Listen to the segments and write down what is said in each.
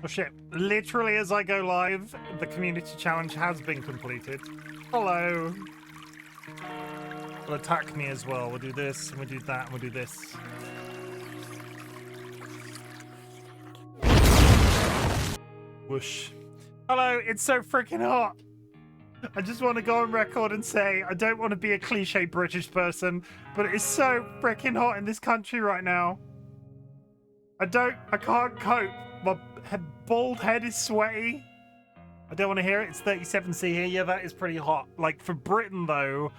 Oh shit, literally as I go live, the community challenge has been completed. Hello. Will attack me as well. We'll do this, and we'll do that, and we'll do this. Whoosh. Hello, it's so freaking hot. I just want to go on record and say I don't want to be a cliche British person, but it is so freaking hot in this country right now. I can't cope. My bald head is sweaty. I don't want to hear it. It's 37C here. Yeah, that is pretty hot. Like, for Britain, though...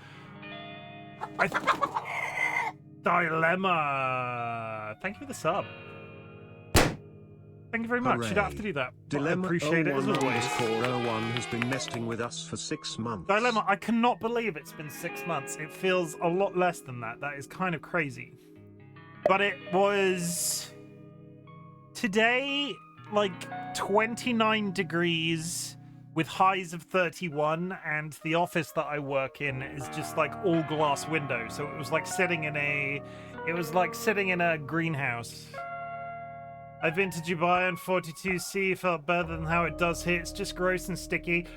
Dilemma. Thank you for the sub. Thank you very much. Hooray. You don't have to do that. Dilemma I appreciate it as always. 01 has been nesting with us for 6 months. Dilemma, I cannot believe it's been 6 months. It feels a lot less than that. That is kind of crazy. But it was... Today, like 29 degrees with highs of 31, and the office that I work in is just like all glass windows. So it was like sitting in a greenhouse. I've been to Dubai on 42C, felt better than how it does here. It's just gross and sticky.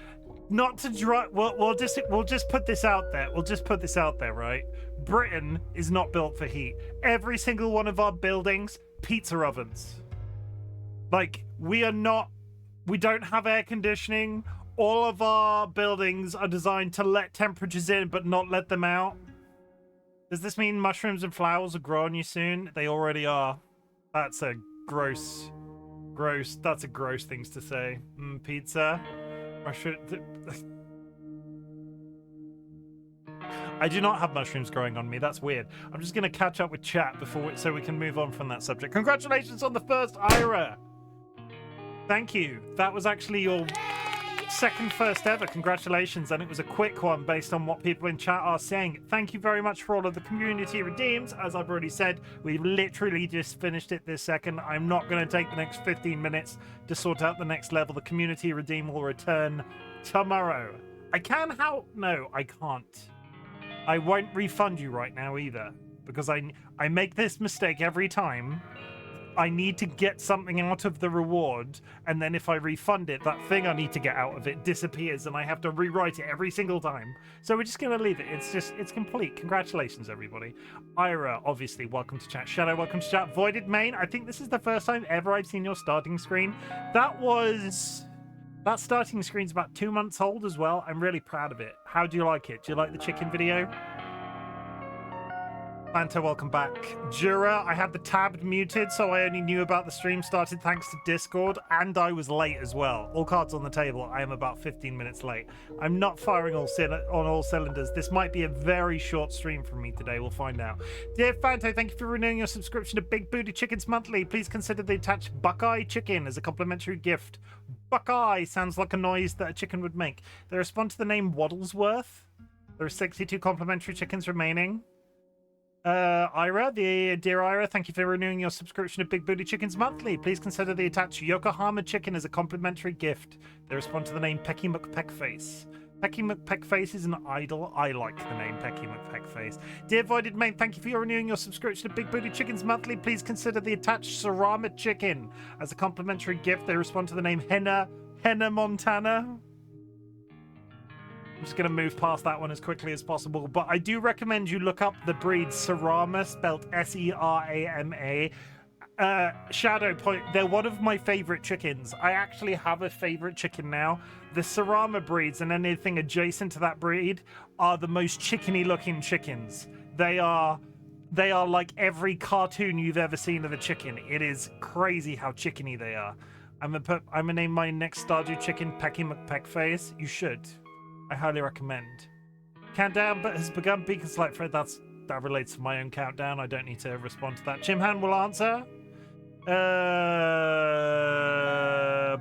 Not to dry. We'll just put this out there. We'll just put this out there, right? Britain is not built for heat. Every single one of our buildings, pizza ovens. Like, we don't have air conditioning. All of our buildings are designed to let temperatures in, but not let them out. Does this mean mushrooms and flowers will grow on you soon? They already are. That's a gross, that's a gross thing to say. Pizza. I do not have mushrooms growing on me. That's weird. I'm just going to catch up with chat so we can move on from that subject. Congratulations on the first Ira. Thank you. That was actually your second first ever. Congratulations. And it was a quick one based on what people in chat are saying. Thank you very much for all of the community redeems. As I've already said, we've literally just finished it this second. I'm not going to take the next 15 minutes to sort out the next level. The community redeem will return tomorrow. No, I can't. I won't refund you right now either, because I make this mistake every time. I need to get something out of the reward, and then if I refund it, that thing I need to get out of it disappears, and I have to rewrite it every single time. So we're just going to leave it. It's complete. Congratulations, everybody. Ira, obviously, welcome to chat. Shadow, welcome to chat. Voided Main, I think this is the first time ever I've seen your starting screen. That starting screen's about 2 months old as well. I'm really proud of it. How do you like it? Do you like the chicken video? Fanta, welcome back. Jura, I had the tab muted, so I only knew about the stream started thanks to Discord, and I was late as well. All cards on the table, I am about 15 minutes late. I'm not firing on all cylinders. This might be a very short stream from me today, we'll find out. Dear Fanta, thank you for renewing your subscription to Big Booty Chickens Monthly. Please consider the attached Buckeye Chicken as a complimentary gift. Buckeye sounds like a noise that a chicken would make. They respond to the name Waddlesworth. There are 62 complimentary chickens remaining. Ira, dear Ira, thank you for renewing your subscription to Big Booty Chickens Monthly. Please consider the attached Yokohama Chicken as a complimentary gift. They respond to the name Pecky McPeckface. Pecky McPeckface is an idol. I like the name Pecky McPeckface. Dear Voided Main, thank you for renewing your subscription to Big Booty Chickens Monthly. Please consider the attached Sarama Chicken as a complimentary gift. They respond to the name Henna Montana. I'm just going to move past that one as quickly as possible, but I do recommend you look up the breed Sarama, spelled S-E-R-A-M-A. Shadow point, they're one of my favorite chickens. I actually have a favorite chicken now. The Sarama breeds and anything adjacent to that breed are the most chickeny looking chickens. They are like every cartoon you've ever seen of a chicken. It is crazy how chickeny they are. I'm gonna name my next Stardew chicken Pecky McPeckface. You should. I highly recommend. Countdown but has begun. Beacon Slight Fred. That relates to my own countdown. I don't need to respond to that. Chimhan will answer.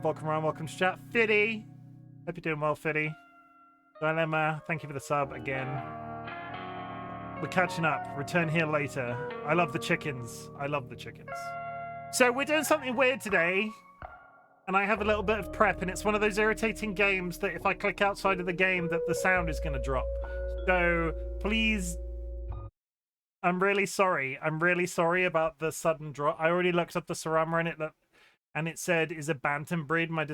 Welcome around. Welcome to chat. Fiddy. Hope you're doing well, Fiddy. Dilemma. Thank you for the sub again. We're catching up. Return here later. I love the chickens. I love the chickens. So we're doing something weird today. And I have a little bit of prep, and it's one of those irritating games that if I click outside of the game that the sound is going to drop. So please, I'm really sorry. I'm really sorry about the sudden drop. I already looked up the Sarama and and it said, "Is a bantam breed my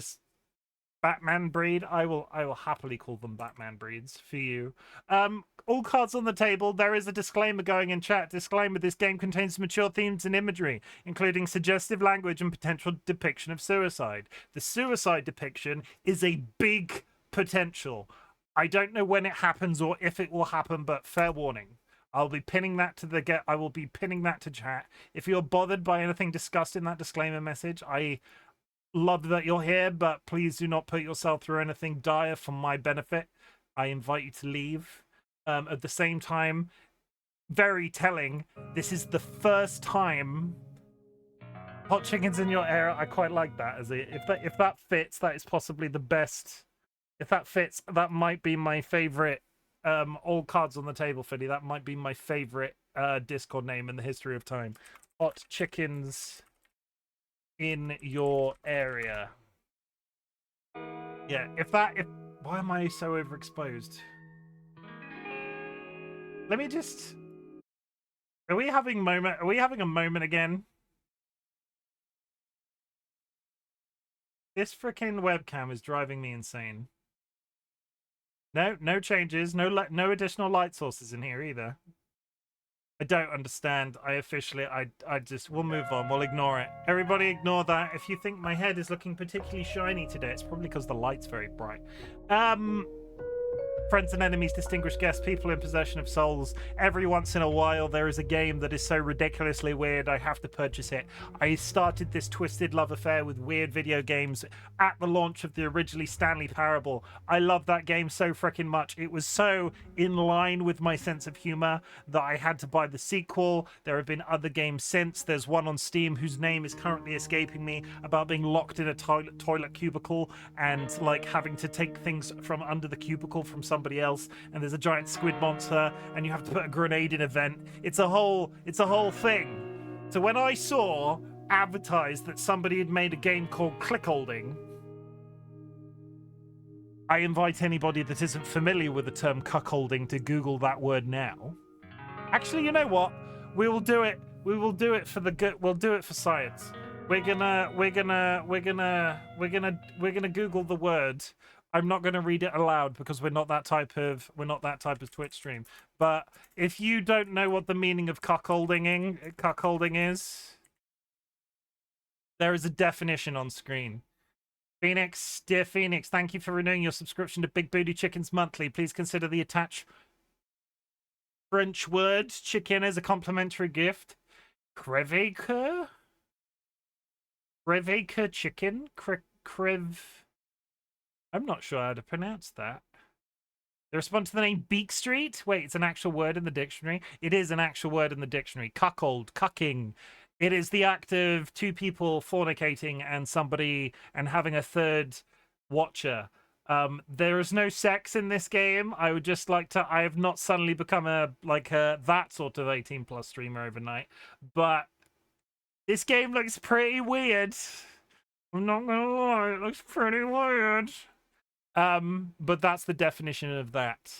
Batman breed?" I will happily call them Batman breeds for you. All cards on the table. There is a disclaimer going in chat. Disclaimer: this game contains mature themes and imagery, including suggestive language and potential depiction of suicide. The suicide depiction is a big potential. I don't know when it happens or if it will happen, but fair warning. I'll be pinning that to I will be pinning that to chat. If you're bothered by anything discussed in that disclaimer message, I love that you're here, but please do not put yourself through anything dire for my benefit. I invite you to leave. At the same time, very telling, this is the first time hot chicken's in your area. I quite like that. If that fits, that is possibly the best. If that fits, that might be my favorite. All cards on the table, Fiddy. That might be my favorite Discord name in the history of time. Hot chickens in your area. Yeah, why am I so overexposed? Let me just... Are we having a moment again? This freaking webcam is driving me insane. No changes. No additional light sources in here either. I don't understand. I just, we'll move on. We'll ignore it. Everybody ignore that. If you think my head is looking particularly shiny today, it's probably because the light's very bright. Friends and enemies, distinguished guests, people in possession of souls. Every once in a while, there is a game that is so ridiculously weird, I have to purchase it. I started this twisted love affair with weird video games at the launch of the originally Stanley Parable. I love that game so freaking much. It was so in line with my sense of humor that I had to buy the sequel. There have been other games since. There's one on Steam whose name is currently escaping me, about being locked in a toilet cubicle and like having to take things from under the cubicle from somebody else, and there's a giant squid monster and you have to put a grenade in a vent. It's a whole thing. So when I saw advertised that somebody had made a game called CLICKOLDING, I invite anybody that isn't familiar with the term cuckolding to Google that word now. Actually, you know what? We will do it for the good. We'll do it for science. We're gonna Google the word. I'm not going to read it aloud because we're not that type of Twitch stream. But if you don't know what the meaning of cuckolding is, there is a definition on screen. Phoenix, dear Phoenix, thank you for renewing your subscription to Big Booty Chickens Monthly. Please consider the attached French word chicken as a complimentary gift. Creveke chicken? I'm not sure how to pronounce that. They respond to the name Beak Street. Wait, it's an actual word in the dictionary. It is an actual word in the dictionary. Cuckold, cucking. It is the act of two people fornicating and having a third watcher. There is no sex in this game. I would just like to... I have not suddenly become that sort of 18+ streamer overnight. But this game looks pretty weird. I'm not gonna lie, it looks pretty weird. But that's the definition of that.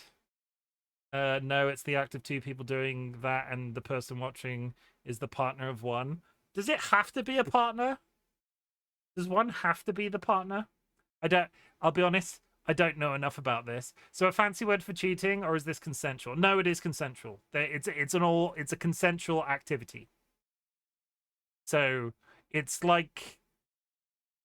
No, it's the act of two people doing that and the person watching is the partner of one. Does it have to be a partner? Does one have to be the partner? I'll be honest, I don't know enough about this. So a fancy word for cheating, or is this consensual? No, it is consensual. It's a consensual activity. So it's like...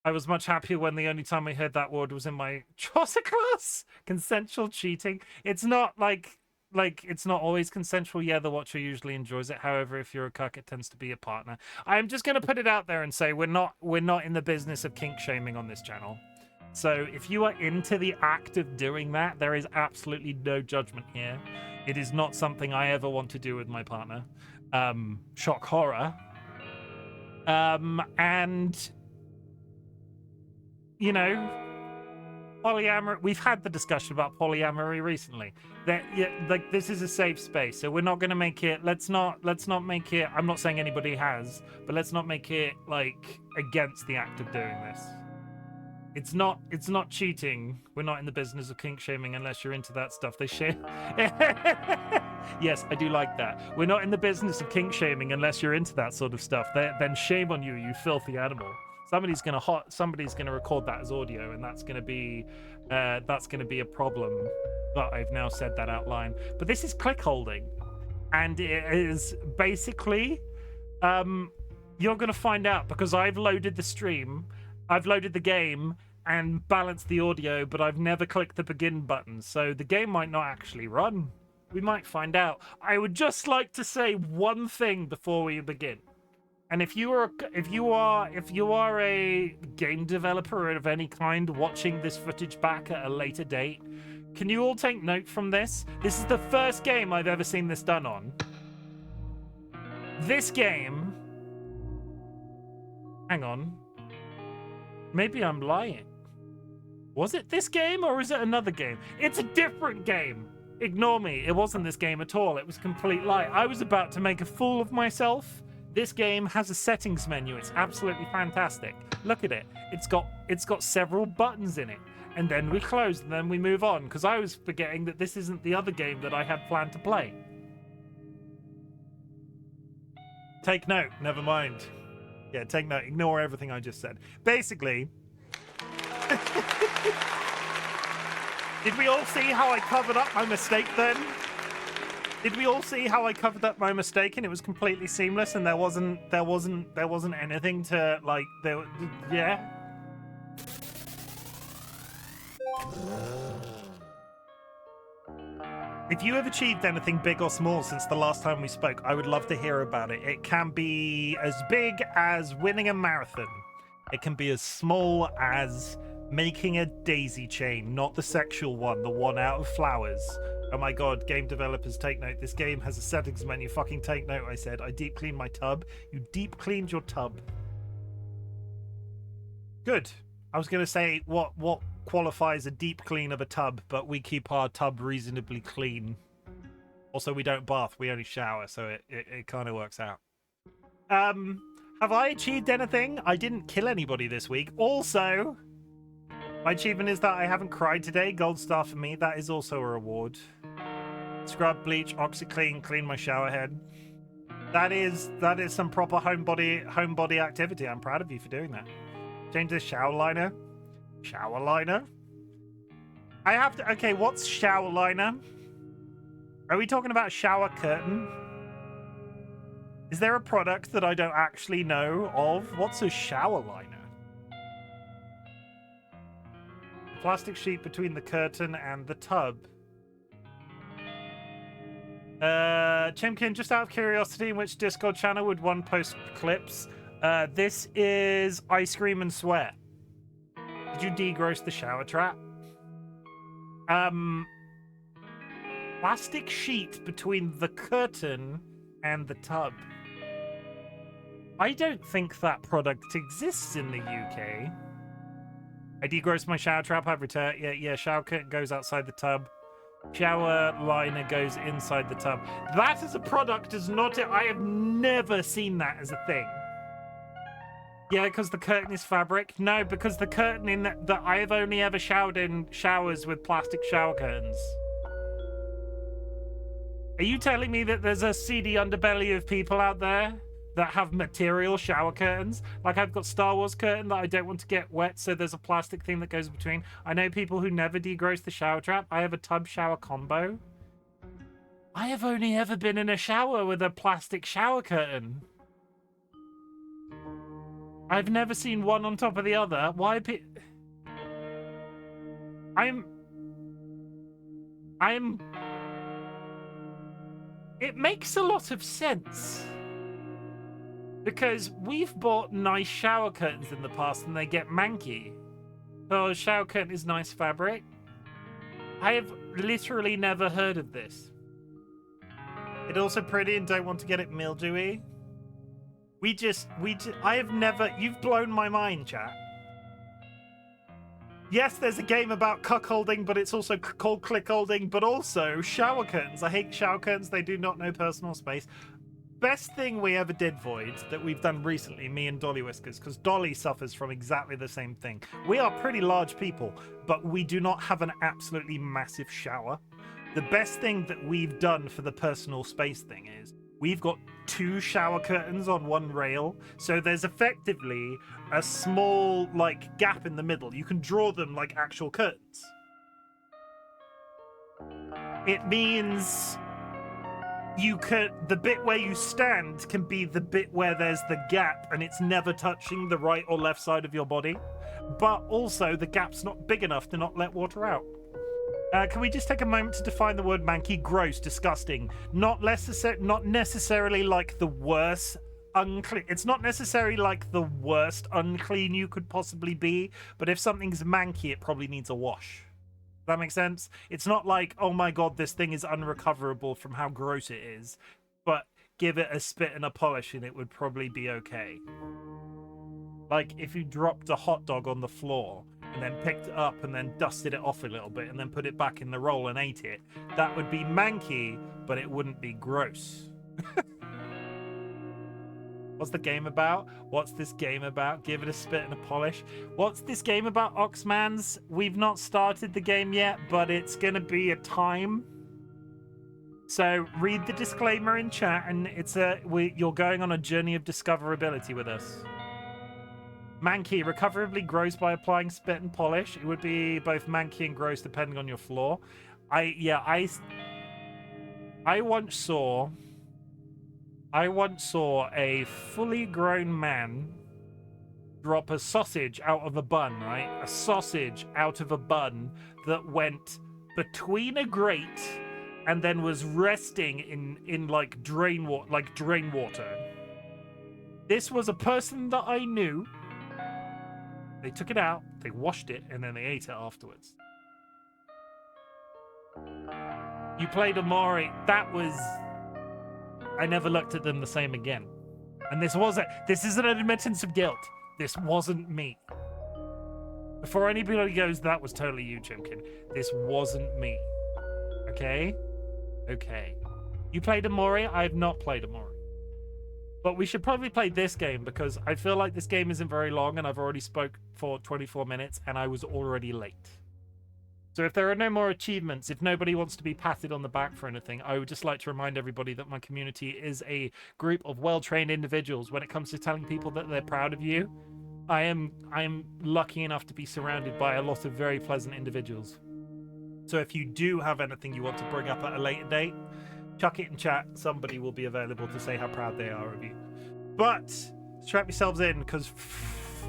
I was much happier when the only time I heard that word was in my Chaucer class. Consensual cheating. It's not like it's not always consensual. Yeah, the watcher usually enjoys it. However, if you're a cuck, it tends to be a partner. I'm just going to put it out there and say we're not in the business of kink shaming on this channel. So if you are into the act of doing that, there is absolutely no judgment here. It is not something I ever want to do with my partner. Shock horror. And you know, polyamory. We've had the discussion about polyamory recently. That this is a safe space, so we're not going to make it. Let's not make it. I'm not saying anybody has, but let's not make it like against the act of doing this. It's not cheating. We're not in the business of kink shaming unless you're into that stuff. They shame. Yes, I do like that. We're not in the business of kink shaming unless you're into that sort of stuff. Then shame on you, you filthy animal. Somebody's gonna record that as audio, and that's gonna be a problem. But I've now said that out loud. But this is click holding, and it is basically, you're gonna find out because I've loaded the stream, I've loaded the game and balanced the audio, but I've never clicked the begin button, so the game might not actually run. We might find out. I would just like to say one thing before we begin. And if you are a game developer of any kind watching this footage back at a later date, can you all take note from this? This is the first game I've ever seen this done on. This game... Hang on. Maybe I'm lying. Was it this game or is it another game? It's a different game. Ignore me. It wasn't this game at all. It was complete lie. I was about to make a fool of myself. This game has a settings menu. It's absolutely fantastic. Look at it. It's got several buttons in it. And then we close and then we move on because I was forgetting that this isn't the other game that I had planned to play. Take note. Never mind. Yeah, take note. Ignore everything I just said. Basically... Did we all see how I covered up my mistake then? Did we all see how I covered up my mistake and it was completely seamless and there wasn't anything to like yeah? If you have achieved anything big or small since the last time we spoke, I would love to hear about it. It can be as big as winning a marathon. It can be as small as making a daisy chain, not the sexual one, the one out of flowers. Oh my god, game developers, take note. This game has a settings menu. Fucking take note, I said. I deep cleaned my tub. You deep cleaned your tub. Good. I was going to say what qualifies a deep clean of a tub, but we keep our tub reasonably clean. Also, we don't bath. We only shower, so it kind of works out. Have I achieved anything? I didn't kill anybody this week. Also... my achievement is that I haven't cried today. Gold star for me. That is also a reward. Scrub, bleach, OxyClean, clean my shower head. That is some proper homebody activity. I'm proud of you for doing that. Change this shower liner. Shower liner? I have to... okay, what's shower liner? Are we talking about shower curtain? Is there a product that I don't actually know of? What's a shower liner? Plastic sheet between the curtain and the tub. Chimken, just out of curiosity, in which Discord channel would one post clips? This is Ice Cream and Sweat. Did you degross the shower trap? Plastic sheet between the curtain and the tub. I don't think that product exists in the UK. I degrossed my shower trap. I've returned. Yeah. Shower curtain goes outside the tub. Shower liner goes inside the tub. That as a product is not it. I have never seen that as a thing. Yeah, because the curtain is fabric. No, because the curtain in that I have only ever showered in showers with plastic shower curtains. Are you telling me that there's a seedy underbelly of people out there that have material shower curtains? Like I've got Star Wars curtain that I don't want to get wet, so there's a plastic thing that goes between. I know people who never degross the shower trap. I have a tub shower combo. I have only ever been in a shower with a plastic shower curtain. I've never seen one on top of the other. Why it makes a lot of sense. Because we've bought nice shower curtains in the past and they get manky. So a shower curtain is nice fabric. I have literally never heard of this. It's also pretty and don't want to get it mildewy. I have never... You've blown my mind, chat. Yes, there's a game about cuckolding, but it's also called clickholding, but also shower curtains. I hate shower curtains. They do not know personal space. Best thing we ever did, Void, that we've done recently, me and DollyWhiskers, because Dolly suffers from exactly the same thing. We are pretty large people, but we do not have an absolutely massive shower. The best thing that we've done for the personal space thing is we've got 2 shower curtains on one rail, so there's effectively a small like gap in the middle. You can draw them like actual curtains. It means you could, the bit where you stand can be the bit where there's the gap and it's never touching the right or left side of your body, but also the gap's not big enough to not let water out. Can we just take a moment to define the word manky? Gross, disgusting. Not necessarily like the worst unclean. It's not necessarily like the worst unclean you could possibly be, but if something's manky, it probably needs a wash. Does that make sense? It's not like, oh my god, this thing is unrecoverable from how gross it is, but give it a spit and a polish and it would probably be okay. Like if you dropped a hot dog on the floor and then picked it up and then dusted it off a little bit and then put it back in the roll and ate it, that would be manky, but it wouldn't be gross. What's the game about? What's this game about? Give it a spit and a polish. What's this game about, Oxmans? We've not started the game yet, but it's gonna be a time. So read the disclaimer in chat, and you're going on a journey of discoverability with us. Manky, recoverably gross by applying spit and polish. It would be both manky and gross depending on your floor. I once saw a fully grown man drop a sausage out of a bun, right? A sausage out of a bun that went between a grate and then was resting in like drain water. This was a person that I knew. They took it out, they washed it, and then they ate it afterwards. You played Amari. That was... I never looked at them the same again. And this isn't an admittance of guilt. This wasn't me. Before anybody goes, that was totally you, Chimken. This wasn't me. Okay? Okay. You played Amari? I have not played Amari. But we should probably play this game because I feel like this game isn't very long and I've already spoke for 24 minutes and I was already late. So if there are no more achievements, if nobody wants to be patted on the back for anything, I would just like to remind everybody that my community is a group of well-trained individuals when it comes to telling people that they're proud of you. I am lucky enough to be surrounded by a lot of very pleasant individuals. So if you do have anything you want to bring up at a later date, chuck it in chat. Somebody will be available to say how proud they are of you. But strap yourselves in because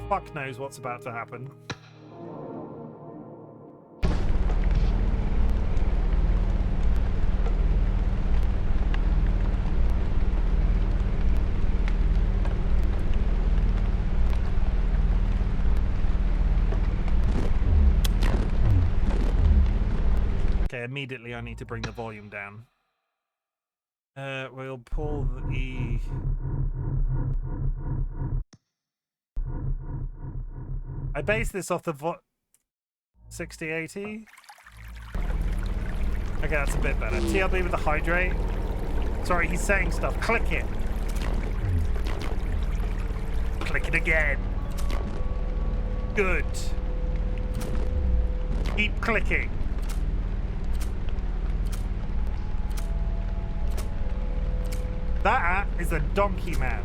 fuck knows what's about to happen. Okay, immediately I need to bring the volume down. We'll pull the... I base this off the 6080. Okay, that's a bit better. TLB with the hydrate. Sorry, he's saying stuff. Click it. Click it again. Good. Keep clicking. That is a donkey man.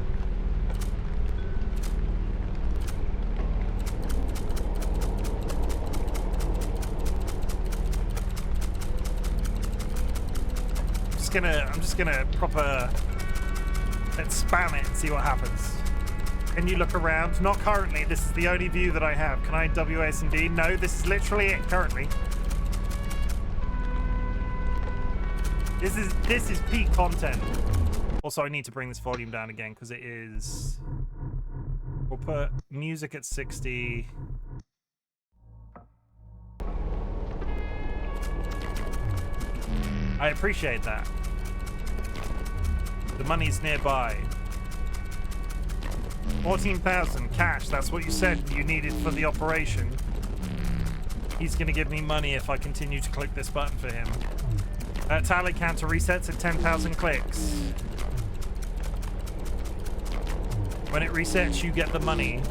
I'm just gonna proper let's spam it and see what happens. Can you look around? Not currently. This is the only view that I have. Can I WASD? No, this is literally it currently. This is peak content. Also, I need to bring this volume down again because it is... We'll put music at 60. I appreciate that. The money's nearby. 14,000 cash. That's what you said you needed for the operation. He's going to give me money if I continue to click this button for him. Tally counter resets at 10,000 clicks. When it resets, you get the money.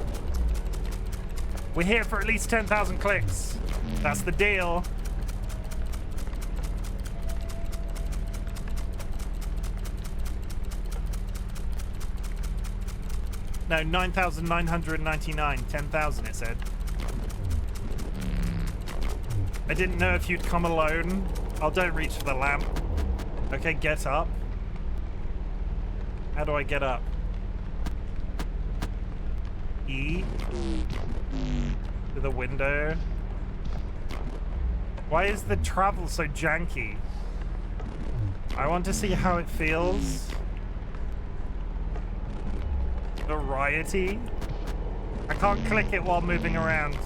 We're here for at least 10,000 clicks. That's the deal. No, 9,999. 10,000 it said. I didn't know if you'd come alone. Oh, don't reach for the lamp. Okay, get up. How do I get up? E. To the window. Why is the travel so janky? I want to see how it feels. Variety. I can't click it while moving around.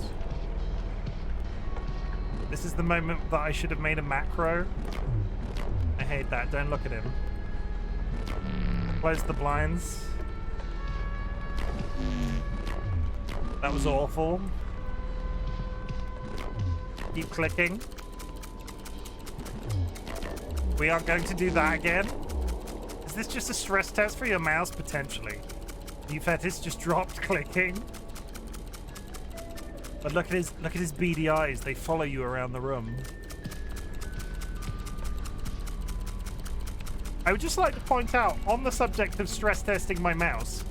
This is the moment that I should have made a macro. I hate that. Don't look at him. Close the blinds. That was awful. Keep clicking. We are going to do that again. Is this just a stress test for your mouse? Potentially. You fetish just dropped clicking. But look at his beady eyes. They follow you around the room. I would just like to point out, on the subject of stress testing my mouse,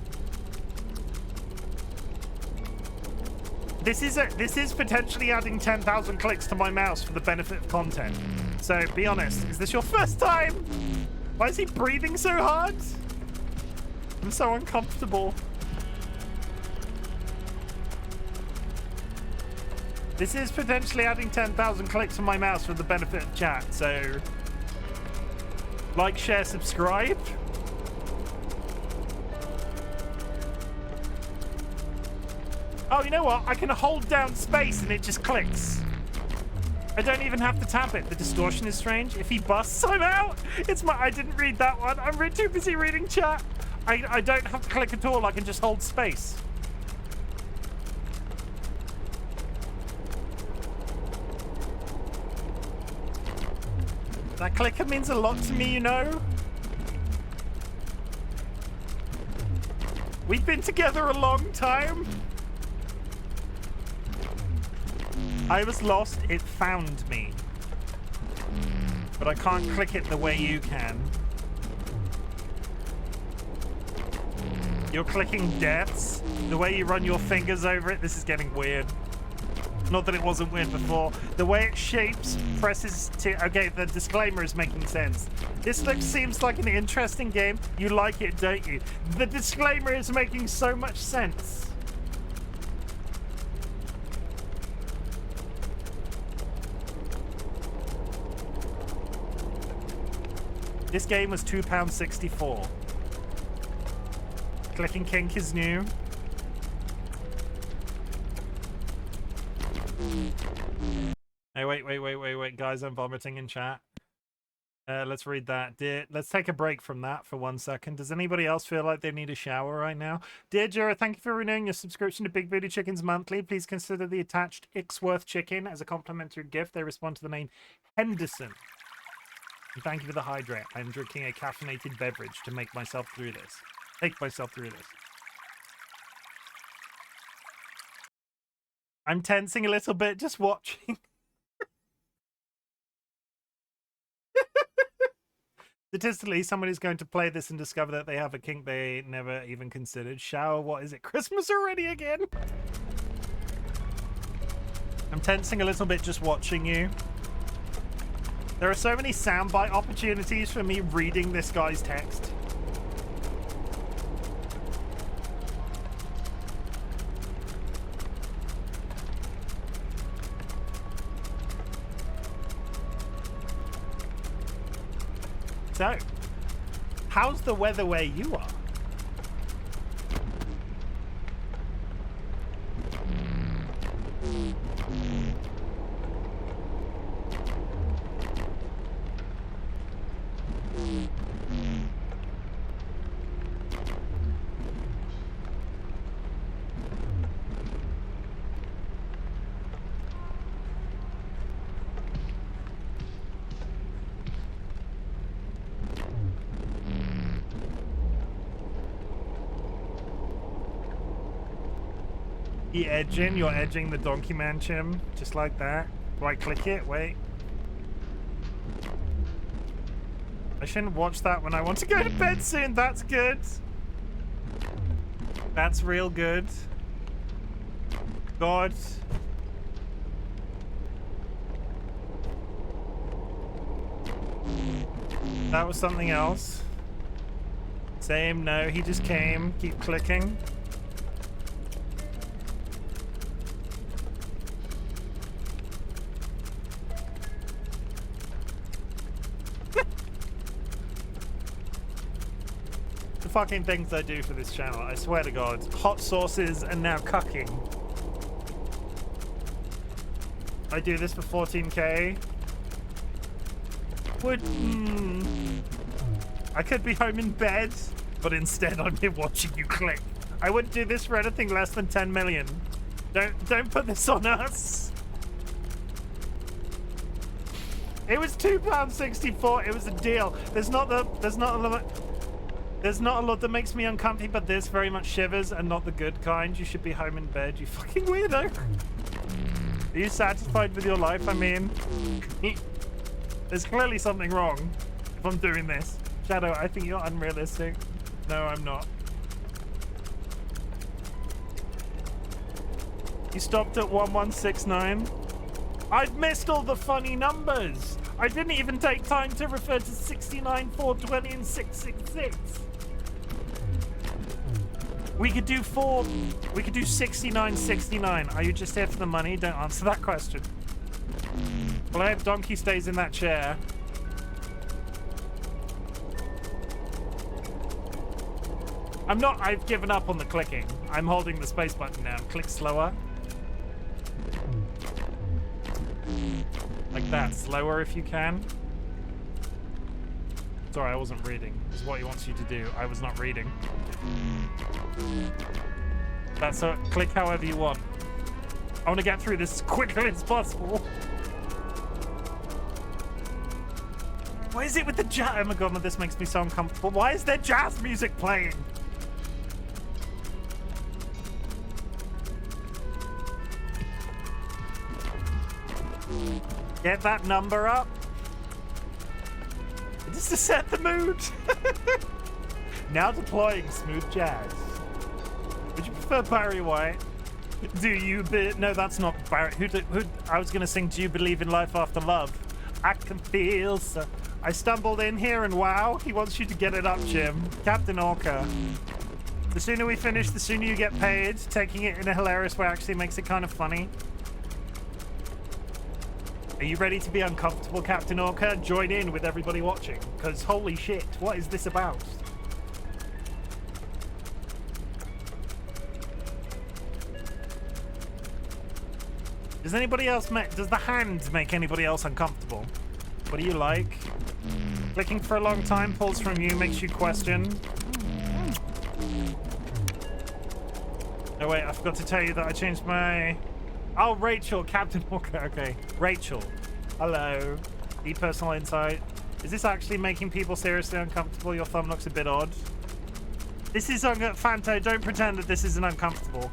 this is potentially adding 10,000 clicks to my mouse for the benefit of content. So be honest, is this your first time? Why is he breathing so hard? I'm so uncomfortable. This is potentially adding 10,000 clicks to my mouse for the benefit of chat, so like, share, subscribe. Oh, you know what? I can hold down space and it just clicks. I don't even have to tap it. The distortion is strange. If he busts, I'm out. I didn't read that one. I'm too busy reading chat. I don't have to click at all. I can just hold space. That clicker means a lot to me, you know? We've been together a long time. I was lost, it found me. But I can't click it the way you can. You're clicking deaths. The way you run your fingers over it, this is getting weird. Not that it wasn't weird before. The way it shapes, presses to... Okay, the disclaimer is making sense. This seems like an interesting game. You like it, don't you? The disclaimer is making so much sense. This game was £2.64. Clicking kink is new. Hey, wait, guys, I'm vomiting in chat. Let's read that. Let's take a break from that for 1 second. Does anybody else feel like they need a shower right now? Dear Jura, thank you for renewing your subscription to Big Booty Chickens monthly. Please consider the attached Ixworth chicken as a complimentary gift. They respond to the name Henderson. And thank you for the hydrate. I'm drinking a caffeinated beverage to make myself through this. I'm tensing a little bit just watching. Statistically, somebody's going to play this and discover that they have a kink they never even considered. Shower, what is it? Christmas already again? I'm tensing a little bit just watching you. There are so many soundbite opportunities for me reading this guy's text. So, how's the weather where you are? You're edging the donkey man, Chim, just like that. Right click it, wait. I shouldn't watch that when I want to go to bed soon, that's good. That's real good. God. That was something else. Same, no, he just came. Keep clicking. The fucking things I do for this channel, I swear to God. Hot sauces and now cucking. I do this for 14k. I could be home in bed, but instead I'm here watching you click. I wouldn't do this for anything less than 10 million. Don't put this on us. It was £2.64. It was a deal. There's not a lot that makes me uncomfy, but this very much shivers, and not the good kind. You should be home in bed, you fucking weirdo. Are you satisfied with your life? I mean, there's clearly something wrong if I'm doing this. Shadow, I think you're unrealistic. No, I'm not. You stopped at 1169. I've missed all the funny numbers. I didn't even take time to refer to 69, 420, and 666. We could do 69, 69. Are you just here for the money? Don't answer that question. Well, I hope Donkey stays in that chair. I've given up on the clicking. I'm holding the space button now. Click slower. Like that. Slower if you can. Sorry, I wasn't reading. This is what he wants you to do. I was not reading. That's a click however you want. I want to get through this as quickly as possible. Why is it with the jazz? Oh my god, this makes me so uncomfortable. Why is there jazz music playing? Get that number up. Just to set the mood. Now deploying smooth jazz. Would you prefer Barry White? Do you no, that's not Barry. Who I was gonna sing Do You Believe in Life After Love? I can feel so. I stumbled in here and wow, he wants you to get it up, Chim. Captain Orca. The sooner we finish, the sooner you get paid. Taking it in a hilarious way actually makes it kind of funny. Are you ready to be uncomfortable, Captain Orca? Join in with everybody watching, because holy shit, what is this about? Does anybody else does the hand make anybody else uncomfortable? What do you like? Clicking for a long time pulls from you, makes you question. Oh wait, I forgot to tell you that I changed my... Oh, Rachel, Captain Orca, okay. Rachel, hello. Deep personal insight. Is this actually making people seriously uncomfortable? Your thumb looks a bit odd. This is, Fanto, don't pretend that this isn't uncomfortable.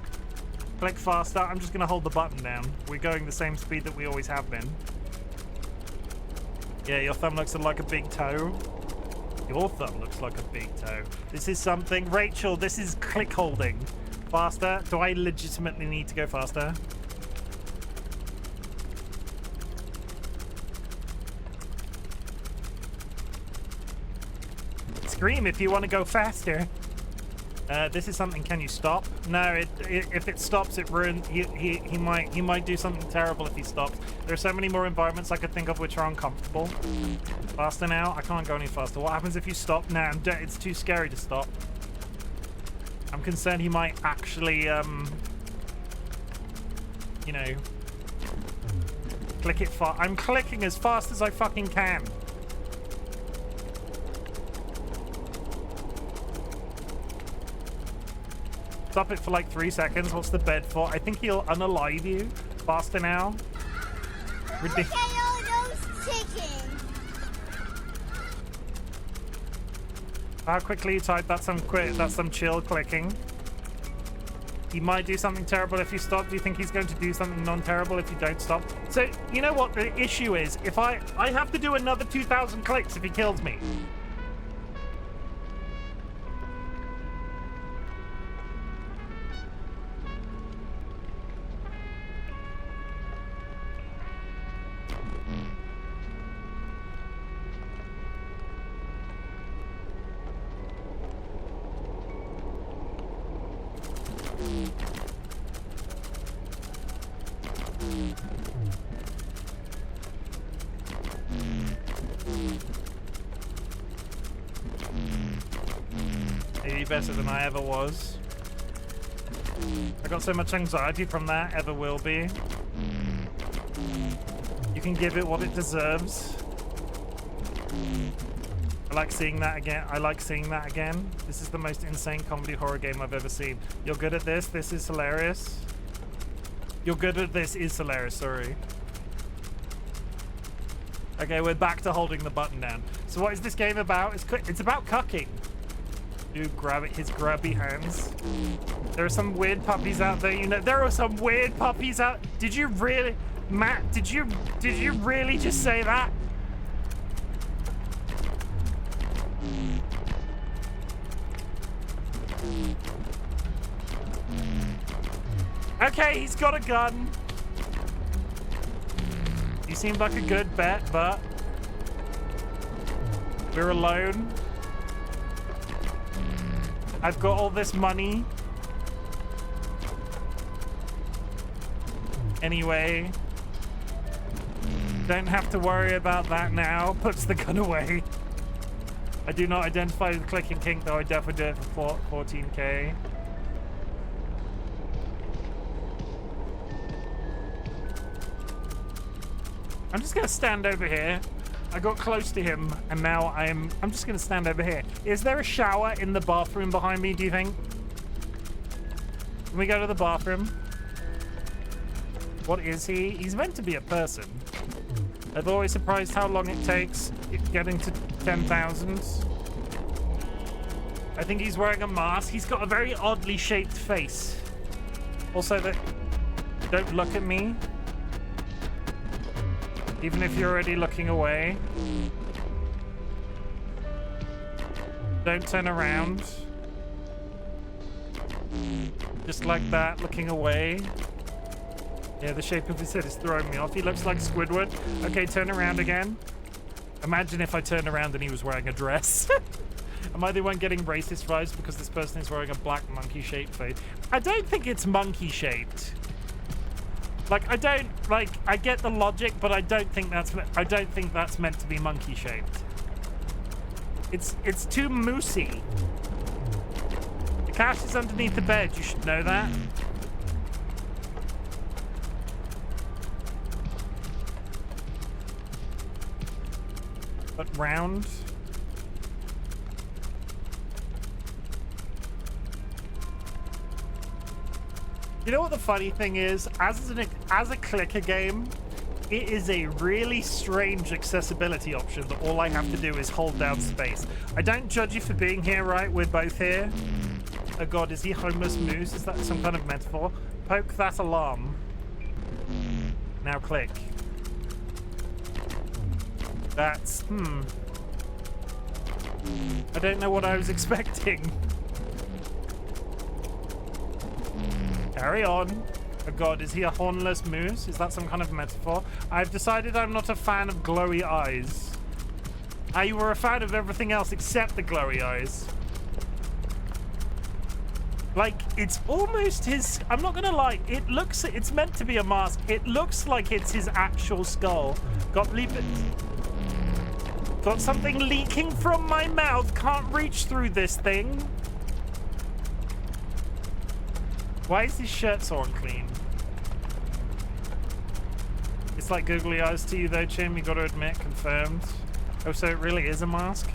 Click faster. I'm just going to hold the button down. We're going the same speed that we always have been. Yeah, your thumb looks like a big toe. Your thumb looks like a big toe. This is something. Rachel, this is click holding. Faster. Do I legitimately need to go faster? Scream if you want to go faster. This is something. Can you stop? No. If it stops, it ruins. He might do something terrible if he stops. There are so many more environments I could think of which are uncomfortable. Faster now. I can't go any faster. What happens if you stop now? It's too scary to stop. I'm concerned he might actually, you know, click it fast. I'm clicking as fast as I fucking can. Stop it for like 3 seconds. What's the bed for? I think he'll unalive you. Faster now. Ridiculous. Look at all those chickens. How quickly you type, that's some chill clicking. He might do something terrible if you stop. Do you think he's going to do something non-terrible if you don't stop? So, you know what the issue is? If I have to do another 2,000 clicks if he kills me. Maybe better than I ever was. I got so much anxiety from that, ever will be. You can give it what it deserves. I like seeing that again. I like seeing that again. This is the most insane comedy horror game I've ever seen. You're good at this. This is hilarious. You're good at this is hilarious, sorry. Okay, we're back to holding the button down. So what is this game about? It's about cucking. Dude, grab it, his grubby hands. There are some weird puppies out there, you know. There are some weird puppies out. Did you really, Matt, did you really just say that? Okay, he's got a gun. He seemed like a good bet, but we're alone. I've got all this money. Anyway, don't have to worry about that now. Puts the gun away. I do not identify with clicking kink, though I definitely do it for 14K. I'm just gonna stand over here. I got close to him, and now I'm just gonna stand over here. Is there a shower in the bathroom behind me, do you think? Can we go to the bathroom? What is he? He's meant to be a person. I'm always surprised how long it takes getting to 10,000. I think he's wearing a mask. He's got a very oddly shaped face. Also, don't look at me. Even if you're already looking away. Don't turn around. Just like that, looking away. Yeah, the shape of his head is throwing me off. He looks like Squidward. Okay, turn around again. Imagine if I turned around and he was wearing a dress. Am I the one getting racist vibes because this person is wearing a black monkey-shaped face? I don't think it's monkey-shaped. Like, I get the logic, but I don't think that's meant to be monkey-shaped. It's too moosey. The cash is underneath the bed, you should know that. But round. You know what the funny thing is? As a clicker game, it is a really strange accessibility option that all I have to do is hold down space. I don't judge you for being here, right? We're both here. Oh god, is he homeless moose? Is that some kind of metaphor? Poke that alarm. Now click. That's, I don't know what I was expecting. Carry on. Oh god, is he a hornless moose? Is that some kind of metaphor? I've decided I'm not a fan of glowy eyes. You were a fan of everything else except the glowy eyes. Like, it's almost his... I'm not gonna lie, it's meant to be a mask. It looks like it's his actual skull. Got something leaking from my mouth. Can't reach through this thing. Why is his shirt so unclean? It's like googly eyes to you though, Chim. You gotta admit, confirmed. Oh, so it really is a mask?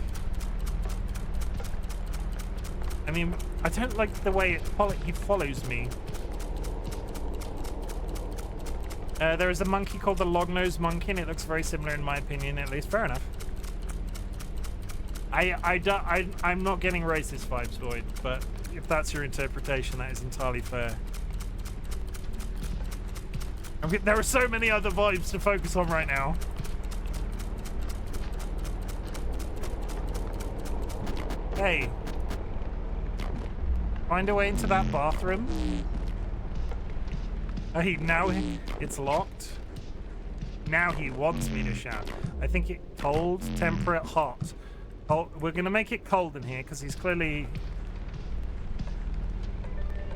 I mean, I don't like the way he follows me. There is a monkey called the long-nosed monkey, and it looks very similar in my opinion, at least. Fair enough. I'm not getting racist vibes, Void, but if that's your interpretation, that is entirely fair. There are so many other vibes to focus on right now. Hey. Find a way into that bathroom. Hey, now it's locked. Now he wants me to shout. I think it cold, temperate, hot. We're gonna make it cold in here because he's clearly...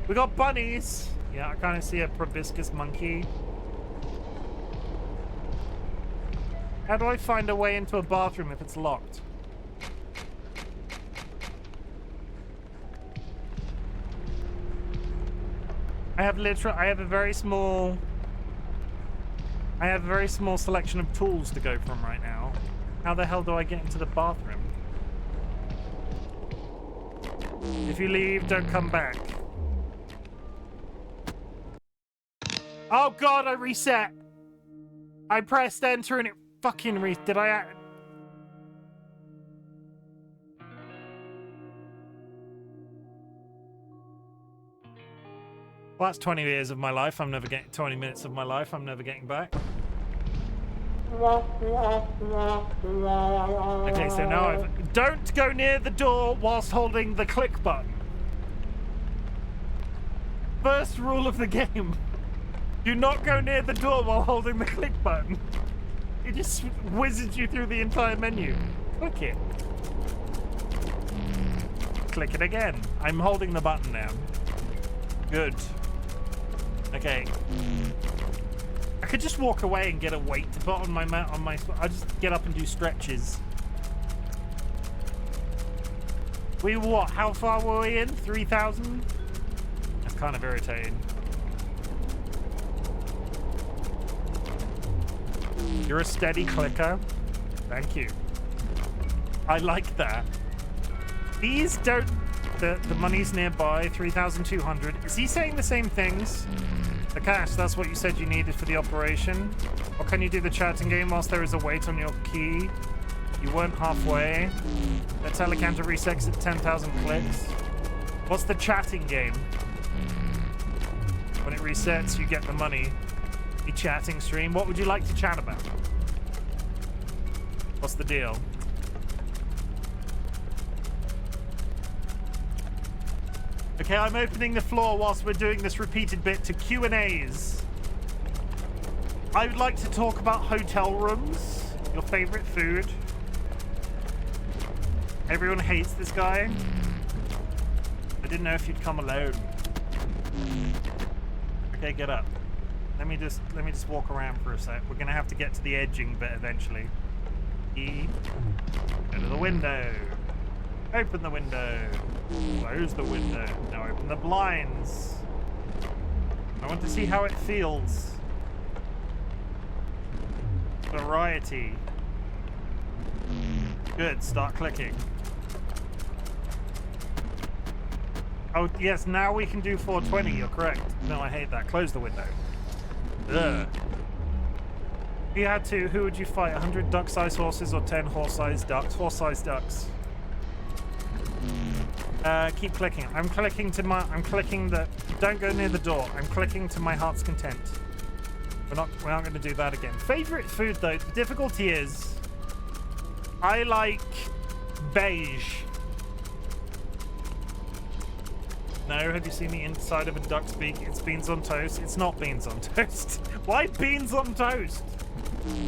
We got bunnies. Yeah, I kind of see a proboscis monkey. How do I find a way into a bathroom if it's locked? I have a very small selection of tools to go from right now. How the hell do I get into the bathroom? If you leave, don't come back. Oh god, I reset. I pressed enter and it fucking did I? Well, that's 20 years of my life. I'm never getting 20 minutes of my life. I'm never getting back. Okay, so now don't go near the door whilst holding the click button. First rule of the game. Do not go near the door while holding the click button. It just whizzes you through the entire menu. Click it. Click it again. I'm holding the button now. Good. Okay. I could just walk away and get a weight to put on my mat on my. I just get up and do stretches. We what? How far were we in? 3,000? That's kind of irritating. You're a steady clicker. Thank you. I like that. These don't. The money's nearby. 3,200. Is he saying the same things? The cash, that's what you said you needed for the operation. Or can you do the chatting game whilst there is a weight on your key? You weren't halfway. Let's Alicante resets at 10,000 clicks. What's the chatting game? When it resets, you get the money. A chatting stream. What would you like to chat about? What's the deal? Okay, I'm opening the floor whilst we're doing this repeated bit to Q&As. I would like to talk about hotel rooms, your favorite food. Everyone hates this guy. I didn't know if you'd come alone. Okay, get up. Let me just walk around for a sec. We're gonna have to get to the edging bit eventually. E. Go to the window. Open the window. Close the window. Now open the blinds. I want to see how it feels. Variety. Good. Start clicking. Oh, yes. Now we can do 420. You're correct. No, I hate that. Close the window. Ugh. If you had to, who would you fight? 100 duck-sized horses or 10 horse-sized ducks? Horse-sized ducks. Keep clicking. I'm clicking the. Don't go near the door. I'm clicking to my heart's content. We're not going to do that again. Favorite food though. The difficulty is, I like beige. No, have you seen the inside of a duck's beak? It's beans on toast. It's not beans on toast. Why beans on toast?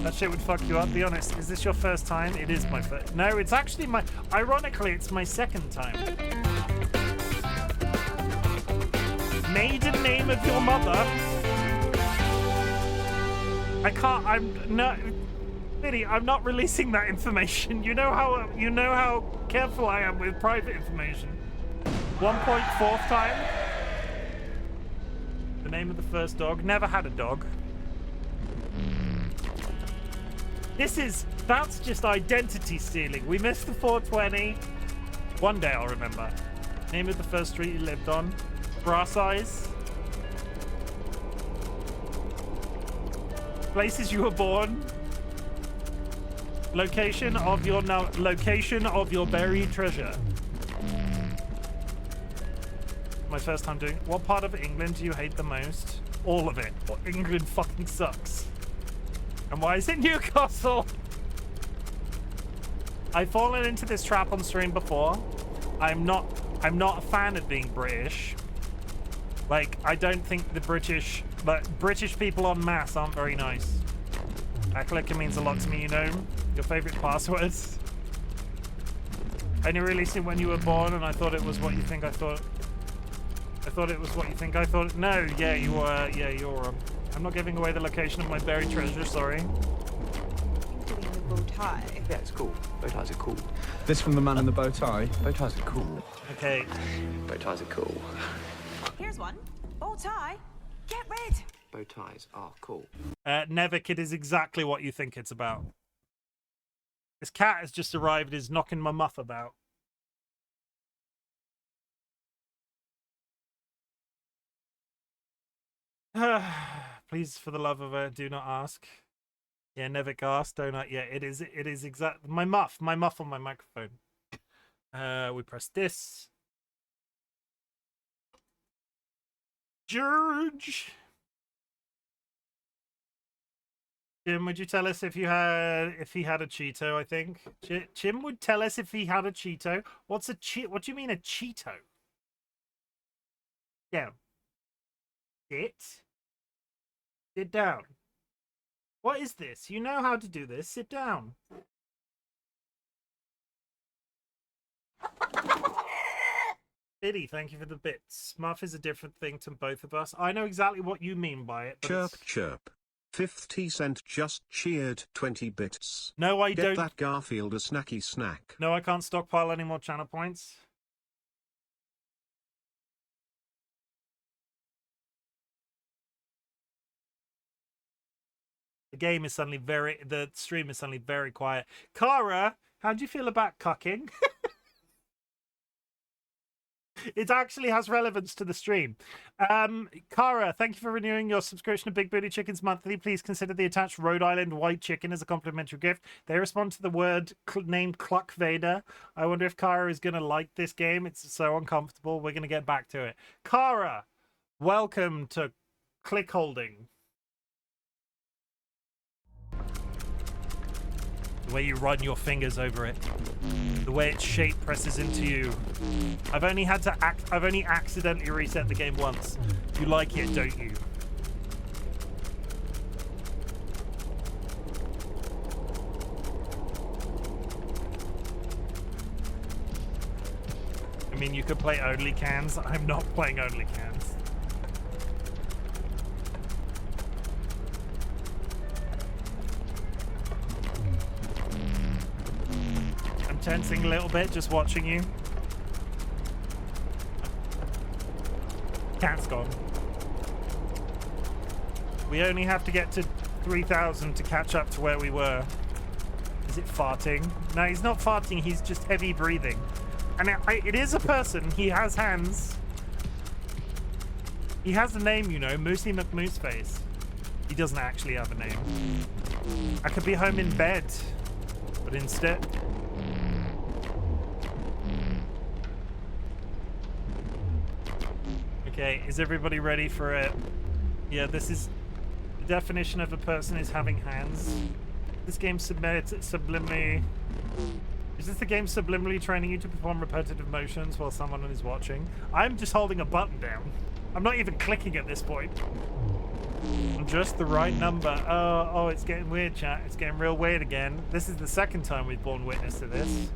That shit would fuck you up. Be honest. Is this your first time? It is my first. No, it's actually my. Ironically, it's my second time. Maiden name of your mother. I can't. I'm not. Really, I'm not releasing that information. You know how careful I am with private information. 1.4th time. The name of the first dog. Never had a dog. That's just identity stealing. We missed the 420. One day I'll remember. Name of the first street you lived on. Brass eyes. Places you were born. Location of your buried treasure. My first time doing. What part of England do you hate the most? All of it. Well, England fucking sucks. And why is it Newcastle? I've fallen into this trap on stream before. I'm not a fan of being British. Like, I don't think the British people en masse aren't very nice. Clicker means a lot to me, you know. Your favorite passwords. I only released it when you were born, and I thought it was what you think I thought. I thought it was what you think. I thought... No, yeah, you were... Yeah, you're wrong. I'm not giving away the location of my buried treasure, sorry. Including the bow tie. Yeah, it's cool. Bow ties are cool. This from the man in the bow tie. Bow ties are cool. Okay. Bow ties are cool. Here's one. Bow tie. Get rid. Bow ties are cool. Nevik, it is exactly what you think it's about. This cat has just arrived, is knocking my muff about. Please, for the love of do not ask. Yeah, Nevik asked, don't I? Yeah, it is exact. My muff on my microphone. We press this. George. Chim, would you tell us if he had a Cheeto? I think Chim would tell us if he had a Cheeto. What's a What do you mean a Cheeto? Yeah. Sit down. What is this? You know how to do this. Sit down. Biddy, thank you for the bits. Muff is a different thing to both of us. I know exactly what you mean by it. But Chirp, chirp. 50 Cent just cheered 20 bits. No, I don't. Get that Garfield a snacky snack. No, I can't stockpile any more channel points. The stream is suddenly very quiet. Kara, how do you feel about cucking? It actually has relevance to the stream. Kara, thank you for renewing your subscription to Big Booty Chickens monthly. Please consider the attached Rhode Island white chicken as a complimentary gift. They respond to the word named Cluck Vader. I wonder if Kara is going to like this game. It's so uncomfortable. We're going to get back to it. Kara, welcome to Clickholding. The way you run your fingers over it, the way its shape presses into you. I've only accidentally reset the game once. You like it, don't you? I mean, you could play only cans. I'm not playing only cans. Tensing a little bit just watching you. Cat's gone. We only have to get to 3,000 to catch up to where we were. Is it farting? No, he's not farting. He's just heavy breathing. And it is a person. He has hands. He has a name, you know, Moosey McMooseface. He doesn't actually have a name. I could be home in bed, but instead... Okay, is everybody ready for it? Yeah, this is the definition of a person is having hands. This game subliminally... Is this the game subliminally training you to perform repetitive motions while someone is watching? I'm just holding a button down. I'm not even clicking at this point. I'm just the right number. Oh, it's getting weird, chat. It's getting real weird again. This is the second time we've borne witness to this.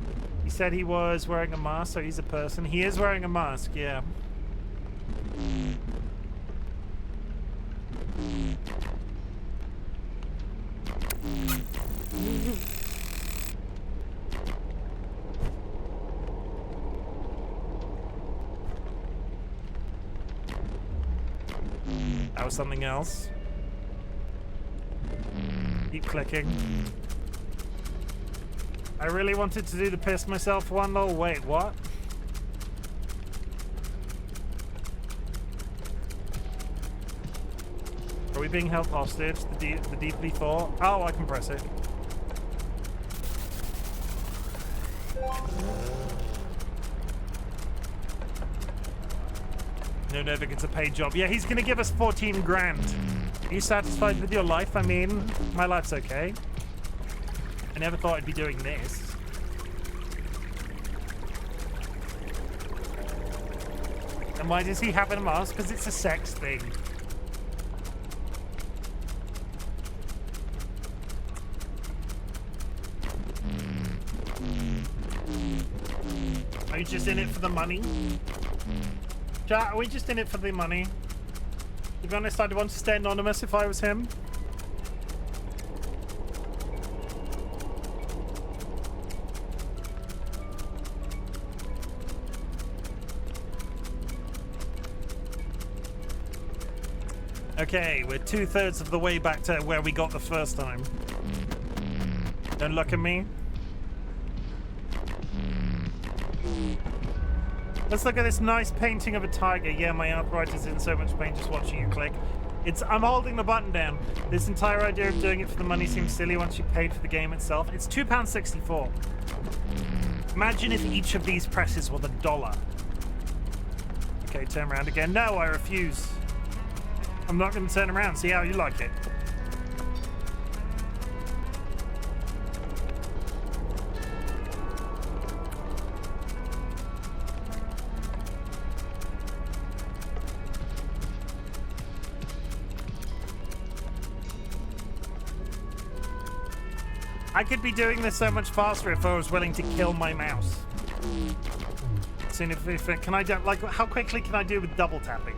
He said he was wearing a mask, so he's a person. He is wearing a mask, yeah. That was something else. Keep clicking. I really wanted to do the piss myself one. Oh, wait, what? Are we being held hostage? The deeply thought? Oh, I can press it. No, Nevik, it's a paid job. Yeah, he's gonna give us 14 grand. Are you satisfied with your life? I mean, my life's okay. I never thought I'd be doing this. And why does he have a mask? Because it's a sex thing. Are you just in it for the money? Chat, are we just in it for the money? To be honest, I'd want to stay anonymous if I was him. Okay, we're 2/3 of the way back to where we got the first time. Don't look at me. Let's look at this nice painting of a tiger. Yeah, my arthritis is in so much pain just watching you click. I'm holding the button down. This entire idea of doing it for the money seems silly once you paid for the game itself. It's £2.64. Imagine if each of these presses were $1. Okay, turn around again. No, I refuse. I'm not going to turn around. See how you like it. I could be doing this so much faster if I was willing to kill my mouse. Soon if it, can I do, like, how quickly can I do with double tapping?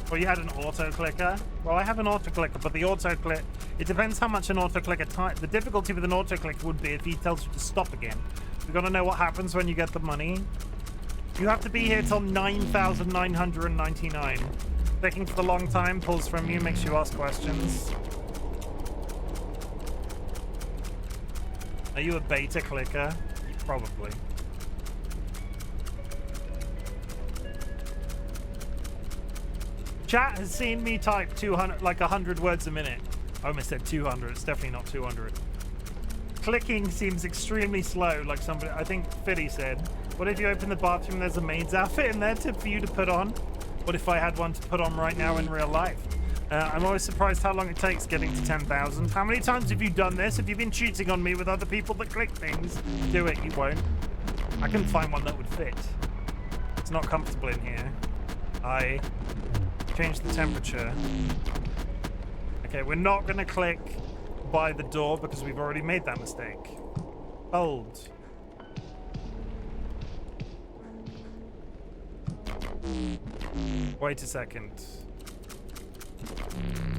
Well, you had an auto clicker. Well, I have an auto clicker, but the auto click, it depends how much an auto clicker type. The difficulty with an auto click would be if he tells you to stop again. We've got to know what happens when you get the money. You have to be here till 9,999. Clicking for the long time pulls from you, makes you ask questions. Are you a beta clicker? Probably. Chat has seen me type 200, like 100 words a minute. I almost said 200. It's definitely not 200. Clicking seems extremely slow, like somebody, I think Fiddy said. What if you open the bathroom, there's a maid's outfit in there for you to put on? What if I had one to put on right now in real life? I'm always surprised how long it takes getting to 10,000. How many times have you done this? Have you been cheating on me with other people that click things? Do it, you won't. I couldn't find one that would fit. It's not comfortable in here. I changed the temperature. Okay, we're not gonna click by the door because we've already made that mistake. Hold. Wait a second.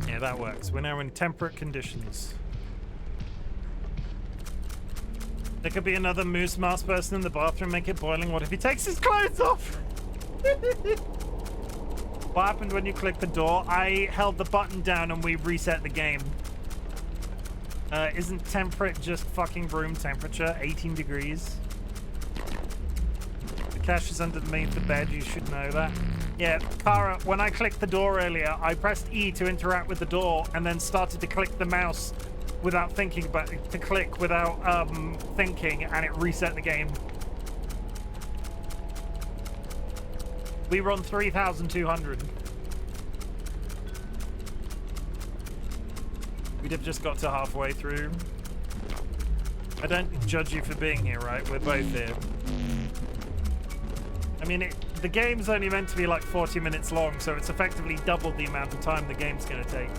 Yeah, that works. We're now in temperate conditions. There could be another moose mask person in the bathroom, make it boiling. What if he takes his clothes off? What happened when you clicked the door? I held the button down and we reset the game. Isn't temperate just fucking room temperature? 18 degrees. The cash is underneath the bed, you should know that. Yeah, Kara, when I clicked the door earlier, I pressed E to interact with the door and then started to click the mouse without thinking about it, to click without thinking, and it reset the game. We run 3,200. We'd have just got to halfway through. I don't judge you for being here, right? We're both here. I mean, the game's only meant to be like 40 minutes long, so it's effectively double the amount of time the game's going to take.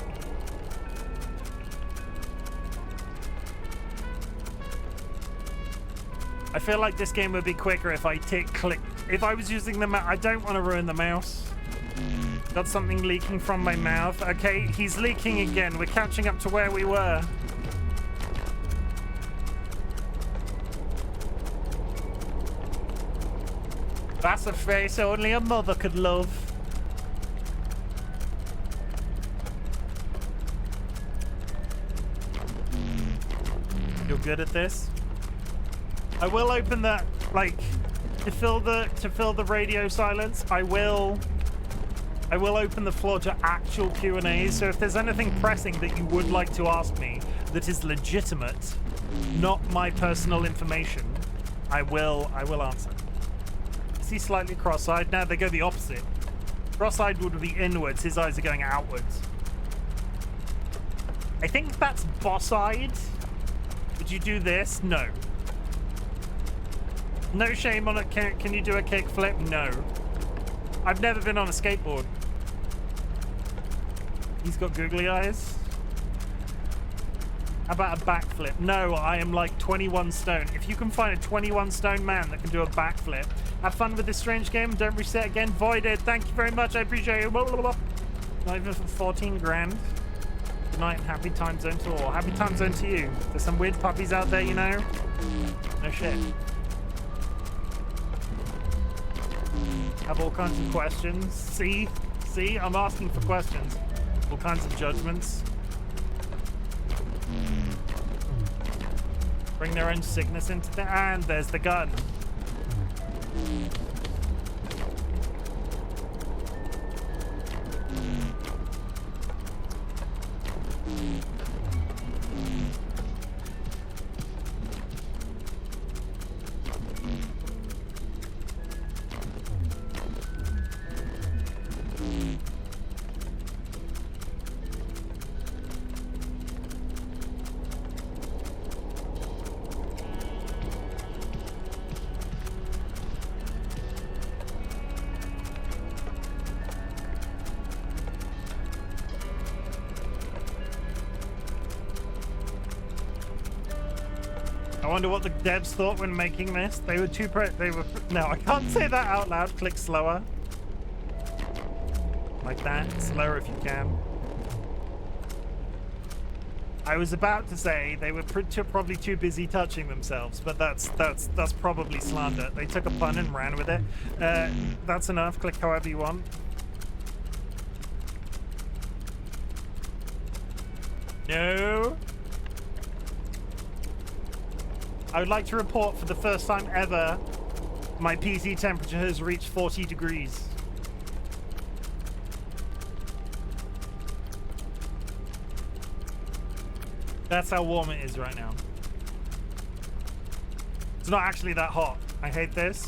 I feel like this game would be quicker if I click. If I was using the mouse, I don't want to ruin the mouse. Got something leaking from my mouth. Okay, he's leaking again. We're catching up to where we were. That's a face only a mother could love. You're good at this? I will open that, like, to fill the radio silence. I will open the floor to actual Q&As. So if there's anything pressing that you would like to ask me that is legitimate, not my personal information, I will answer. Is he slightly cross-eyed? No, they go the opposite. Cross-eyed would be inwards. His eyes are going outwards. I think that's boss-eyed. Would you do this? No. No shame on it. Can you do a kickflip? No. I've never been on a skateboard. He's got googly eyes. How about a backflip? No, I am like 21 stone. If you can find a 21 stone man that can do a backflip, have fun with this strange game. Don't reset again. Voided. Thank you very much. I appreciate it. Blah, blah, blah. Not even for 14 grand. Good night and happy time zone to all. Happy time zone to you. There's some weird puppies out there, you know? No shit. Have all kinds of questions. See? I'm asking for questions. All kinds of judgments. Bring their own sickness into the... And there's the gun. I wonder what the devs thought when making this. They were too no, I can't say that out loud. Click slower. Like that. Slower if you can. I was about to say they were probably too busy touching themselves, but that's probably slander. They took a pun and ran with it. That's enough. Click however you want. No. I would like to report for the first time ever, my PC temperature has reached 40 degrees. That's how warm it is right now. It's not actually that hot. I hate this.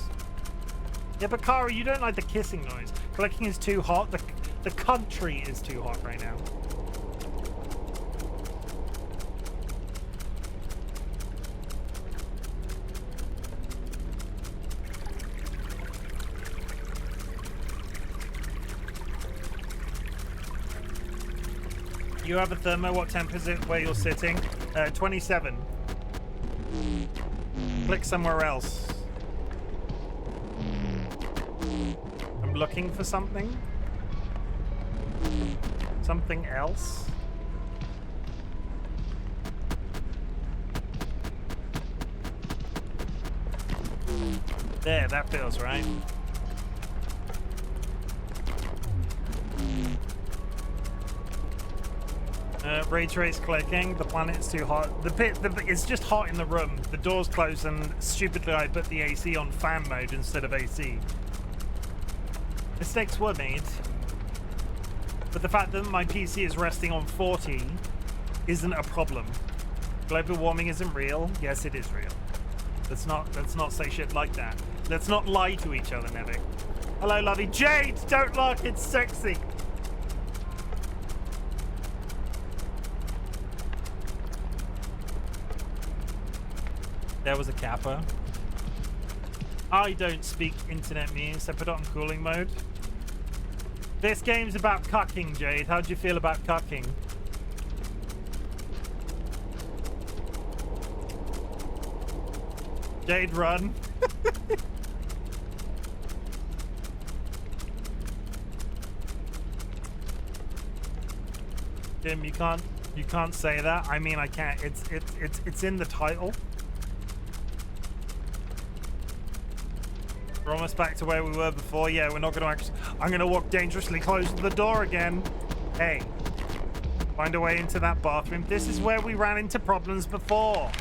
Yeah, but Kara, you don't like the kissing noise. Clicking is too hot. The country is too hot right now. You have a thermo. What temp is it where you're sitting? 27. Click somewhere else. I'm looking for something. Something else. There, that feels right. Ray trace clicking. The planet's too hot. It's just hot in the room. The door's closed, and stupidly I put the AC on fan mode instead of AC. Mistakes were made, but the fact that my PC is resting on 40 isn't a problem. Global warming isn't real. Yes, it is real. Let's not say shit like that. Let's not lie to each other, Nevik. Hello, lovey. Jade, don't look. It's sexy. There was a kappa. I don't speak internet memes, so put it on cooling mode. This game's about cucking, Jade. How do you feel about cucking? Jade, run. Jim, you can't say that. I mean, I can't. It's in the title. We're almost back to where we were before. Yeah, we're not going to actually... I'm going to walk dangerously close to the door again. Hey. Find a way into that bathroom. This is where we ran into problems before.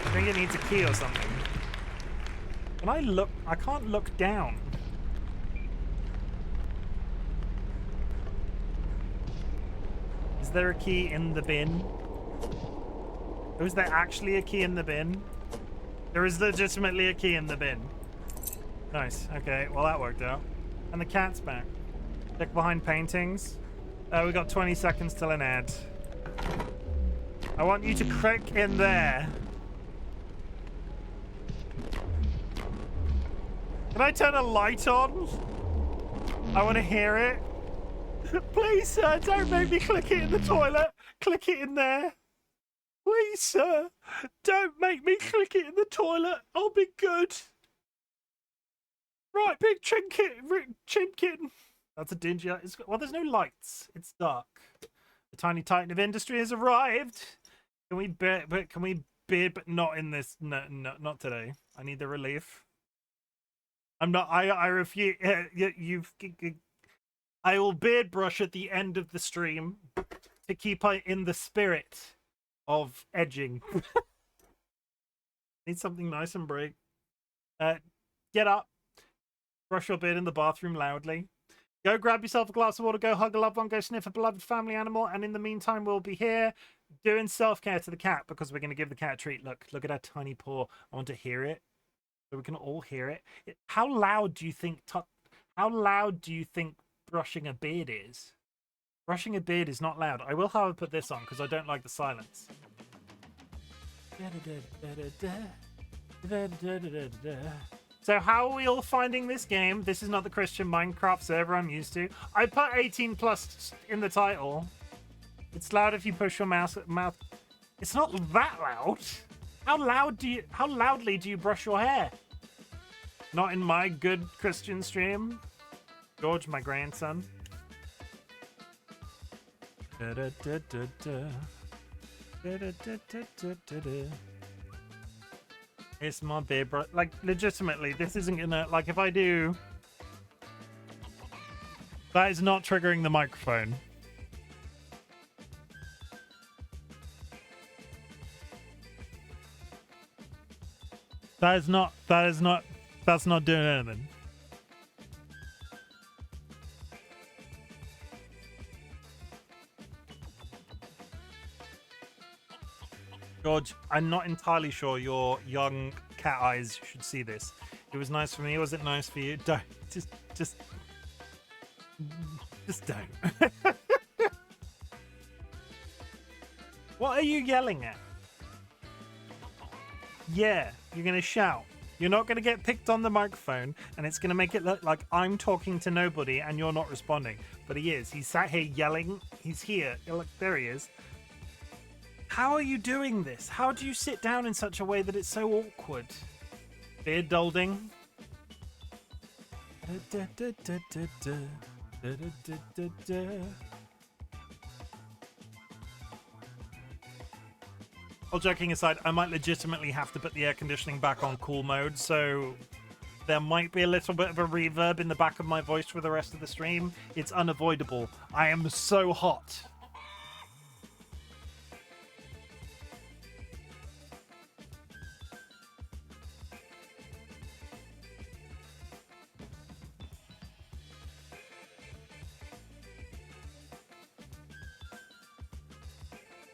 I think it needs a key or something. Can I look? I can't look down. Is there a key in the bin? Is there actually a key in the bin? There is legitimately a key in the bin. Nice. Okay, well that worked out. And the cat's back. Check behind paintings. We got 20 seconds till an ad. I want you to click in there. Can I turn a light on? I want to hear it. Please, sir, don't make me click it in the toilet. Click it in there. Please, sir, don't make me click it in the toilet. I'll be good. Right, big Chimken. That's a dingy. Well, there's no lights. It's dark. The tiny titan of industry has arrived. Can we beard? But not in this. No, not today. I need the relief. I'm not. I refuse. I will beard brush at the end of the stream to keep in the spirit of edging. Need something nice and bright. Get up. Brush your beard in the bathroom loudly. Go grab yourself a glass of water. Go hug a loved one. Go sniff a beloved family animal. And in the meantime, we'll be here doing self-care to the cat because we're going to give the cat a treat. Look at her tiny paw. I want to hear it, so we can all hear it. How loud do you think? How loud do you think brushing a beard is? Brushing a beard is not loud. I will, however, put this on because I don't like the silence. So how are we all finding this game? This is not the Christian Minecraft server I'm used to. I put 18 plus in the title. It's loud if you push your mouth. It's not that loud. How loudly do you brush your hair? Not in my good Christian stream. George, my grandson. It's my beard, bro. Like, legitimately, this isn't gonna, like, if I do, that is not triggering the microphone. That's not doing anything. George, I'm not entirely sure your young cat eyes should see this. It was nice for me. Was it nice for you? Don't. Just don't. What are you yelling at? Yeah, you're going to shout. You're not going to get picked on the microphone, and it's going to make it look like I'm talking to nobody and you're not responding. But he is. He's sat here yelling. He's here. Look, there he is. How are you doing this? How do you sit down in such a way that it's so awkward? Beard dolding. All joking aside, I might legitimately have to put the air conditioning back on cool mode, so there might be a little bit of a reverb in the back of my voice for the rest of the stream. It's unavoidable. I am so hot.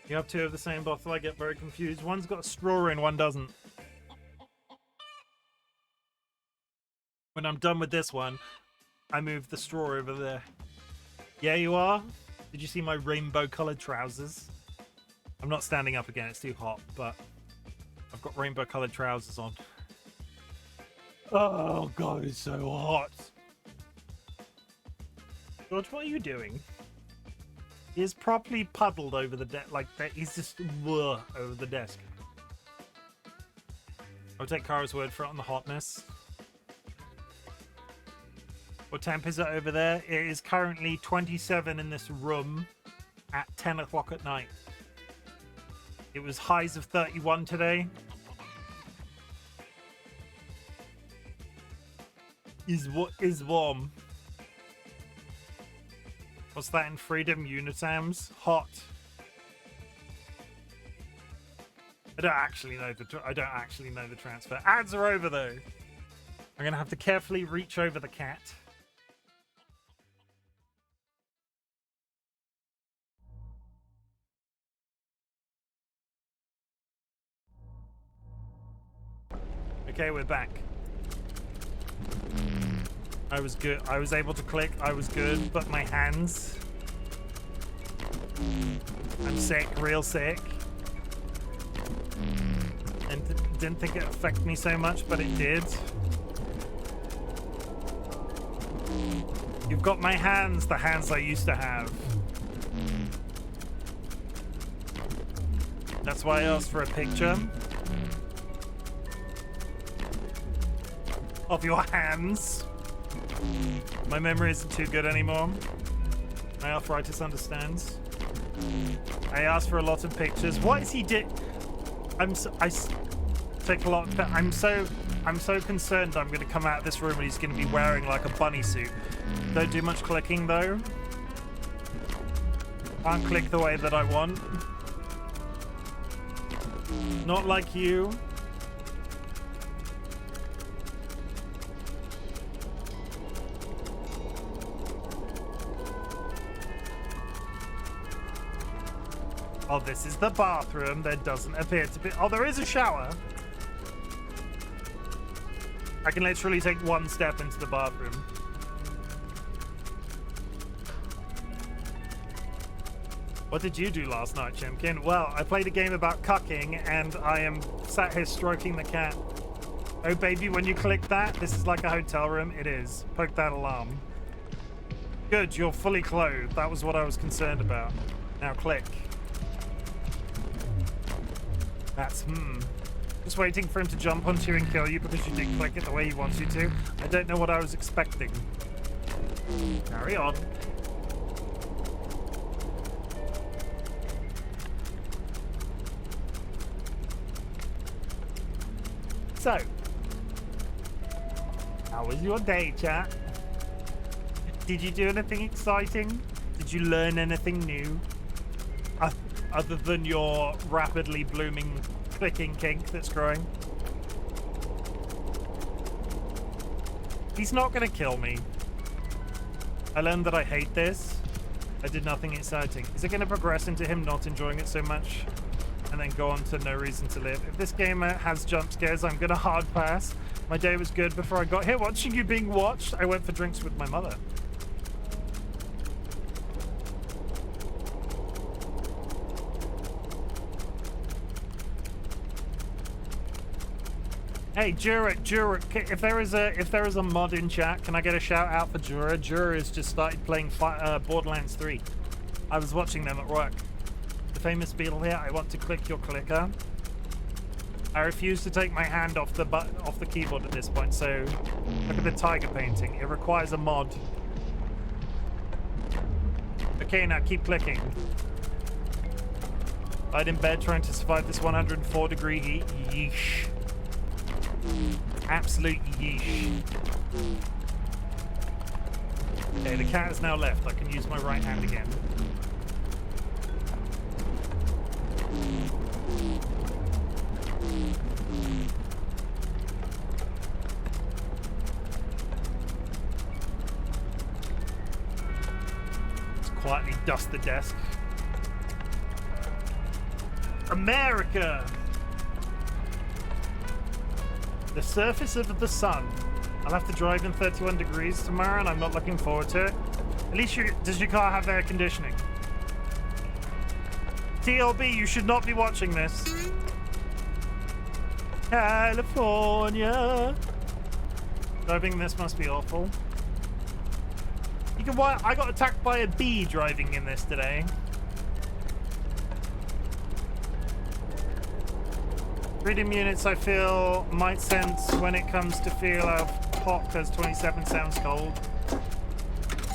You have two of the same bottle, I get very confused. One's got a straw in, one doesn't. When I'm done with this one, I move the straw over there. Yeah, you are? Did you see my rainbow-coloured trousers? I'm not standing up again, it's too hot, but I've got rainbow-coloured trousers on. Oh, God, it's so hot. George, what are you doing? He's properly puddled over the desk, like that. He's just over the desk. I'll take Kara's word for it on the hotness. What temp is it over there? It is currently 27 in this room at 10 o'clock at night. It was highs of 31 today. Is warm. What's that in Freedom Unitams? Hot. I don't actually know the transfer. Ads are over though. I'm gonna have to carefully reach over the cat. Okay, we're back. I was good. I was able to click. I was good, but my hands. I'm sick, real sick. And didn't think it affected me so much, but it did. You've got my hands, the hands I used to have. That's why I asked for a picture of your hands. My memory isn't too good anymore. My arthritis understands. I asked for a lot of pictures. What is he doing? Take a lot. I'm so concerned I'm going to come out of this room and he's going to be wearing like a bunny suit. Don't do much clicking though. Can't click the way that I want. Not like you. Oh, this is the bathroom. There doesn't appear to be... Oh, there is a shower. I can literally take one step into the bathroom. What did you do last night, Chimken? Well, I played a game about cucking, and I am sat here stroking the cat. Oh, baby, when you click that, this is like a hotel room. It is. Poke that alarm. Good, you're fully clothed. That was what I was concerned about. Now click. That's, Just waiting for him to jump onto you and kill you because you didn't click it the way he wants you to. I don't know what I was expecting. Carry on. So, how was your day, chat? Did you do anything exciting? Did you learn anything new? Other than your rapidly blooming clicking kink that's growing? He's not gonna kill me. I learned that I hate this. I did nothing exciting. Is it gonna progress into him not enjoying it so much and then go on to no reason to live? If this game has jump scares, I'm gonna hard pass. My day was good before I got here. Watching you being watched, I went for drinks with my mother. Hey, Jura, if there is a mod in chat, can I get a shout out for Jura? Jura has just started playing Borderlands 3. I was watching them at work. The famous beetle here. I want to click your clicker. I refuse to take my hand off the keyboard at this point. So look at the tiger painting. It requires a mod. Okay, now keep clicking. Lied in bed trying to survive this 104-degree heat. Yeesh. Absolute yeesh. Okay, the cat is now left. I can use my right hand again. Let's quietly dust the desk. America! The surface of the sun. I'll have to drive in 31 degrees tomorrow and I'm not looking forward to it. At least does your car have air conditioning? TLB, you should not be watching this. California. Driving this must be awful. You can watch. I got attacked by a bee driving in this today. Freedom units, I feel, might sense when it comes to feel how hot because 27 sounds cold.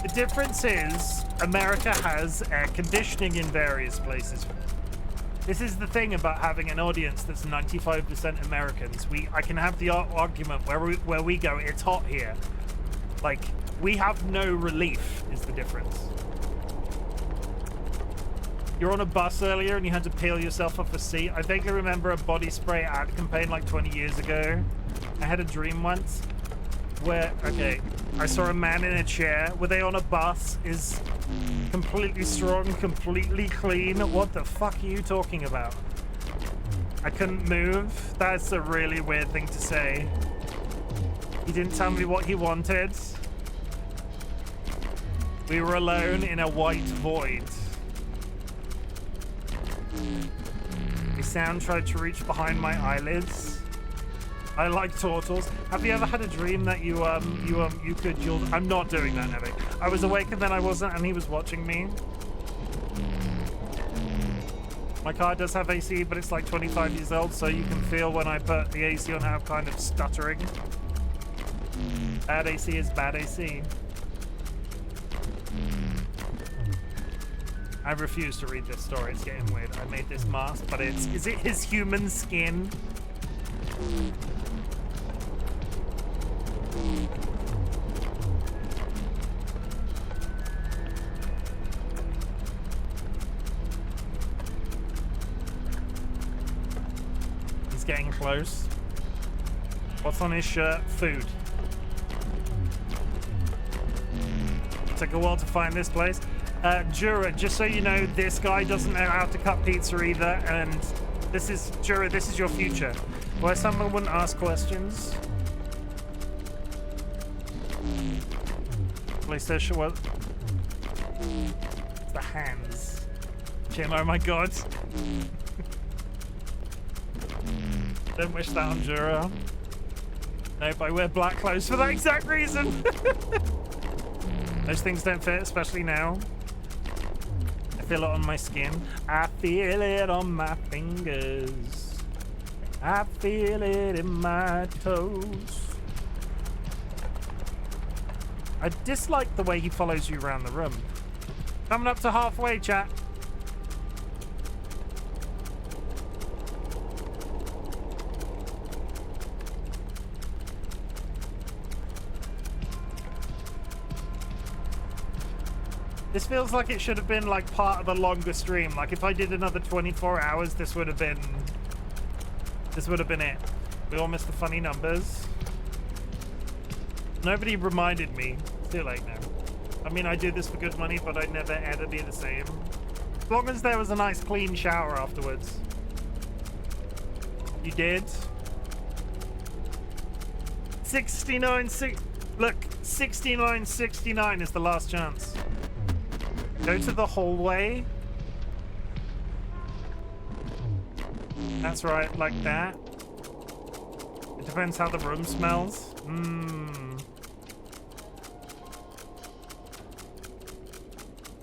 The difference is America has air conditioning in various places. This is the thing about having an audience that's 95% Americans. I can have the argument where we go, it's hot here. Like, we have no relief is the difference. You're on a bus earlier and you had to peel yourself off a seat. I vaguely remember a body spray ad campaign like 20 years ago. I had a dream once where, okay, I saw a man in a chair. Were they on a bus? Is completely strong, completely clean? What the fuck are you talking about? I couldn't move. That's a really weird thing to say. He didn't tell me what he wanted. We were alone in a white void. A sound tried to reach behind my eyelids. I like turtles. Have you ever had a dream that you could I'm not doing that, Nevik. I was awake and then I wasn't, and he was watching me. My car does have AC, but it's like 25 years old, so you can feel when I put the AC on how I'm kind of stuttering. Bad AC is bad AC. I refuse to read this story. It's getting weird. I made this mask, but is it his human skin? He's getting close. What's on his shirt? Food. Took a while to find this place. Jura, just so you know, this guy doesn't know how to cut pizza either, and this is, Jura, this is your future. Where someone wouldn't ask questions. PlayStation, what? It's the hands. Chim, oh my god. Don't wish that on Jura. Nope, I wear black clothes for that exact reason. Those things don't fit, especially now. I feel it on my skin. I feel it on my fingers. I feel it in my toes. I dislike the way he follows you around the room. Coming up to halfway, chat. This feels like it should have been like part of a longer stream. Like if I did another 24 hours, this would have been it. We all missed the funny numbers. Nobody reminded me. It's too late now. I mean, I do this for good money, but I'd never ever be the same. As long as there was a nice clean shower afterwards. You did? 69 is the last chance. Go to the hallway. That's right, like that. It depends how the room smells.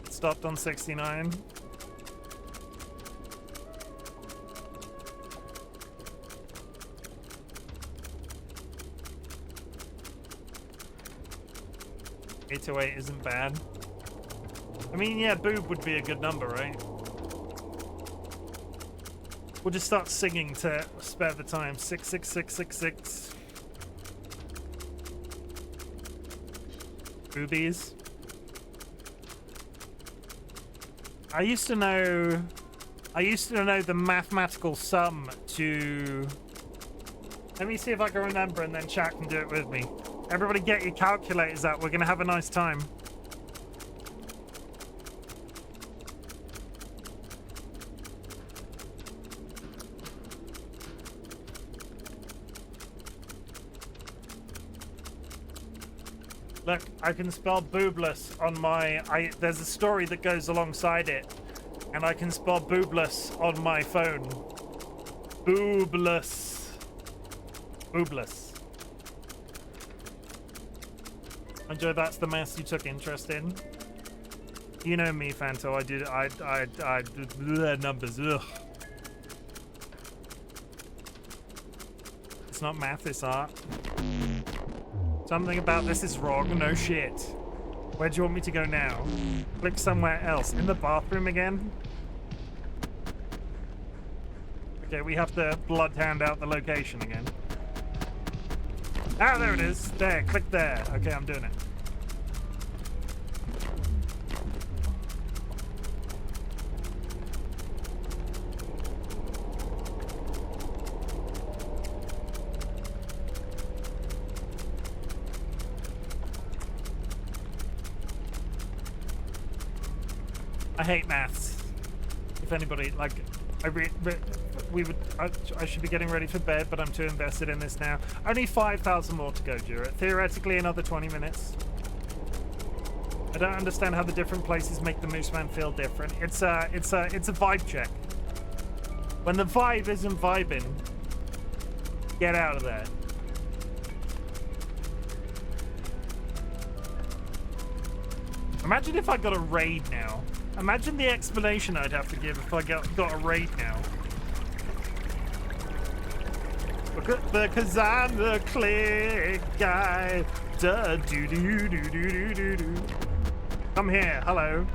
It stopped on 69. $808 isn't bad. I mean, yeah, boob would be a good number, right? We'll just start singing to spare the time. 66666. Boobies. I used to know the mathematical sum to... Let me see if I can remember, and then chat can do it with me. Everybody get your calculators out. We're going to have a nice time. Look, I can spell boobless on my... there's a story that goes alongside it. And I can spell boobless on my phone. Boobless. Boobless. And Joe, that's the maths you took interest in. You know me, Fanto. I did numbers. Ugh. It's not math, it's art. Something about this is wrong. No shit. Where do you want me to go now? Click somewhere else. In the bathroom again? Okay, we have to bloodhound out the location again. Ah, there it is. There, click there. Okay, I'm doing it. I hate maths. If anybody, like, I should be getting ready for bed, but I'm too invested in this now. Only 5,000 more to go, Jura. Theoretically, another 20 minutes. I don't understand how the different places make the Moose Man feel different. It's a vibe check. When the vibe isn't vibing, get out of there. Imagine if I got a raid now. Imagine the explanation I'd have to give if I got a raid now. Because I'm the click guy. Da do do do do do do. Come here, hello.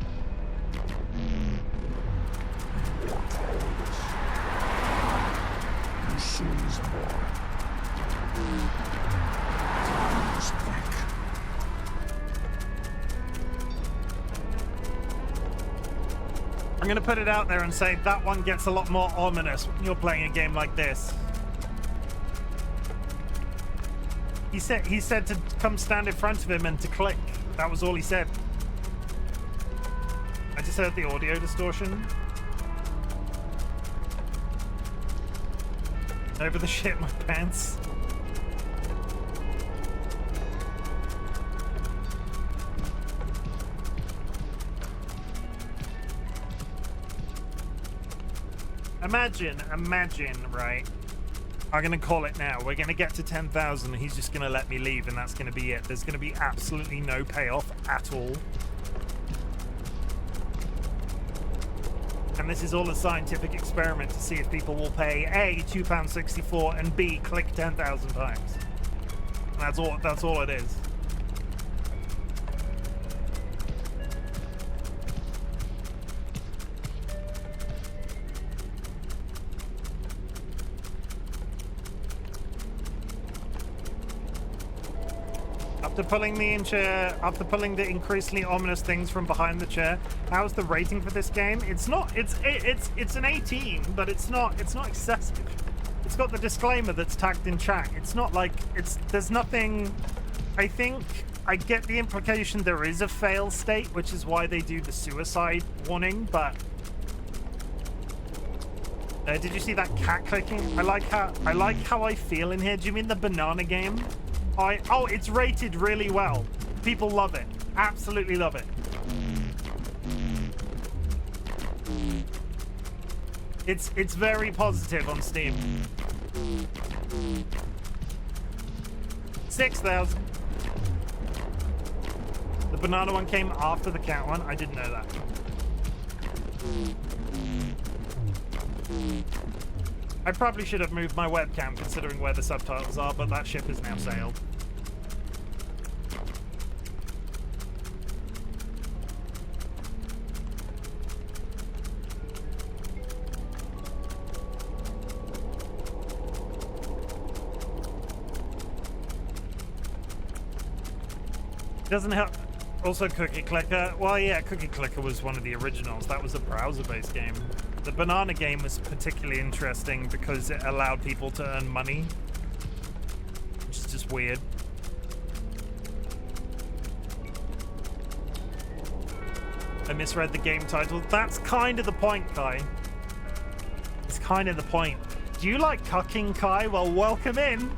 I'm gonna put it out there and say that one gets a lot more ominous when you're playing a game like this. He said to come stand in front of him and to click. That was all he said. I just heard the audio distortion. Over the shit in my pants. Imagine, right? I'm gonna call it now. We're gonna get to 10,000 and he's just gonna let me leave and that's gonna be it. There's gonna be absolutely no payoff at all. And this is all a scientific experiment to see if people will pay A, £2.64 and B, click 10,000 times. And that's all it is. After pulling the increasingly ominous things from behind the chair, how's the rating for this game? It's an 18, but it's not excessive. It's got the disclaimer that's tagged in chat. It's not like there's nothing. I think I get the implication there is a fail state, which is why they do the suicide warning, but did you see that cat clicking? I like how I feel in here. Do you mean the banana game? Oh, it's rated really well. People love it. Absolutely love it. It's very positive on Steam. 6,000. The banana one came after the cat one. I didn't know that. I probably should have moved my webcam considering where the subtitles are, but that ship has now sailed. Doesn't help. Also, Cookie Clicker. Well, yeah, Cookie Clicker was one of the originals. That was a browser-based game. The banana game was particularly interesting because it allowed people to earn money, which is just weird. I misread the game title. That's kind of the point, Kai. It's kind of the point. Do you like cucking, Kai? Well, welcome in.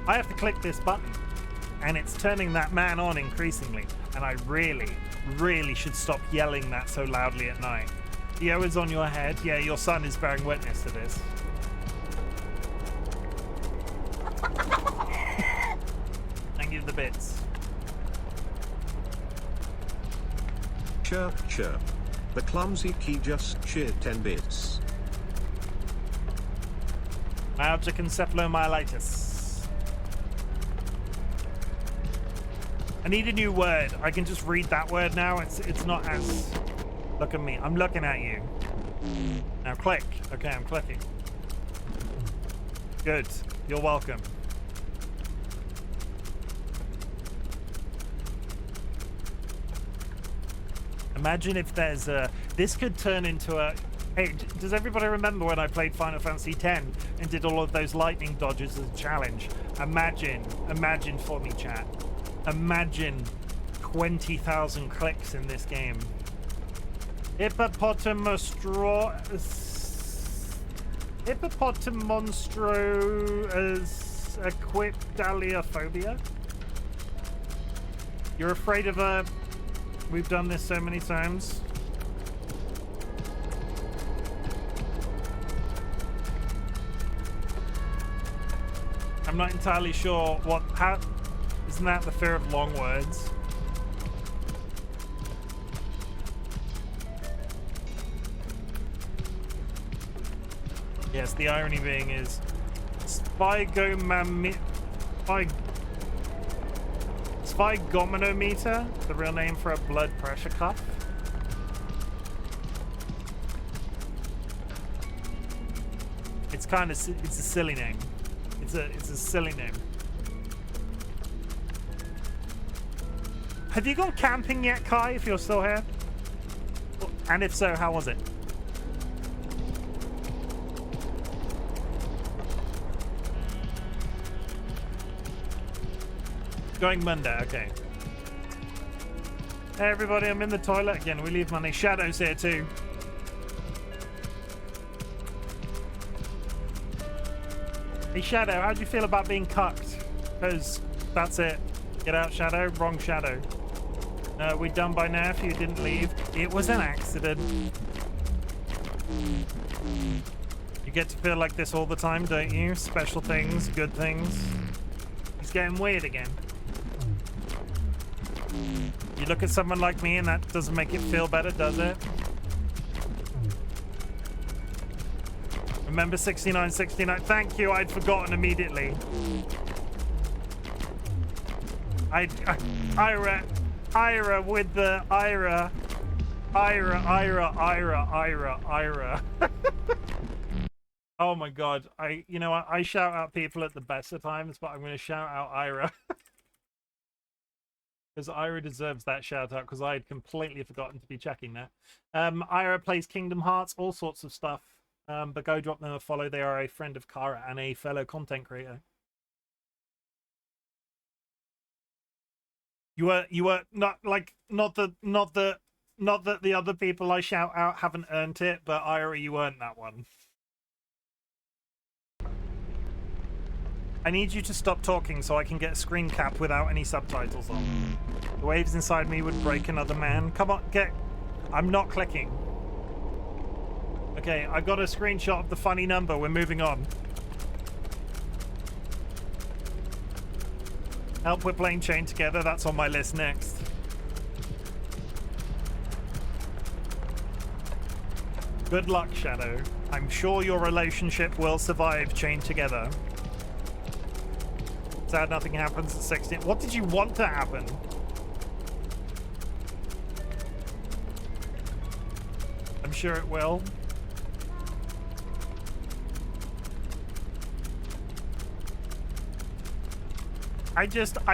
I have to click this button, and it's turning that man on increasingly, and I really should stop yelling that so loudly at night. Dio is on your head. Yeah, your son is bearing witness to this. Thank you for the bits. Chirp, chirp. The clumsy key just cheered 10 bits. Myalgic encephalomyelitis. I need a new word. I can just read that word now. It's not as... Look at me. I'm looking at you. Now click. Okay, I'm clicking. Good. You're welcome. Imagine if there's a... This could turn into a... Hey, does everybody remember when I played Final Fantasy X and did all of those lightning dodges as a challenge? Imagine for me, chat. Imagine 20,000 clicks in this game. Hippopotamonstro as equidaliophobia. You're afraid of a... We've done this so many times. I'm not entirely sure what... How... Isn't that the fear of long words? Yes, the irony being is sphygomanometer, the real name for a blood pressure cuff. It's kind of, it's a silly name. It's a silly name. Have you gone camping yet, Kai, if you're still here? And if so, how was it? Going Monday, okay. Hey everybody, I'm in the toilet again. We leave money. Shadow's here too. Hey Shadow, how do you feel about being cucked? Because that's it. Get out, Shadow. Wrong Shadow. We're done by now if you didn't leave. It was an accident. You get to feel like this all the time, don't you? Special things, good things. He's getting weird again. You look at someone like me and that doesn't make it feel better, does it? Remember 6969? Thank you, I'd forgotten immediately. Ira with the Ira. Oh my god. You know what? I shout out people at the best of times, but I'm going to shout out Ira. Because Ira deserves that shout out, because I had completely forgotten to be checking that. Ira plays Kingdom Hearts, all sorts of stuff. But go drop them a follow. They are a friend of Kara and a fellow content creator. You were not that the other people I shout out haven't earned it, but Ira, you earned that one. I need you to stop talking so I can get a screen cap without any subtitles on. The waves inside me would break another man. Come on, I'm not clicking. Okay, I got a screenshot of the funny number. We're moving on. Help, we're playing Chain together. That's on my list next. Good luck, Shadow. I'm sure your relationship will survive Chain together. Sad nothing happens at 16. What did you want to happen? I'm sure it will. I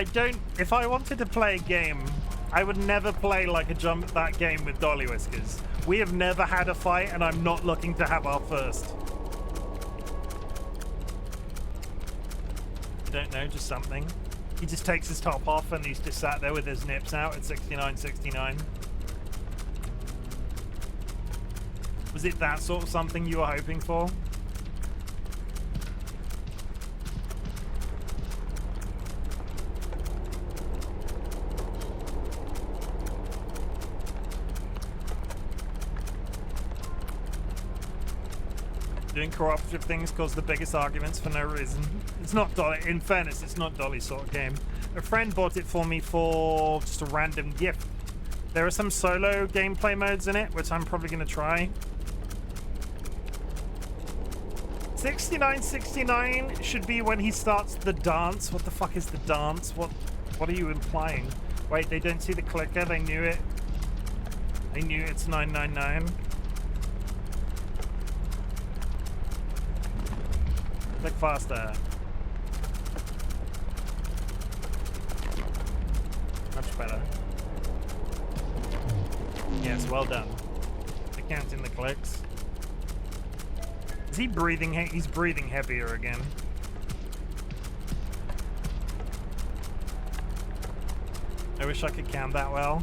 don't, if I wanted to play a game, I would never play like that game with DollyWhiskers. We have never had a fight and I'm not looking to have our first. I don't know, just something. He just takes his top off and he's just sat there with his nips out at 69.69. Was it that sort of something you were hoping for? Doing cooperative things cause the biggest arguments for no reason. It's not Dolly. In fairness, it's not Dolly's sort of game. A friend bought it for me for just a random gift. There are some solo gameplay modes in it, which I'm probably going to try. 69.69 should be when he starts the dance. What the fuck is the dance? What are you implying? Wait, they don't see the clicker. They knew it. They knew it's 999. Click faster. Much better. Yes, well done. Counting the clicks. Is he breathing? He's breathing heavier again. I wish I could count that well.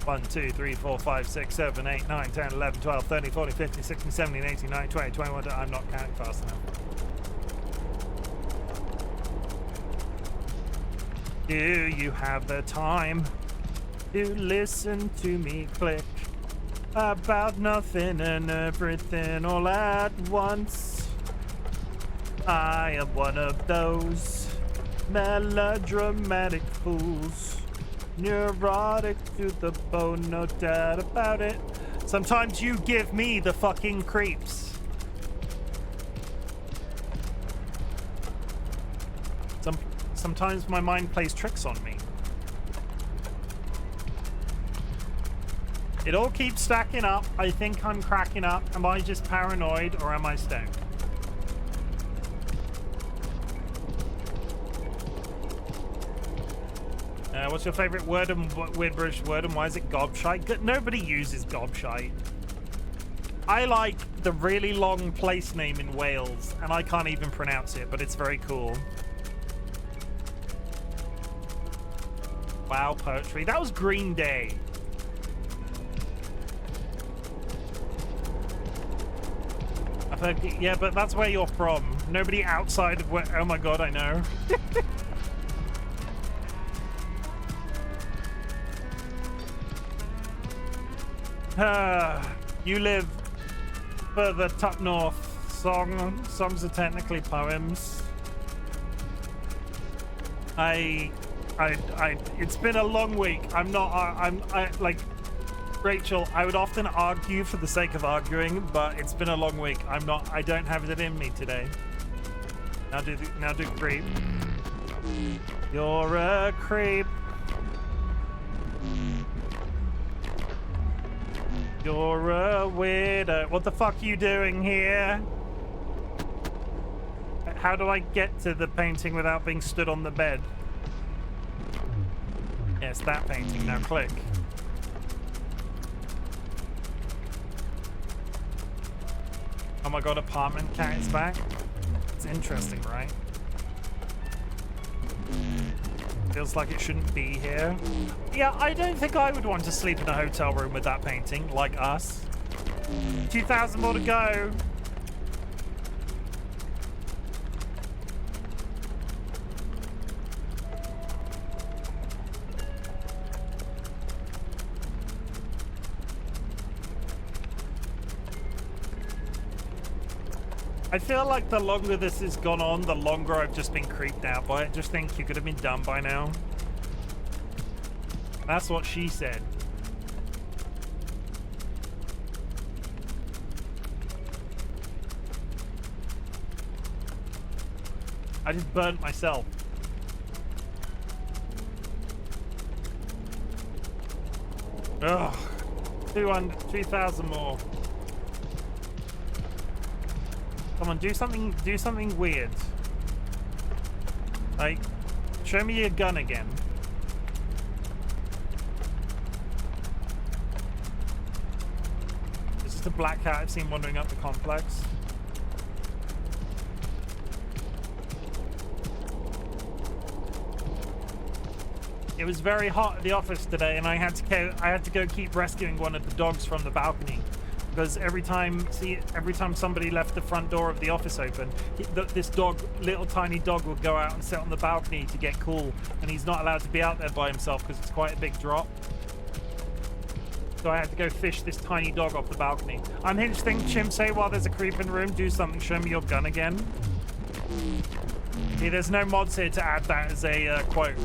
1, 2, 3, 4, 5, 6, 7, 8, 9, 10, 11, 12, 13, 14, 15, 16, 17, 18, 19, 20, 21. I'm not counting fast enough. Do you have the time to listen to me click about nothing and everything all at once? I am one of those melodramatic fools. Neurotic to the bone, no doubt about it. Sometimes you give me the fucking creeps. Sometimes my mind plays tricks on me. It all keeps stacking up. I think I'm cracking up. Am I just paranoid or am I stoned? What's your favorite word and weird British word and why is it gobshite? Nobody uses gobshite. I like the really long place name in Wales and I can't even pronounce it, but it's very cool. Wow, poetry. That was Green Day. I've heard, yeah, but that's where you're from. Nobody outside of where, oh my god, I know. You live further up north. Songs are technically poems. It's been a long week. I like Rachel, I would often argue for the sake of arguing, but it's been a long week. I don't have it in me today. Now do creep. You're a creep. You're a weirdo. What the fuck are you doing here? How do I get to the painting without being stood on the bed? Yes, that painting. Now click. Oh my god, apartment cat is back. It's interesting, right? Feels like it shouldn't be here. Yeah, I don't think I would want to sleep in a hotel room with that painting, like us. 2,000 more to go. I feel like the longer this has gone on, the longer I've just been creeped out by it. Just think you could have been done by now. That's what she said. I just burnt myself. Ugh. 2,000 more. Come on, do something weird. Like, show me your gun again. This is the black cat I've seen wandering up the complex. It was very hot at the office today, and I had to go keep rescuing one of the dogs from the balcony. Because every time somebody left the front door of the office open, this little tiny dog would go out and sit on the balcony to get cool, and he's not allowed to be out there by himself because it's quite a big drop. So I had to go fish this tiny dog off the balcony. Unhinged thing, Chim, say while there's a creep in the room, do something, show me your gun again. Yeah, there's no mods here to add that as a quote.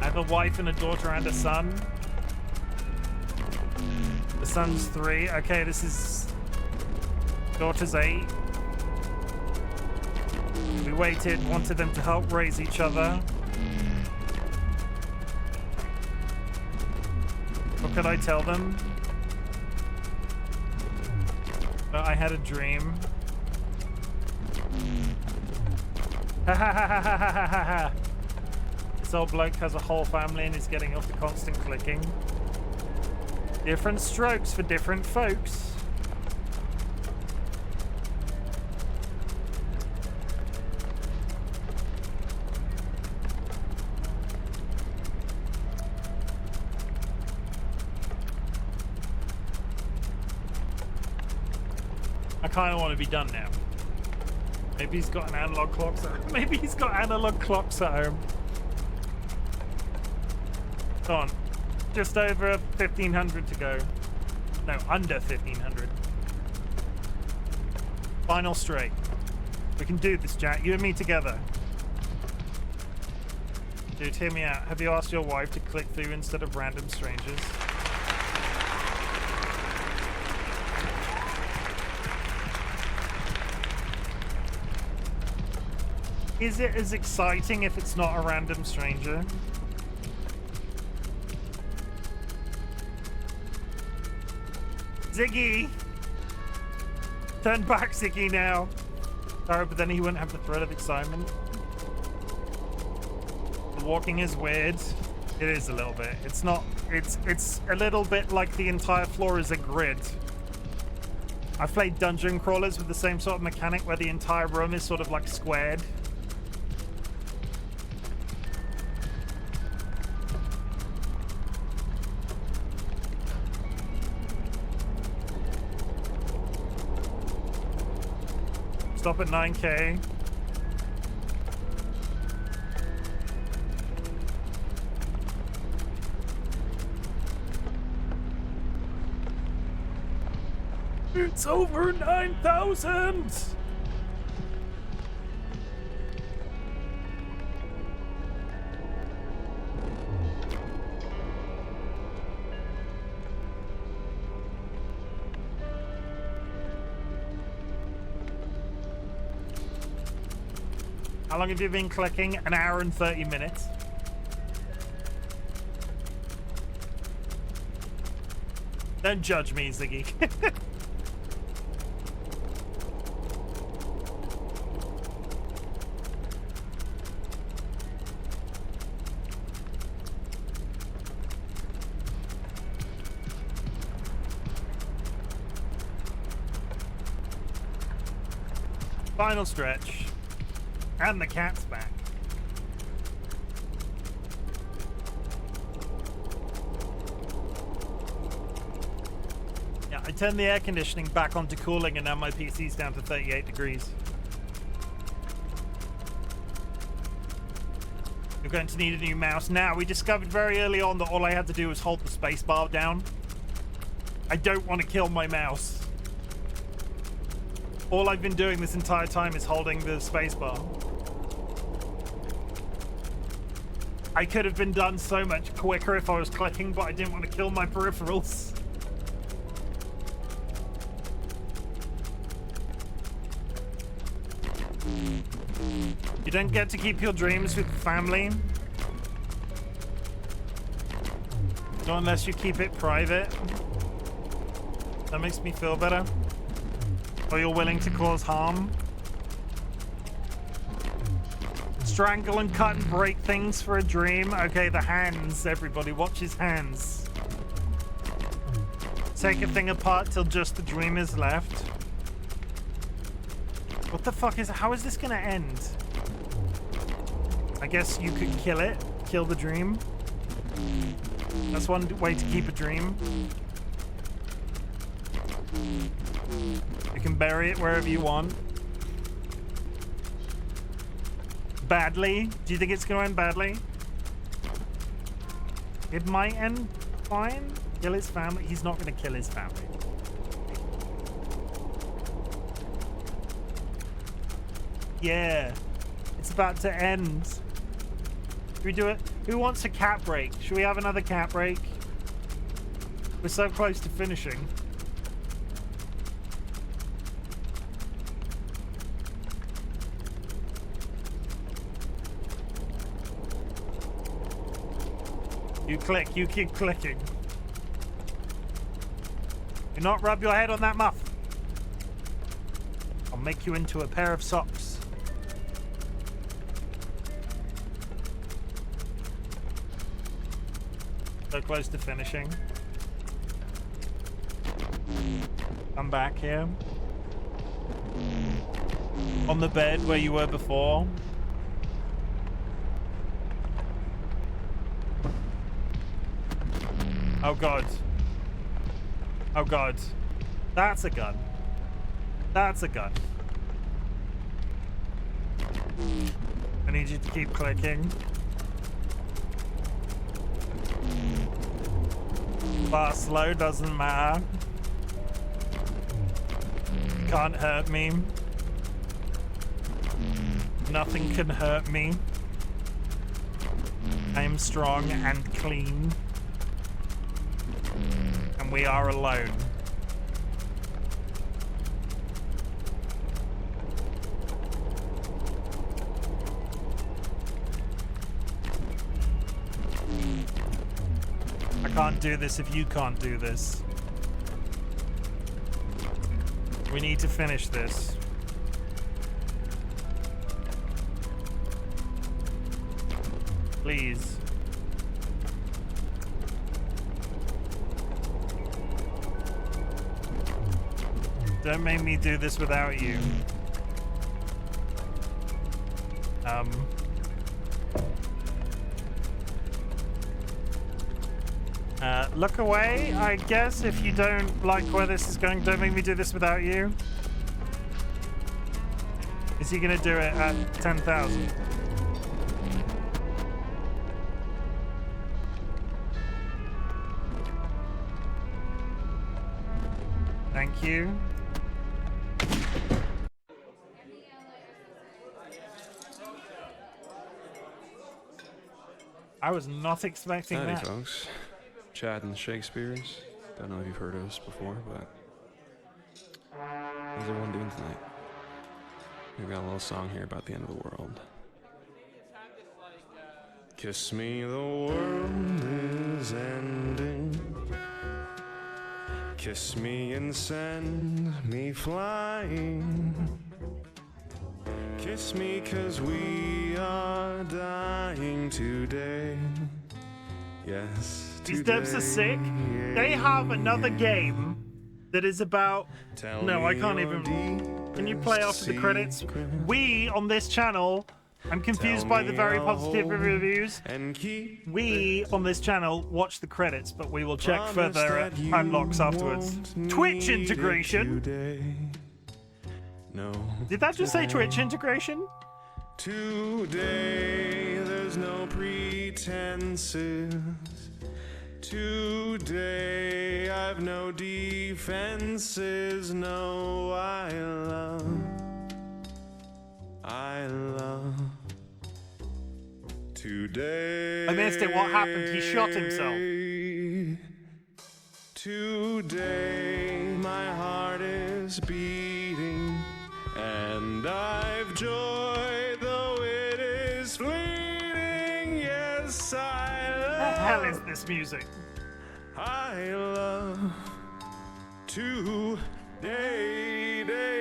I have a wife and a daughter and a son. The son's 3. Okay, this is... Daughter's 8. We waited, wanted them to help raise each other. What could I tell them? I had a dream. Ha ha ha ha ha ha ha ha. This old bloke has a whole family and is getting off the constant clicking. Different strokes for different folks. I kind of want to be done now. Maybe he's got an analog clock at home. Maybe he's got analog clocks at home. On, just over 1,500 to go. No, under 1,500. Final straight. We can do this, Jack. You and me together. Dude, hear me out. Have you asked your wife to click through instead of random strangers? Is it as exciting if it's not a random stranger? Ziggy! Turn back, Ziggy, now. Sorry, but then he wouldn't have the threat of excitement. The walking is weird. It is a little bit. It's not... It's a little bit like the entire floor is a grid. I've played dungeon crawlers with the same sort of mechanic where the entire room is sort of like squared. Stop at 9K. It's over 9,000! How long have you been clicking? An hour and 30 minutes. Don't judge me, Ziggy. Final stretch. And the cat's back. Yeah, I turned the air conditioning back onto cooling and now my PC's down to 38 degrees. You're going to need a new mouse. Now, we discovered very early on that all I had to do was hold the space bar down. I don't want to kill my mouse. All I've been doing this entire time is holding the space bar. I could have been done so much quicker if I was clicking, but I didn't want to kill my peripherals. You don't get to keep your dreams with family. Not unless you keep it private. That makes me feel better. Or you're willing to cause harm. Strangle and cut and break things for a dream. Okay, the hands, everybody. Watch his hands. Take a thing apart till just the dream is left. What the fuck is... How is this gonna end? I guess you could kill it. Kill the dream. That's one way to keep a dream. You can bury it wherever you want. Badly? Do you think it's going to end badly? It might end fine. Kill his family. He's not going to kill his family. Yeah. It's about to end. Should we do it? Who wants a cat break? Should we have another cat break? We're so close to finishing. You click, you keep clicking. Do not rub your head on that muff. I'll make you into a pair of socks. So close to finishing. Come back here. On the bed where you were before. Oh god. Oh god. That's a gun. That's a gun. I need you to keep clicking. Fast, slow, doesn't matter. Can't hurt me. Nothing can hurt me. I am strong and clean. And we are alone. I can't do this if you can't do this. We need to finish this. Please. Don't make me do this without you. Look away, I guess, if you don't like where this is going. Don't make me do this without you. Is he gonna do it at 10,000? Thank you. I was not expecting Howdy, that. folks. Chad and the Shakespeares. Don't know if you've heard of us before, but how's everyone doing tonight? We've got a little song here about the end of the world. Kiss me, the world is ending. Kiss me and send me flying. Kiss me 'cause we are dying today. Yes. These devs are sick. They have another game that is about... No, I can't even... Can you play after the credits? We, on this channel... I'm confused by the very positive reviews. We, on this channel, watch the credits, but we will check further unlocks afterwards. Twitch integration? No. Did that just say Twitch integration? Today there's no pretenses. Today I've no defenses. No, I love today. I missed it. What happened? He shot himself. Today my heart is beating, and I've joy though it is fleeting. Yes, I love. What the hell is this music? I love today, day.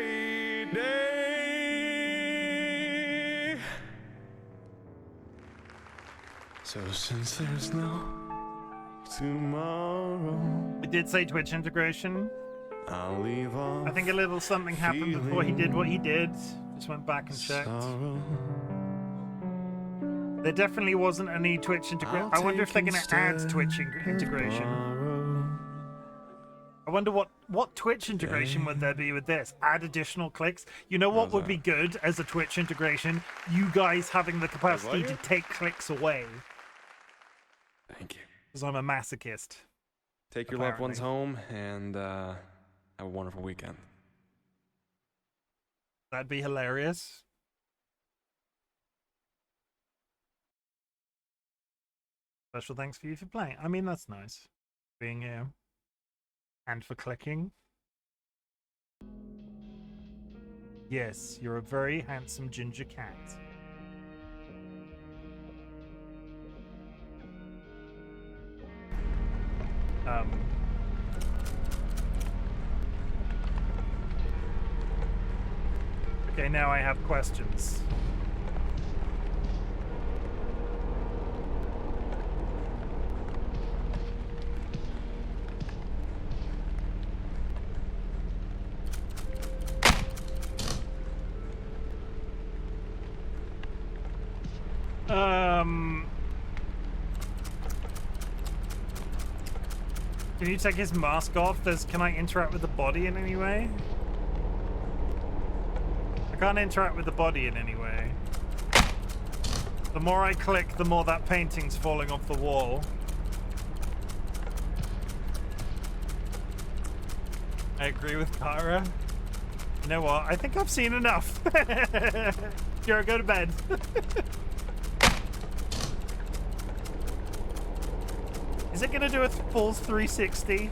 So since there's no tomorrow, It did say Twitch integration. I'll leave off. I think a little something happened before he did what he did. Just went back and checked. sorrow. There definitely wasn't any Twitch integration. I wonder if they're going to add Twitch integration. I wonder what Twitch integration would there be with this? Add additional clicks? You know what would be good as a Twitch integration? You guys having the capacity to take clicks away. Thank you. Because I'm a masochist. Take your loved ones home and have a wonderful weekend. That'd be hilarious. Special thanks for you for playing. I mean, that's nice. Being here. And for clicking. Yes, you're a very handsome ginger cat. Okay, now I have questions. Can you take his mask off? Can I interact with the body in any way? I can't interact with the body in any way. The more I click, the more that painting's falling off the wall. I agree with Kara. You know what? I think I've seen enough. Jero, go to bed. Is it gonna do a full 360?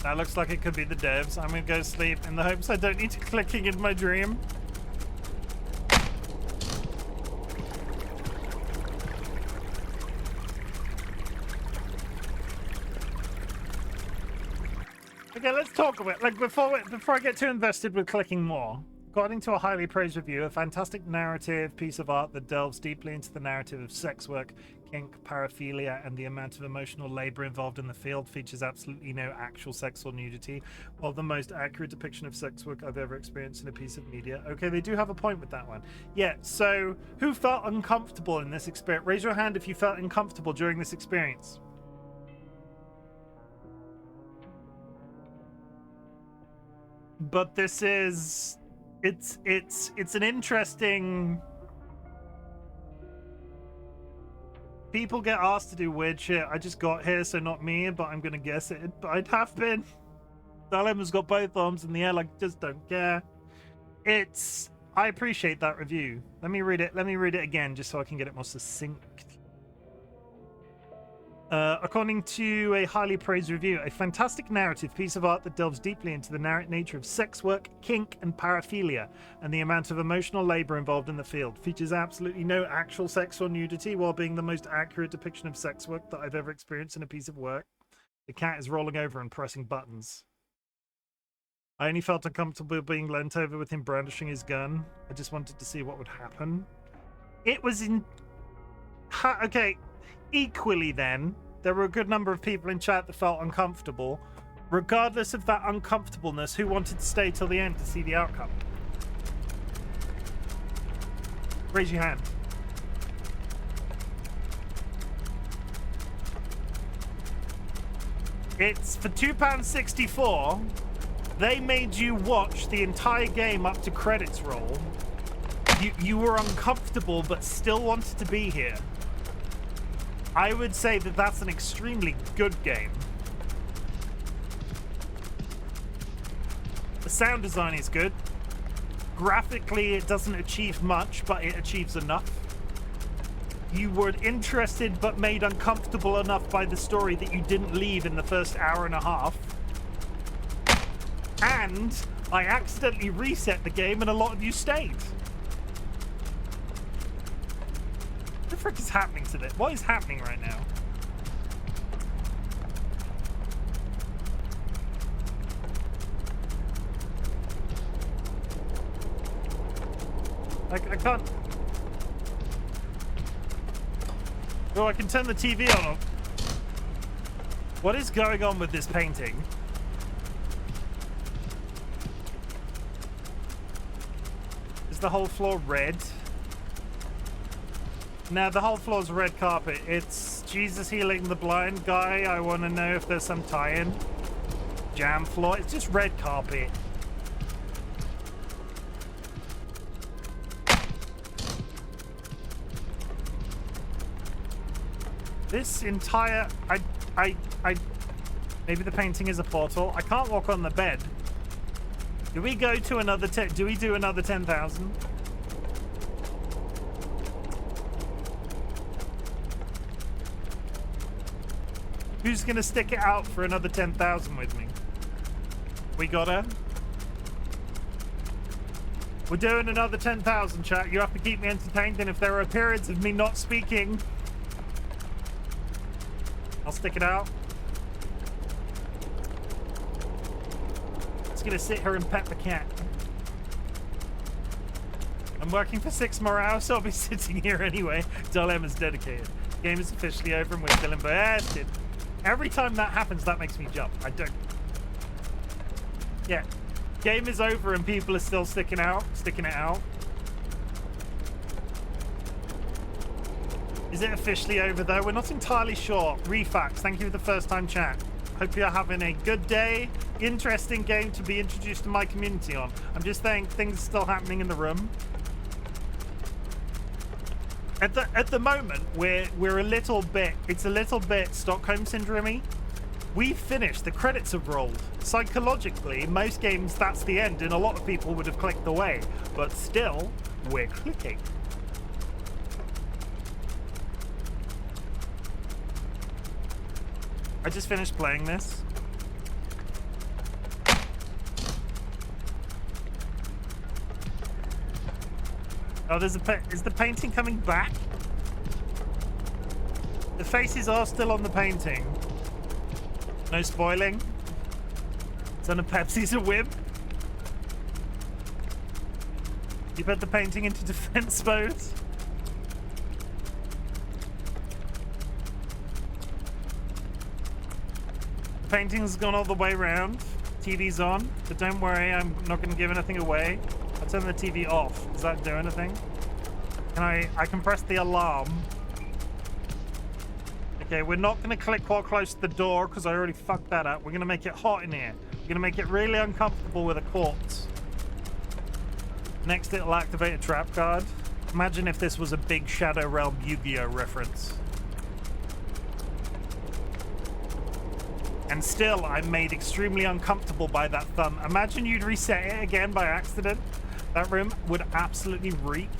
That looks like it could be the devs. I'm gonna go sleep in the hopes I don't need to clicking in my dream. Okay, let's talk about like before I get too invested with clicking more. According to a highly praised review, a fantastic narrative piece of art that delves deeply into the narrative of sex work, kink, paraphilia, and the amount of emotional labor involved in the field, features absolutely no actual sex or nudity, while the most accurate depiction of sex work I've ever experienced in a piece of media. Okay, they do have a point with that one. Yeah, so who felt uncomfortable in this experience? Raise your hand if you felt uncomfortable during this experience. But this is... It's an interesting... People get asked to do weird shit. I just got here, so not me, but I'm gonna guess it. But I'd have been. Dilemma's got both arms in the air, like, just don't care. It's... I appreciate that review. Let me read it again, just so I can get it more succinct. According to a highly praised review, a fantastic narrative piece of art that delves deeply into the nature of sex work, kink, and paraphilia, and the amount of emotional labor involved in the field. Features absolutely no actual sex or nudity, while being the most accurate depiction of sex work that I've ever experienced in a piece of work. The cat is rolling over and pressing buttons. I only felt uncomfortable being leant over with him brandishing his gun. I just wanted to see what would happen. It was in... Okay. Equally then, there were a good number of people in chat that felt uncomfortable. Regardless of that uncomfortableness, who wanted to stay till the end to see the outcome? Raise your hand. It's for £2.64. They made you watch the entire game up to credits roll. You were uncomfortable but still wanted to be here. I would say that that's an extremely good game. The sound design is good. Graphically, it doesn't achieve much, but it achieves enough. You were interested but made uncomfortable enough by the story that you didn't leave in the first hour and a half. And I accidentally reset the game and a lot of you stayed. What the frick is happening to this? What is happening right now? I can't... Oh, I can turn the TV on. What is going on with this painting? Is the whole floor red? No, the whole floor's red carpet. It's Jesus healing the blind guy. I want to know if there's some tie-in. Jam floor. It's just red carpet. This entire... Maybe the painting is a portal. I can't walk on the bed. Do we go to another... Do we do another 10,000? Who's gonna stick it out for another 10,000 with me? We gotta. We're doing another 10,000, chat. You have to keep me entertained, and if there are periods of me not speaking, I'll stick it out. Just gonna sit here and pet the cat. I'm working for 6 more hours, so I'll be sitting here anyway. Dilemma's dedicated. Game is officially over and we're still invested. Every time that happens, that makes me jump. I don't... Yeah. Game is over and people are still sticking it out. Is it officially over, though? We're not entirely sure. Refax, thank you for the first-time chat. Hope you're having a good day. Interesting game to be introduced to my community on. I'm just saying things are still happening in the room. At the moment, we're a little bit... It's a little bit Stockholm Syndrome-y. We've finished. The credits have rolled. Psychologically, most games, that's the end, and a lot of people would have clicked away. But still, we're clicking. I just finished playing this. Oh, there's a is the painting coming back? The faces are still on the painting. No spoiling. Son of Pepsi's a whim. You put the painting into defense mode. The painting's gone all the way around. TV's on, but don't worry, I'm not going to give anything away. I'll turn the TV off. Does that do anything? Can I can press the alarm. Okay, we're not going to click while close to the door because I already fucked that up. We're going to make it hot in here. We're going to make it really uncomfortable with a corpse. Next, it'll activate a trap card. Imagine if this was a big Shadow Realm Yu-Gi-Oh reference. And still, I'm made extremely uncomfortable by that thumb. Imagine you'd reset it again by accident. That room would absolutely reek.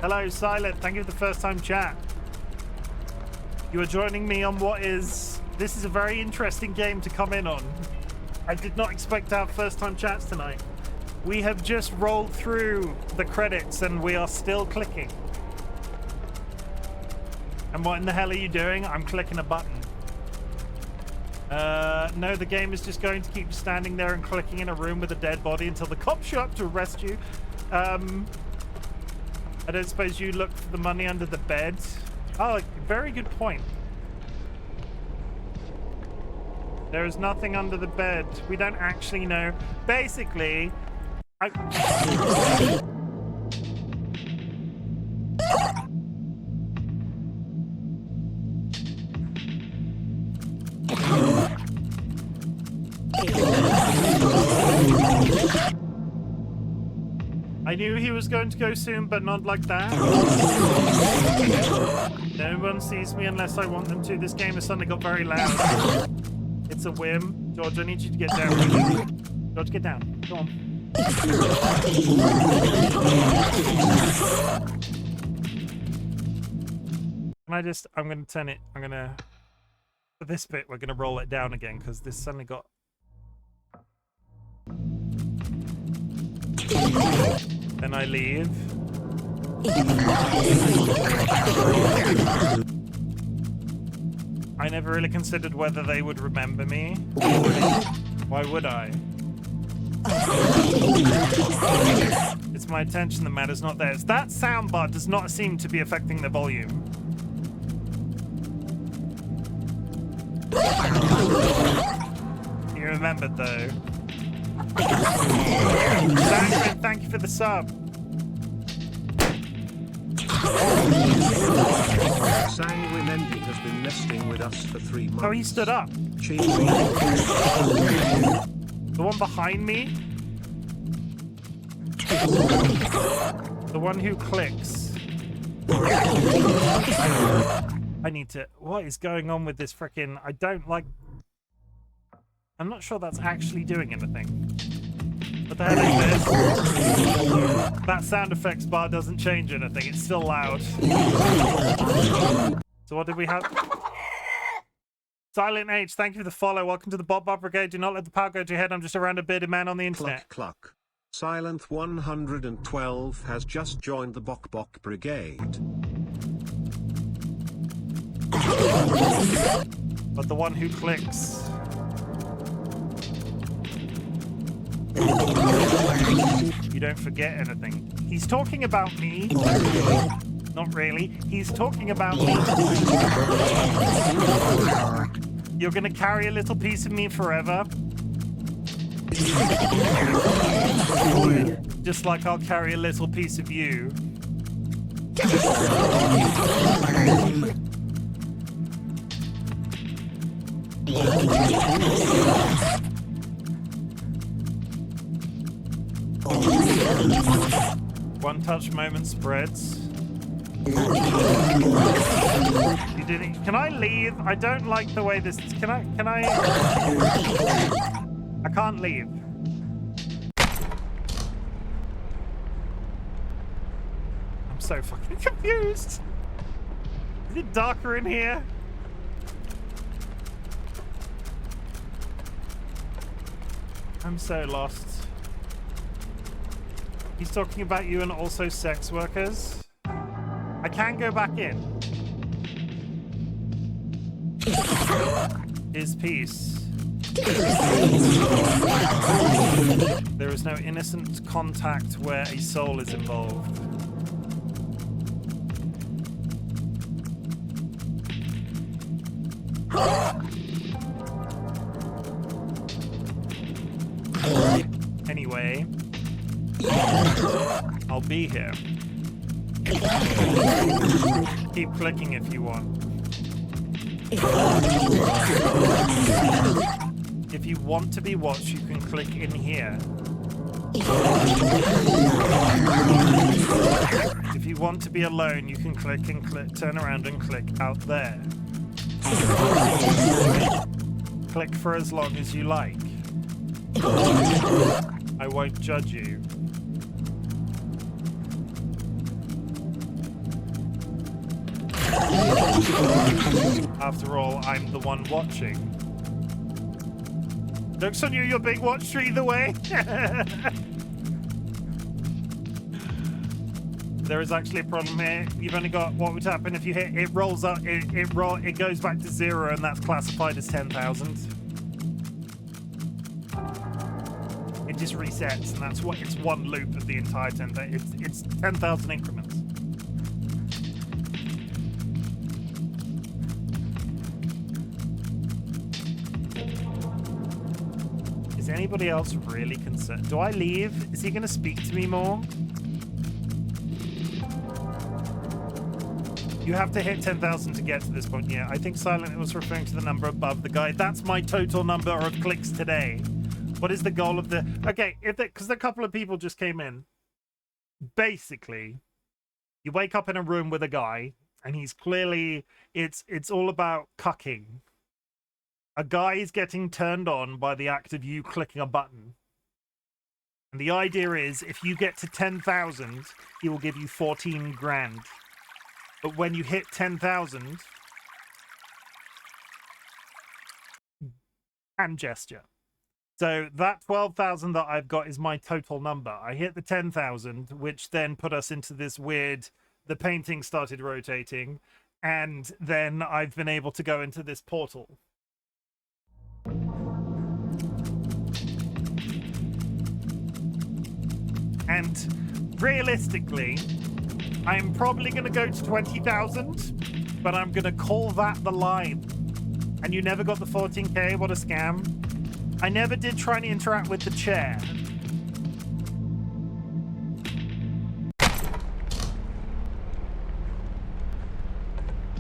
Hello, Silent. Thank you for the first time chat. You are joining me on what is... This is a very interesting game to come in on. I did not expect to have first time chats tonight. We have just rolled through the credits and we are still clicking. And what in the hell are you doing? I'm clicking a button. No, the game is just going to keep standing there and clicking in a room with a dead body until the cops show up to arrest you. I don't suppose you look for the money under the bed. Oh, very good point. There is nothing under the bed. We don't actually know. Basically, I knew he was going to go soon, but not like that. No one sees me unless I want them to. This game has suddenly got very loud. It's a whim. George, I need you to get down. George, get down. Go on. Can I just... I'm going to turn it... I'm going to... For this bit, we're going to roll it down again, because this suddenly got... Then I leave. I never really considered whether they would remember me. Why would I? It's my attention that matters, not theirs. That soundbar does not seem to be affecting the volume. You remembered though. Thank you for the sub. Sanguine Envy has been nesting with us for 3 months. Oh, he stood up. Chim. The one behind me? The one who clicks. I need to... What is going on with this frickin'... I don't like... I'm not sure that's actually doing anything. What the hell is this? That sound effects bar doesn't change anything. It's still loud. So what did we have? Silent H, thank you for the follow. Welcome to the Bot Brigade. Do not let the power go to your head. I'm just a random bearded man on the internet. Cluck, cluck. Silent 112 has just joined the Bok Brigade. But the one who clicks. You don't forget anything. He's talking about me. Not really. He's talking about me. You're gonna carry a little piece of me forever. Just like I'll carry a little piece of you. One touch moment spreads. You didn't. Can I leave? I don't like the way this. Can I? I can't leave. I'm so fucking confused. Is it darker in here? I'm so lost. He's talking about you and also sex workers. I can go back in. His peace. There is no innocent contact where a soul is involved. Anyway, I'll be here. Keep clicking if you want. If you want to be watched, you can click in here. If you want to be alone, you can click and click, turn around and click out there. Click for as long as you like. I won't judge you. After all, I'm the one watching. Joke's on you, you're being watched either way. There is actually a problem here. You've only got what would happen if you hit it rolls up, it goes back to 0, and that's classified as 10,000. It just resets, and that's what it's one loop of the entire 10,000. It's 10,000 increments. Is anybody else really concerned? Do I leave? Is he going to speak to me more? You have to hit 10,000 to get to this point. Yeah, I think Silent was referring to the number above the guide. That's my total number of clicks today. What is the goal of the... Okay, because a couple of people just came in. Basically, you wake up in a room with a guy, and he's clearly... It's all about cucking. A guy is getting turned on by the act of you clicking a button. And the idea is, if you get to 10,000, he will give you 14 grand. But when you hit 10,000, hand gesture. So that 12,000 that I've got is my total number. I hit the 10,000, which then put us into this weird, the painting started rotating, and then I've been able to go into this portal. And realistically, I'm probably going to go to 20,000, but I'm going to call that the line. And you never got the 14K? What a scam. I never did try and interact with the chair.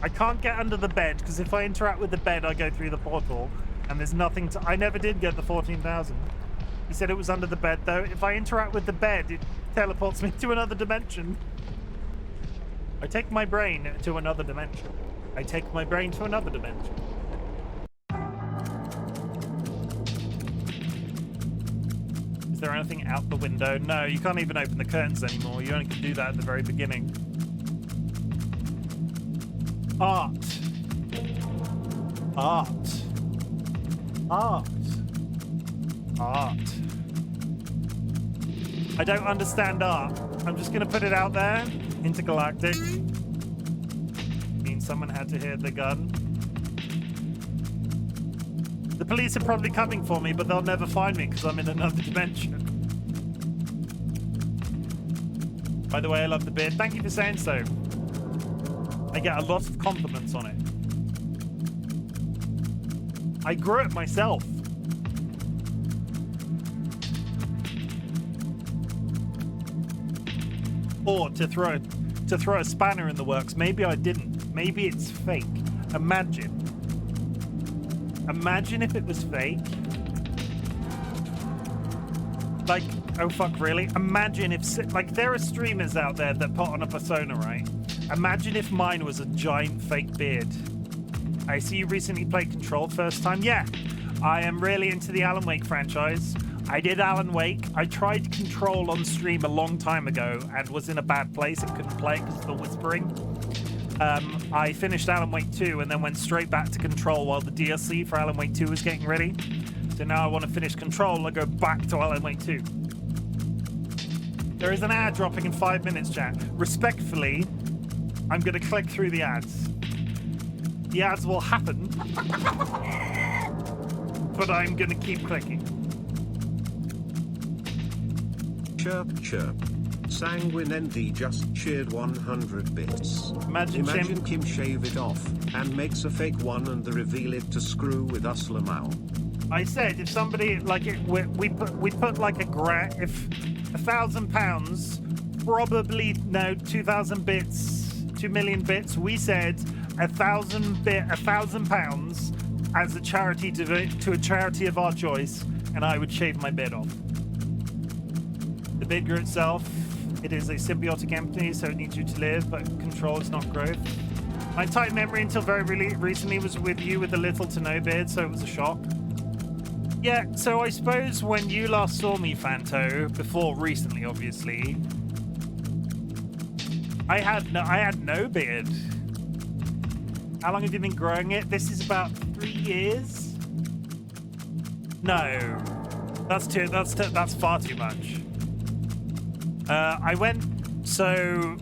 I can't get under the bed, because if I interact with the bed, I go through the portal. And there's nothing to... I never did get the 14,000. He said it was under the bed, though. If I interact with the bed, it teleports me to another dimension. I take my brain to another dimension. I take my brain to another dimension. Is there anything out the window? No, you can't even open the curtains anymore. You only can do that at the very beginning. Art. Art. Art. Art. I don't understand art. I'm just going to put it out there. Intergalactic. Means someone had to hear the gun. The police are probably coming for me, but they'll never find me because I'm in another dimension. By the way, I love the beard. Thank you for saying so. I get a lot of compliments on it. I grew it myself. Or to throw a spanner in the works. Maybe I didn't. Maybe it's fake. Imagine if it was fake. Like, oh fuck, really? Imagine if, like, there are streamers out there that put on a persona, right? Imagine if mine was a giant fake beard. I see you recently played Control first time. Yeah, I am really into the Alan Wake franchise. I did Alan Wake. I tried Control on stream a long time ago and was in a bad place and couldn't play it because of the whispering. I finished Alan Wake 2 and then went straight back to Control while the DLC for Alan Wake 2 was getting ready. So now I want to finish Control and go back to Alan Wake 2. There is an ad dropping in 5 minutes, chat. Respectfully, I'm going to click through the ads. The ads will happen, but I'm going to keep clicking. Chirp chirp. Sanguine ND just cheered 100 bits. Imagine Kim shave it off and makes a fake one and the reveal it to screw with us Lamau. I said if somebody like it, we put like a if £1,000, probably no 2,000 bits, 2 million bits. We said £1,000 as a charity to a charity of our choice, and I would shave my beard off. The bidger itself, it is a symbiotic entity, so it needs you to live, but control is not growth. My entire memory until very recently was with you with the little to no beard, so it was a shock. Yeah, so I suppose when you last saw me, Fanto, before recently, obviously, I had no beard. How long have you been growing it? This is about 3 years. No, that's far too much. I went, so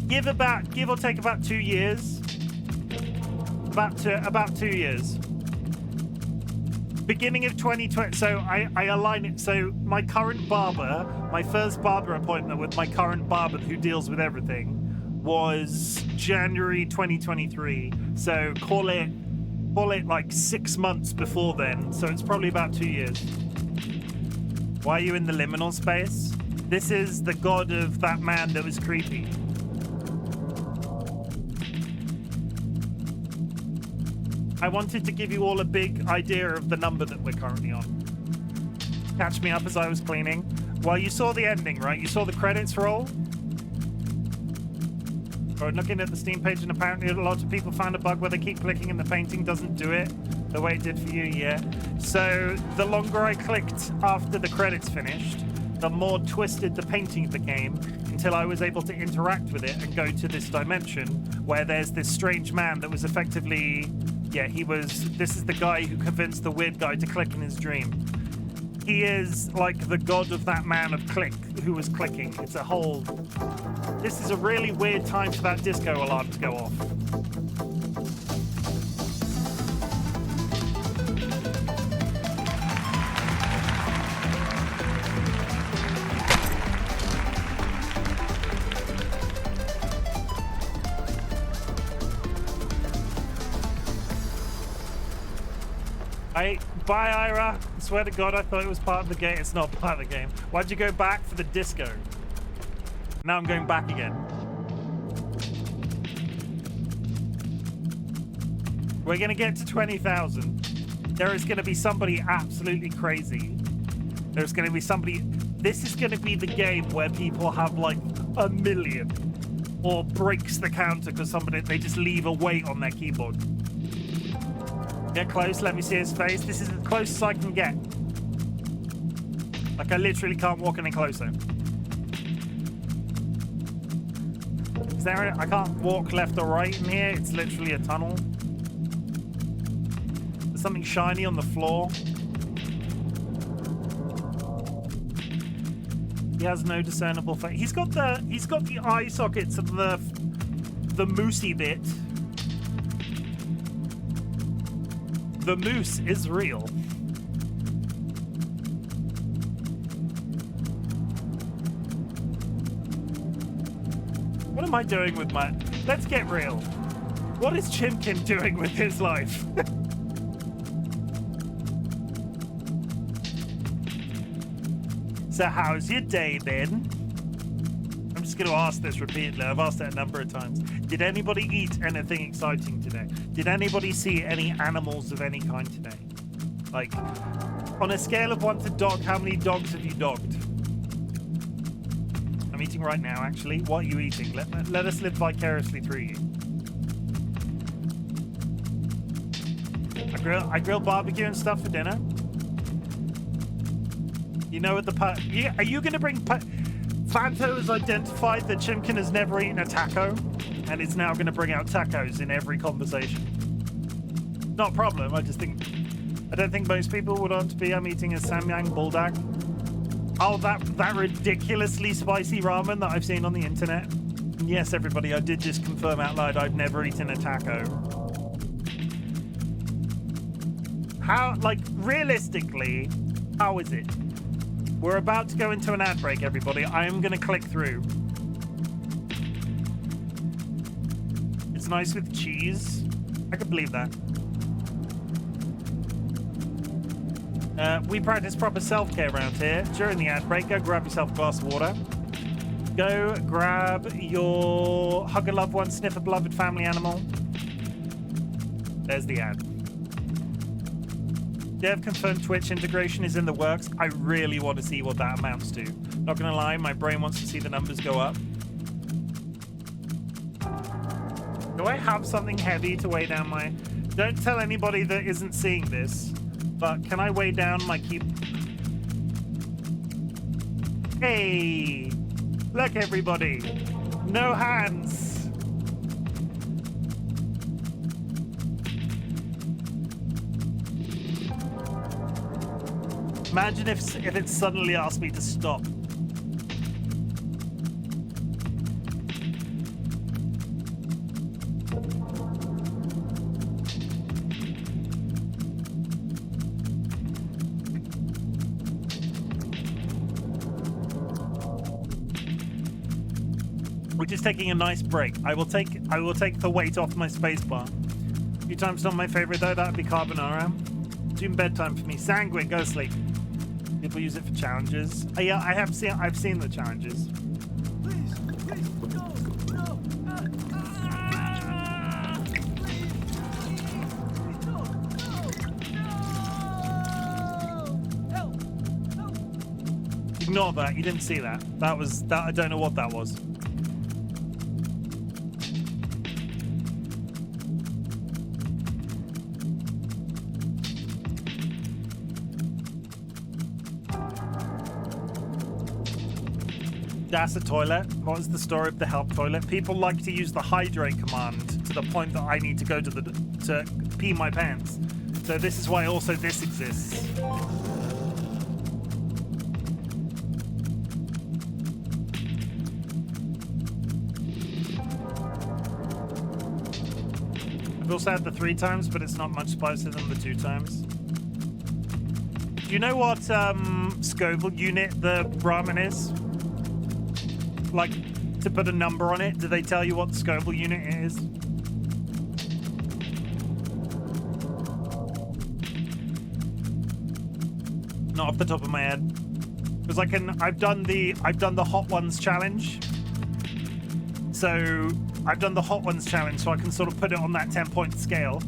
give or take about 2 years. About 2 years. Beginning of 2020. So I align it. So my current barber, my first barber appointment with my current barber who deals with everything, was January 2023. So call it like 6 months before then. So it's probably about 2 years. Why are you in the liminal space? This is the god of that man that was creepy. I wanted to give you all a big idea of the number that we're currently on. Catch me up as I was cleaning. Well, you saw the ending, right? You saw the credits roll? Or looking at the Steam page, and apparently a lot of people found a bug where they keep clicking and the painting doesn't do it the way it did for you, yeah. So the longer I clicked after the credits finished, the more twisted the painting became until I was able to interact with it and go to this dimension where there's this strange man that was effectively, yeah, this is the guy who convinced the weird guy to click in his dream. He is like the god of that man of click who was clicking. It's a whole, this is a really weird time for that disco alarm to go off. Bye, Ira. I swear to God, I thought it was part of the game. It's not part of the game. Why'd you go back for the disco? Now I'm going back again. We're going to get to 20,000. There is going to be somebody absolutely crazy. There's going to be somebody... This is going to be the game where people have like 1 million. Or breaks the counter because they just leave a weight on their keyboard. Get close, let me see his face. This is as close as I can get. Like, I literally can't walk any closer. Is there I can't walk left or right in here. It's literally a tunnel. There's something shiny on the floor. He has no discernible face. He's got the eye sockets of the moosey bit. The moose is real. What am I doing with my... Let's get real. What is Chimken doing with his life? So how's your day been? I'm just going to ask this repeatedly. I've asked it a number of times. Did anybody eat anything exciting today? Did anybody see any animals of any kind today? Like, on a scale of 1 to dog, how many dogs have you dogged? I'm eating right now, actually. What are you eating? Let us live vicariously through you. I grill barbecue and stuff for dinner. You know what the are you going to bring... Fanto has identified that Chimken has never eaten a taco and is now going to bring out tacos in every conversation. Not a problem. I don't think most people would want to be. I'm eating a Samyang Bulldog. Oh, that ridiculously spicy ramen that I've seen on the internet. Yes, everybody, I did just confirm out loud I've never eaten a taco. How, like, realistically, how is it? We're about to go into an ad break, everybody. I am going to click through. It's nice with cheese. I can believe that. We practice proper self-care around here. During the ad break, go grab yourself a glass of water. Go grab your hug a loved one, sniff a beloved family animal. There's the ad. Dev confirmed Twitch integration is in the works. I really want to see what that amounts to. Not gonna lie, my brain wants to see the numbers go up. Do I have something heavy to weigh down my... Don't tell anybody that isn't seeing this, but can I weigh down my keep... Hey! Look, everybody! No hands! Imagine if it suddenly asked me to stop. We're just taking a nice break. I will take the weight off my spacebar. A few times not my favorite though, that'd be carbonara. Soon bedtime for me. Sanguine, go sleep. People use it for challenges. Oh, yeah, I've seen the challenges. Please, no, no. Please, no, help. Ignore that. You didn't see that. That. I don't know what that was. That's a toilet. What is the story of the help toilet? People like to use the hydrate command to the point that I need to go to pee my pants. So this is why also this exists. I've also had the 3 times, but it's not much spicier than the 2 times. Do you know what Scoville unit the ramen is? Like, to put a number on it, do they tell you what the Scoville unit is? Not off the top of my head. Because I've done the hot ones challenge. So I've done the hot ones challenge, so I can sort of put it on that 10-point scale.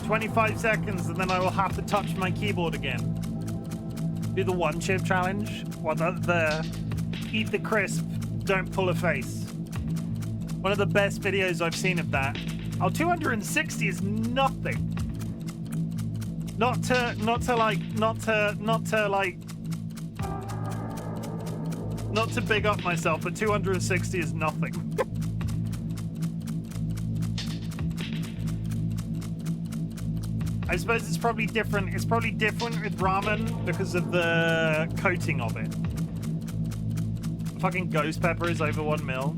"25 seconds, and then I will have to touch my keyboard again." Do the 1 chip challenge. Well, the eat the crisp, don't pull a face. One of the best videos I've seen of that. Oh, 260 is nothing. Not to big up myself, but 260 is nothing. I suppose it's probably different. It's probably different with ramen because of the coating of it. Fucking ghost pepper is over 1 mil.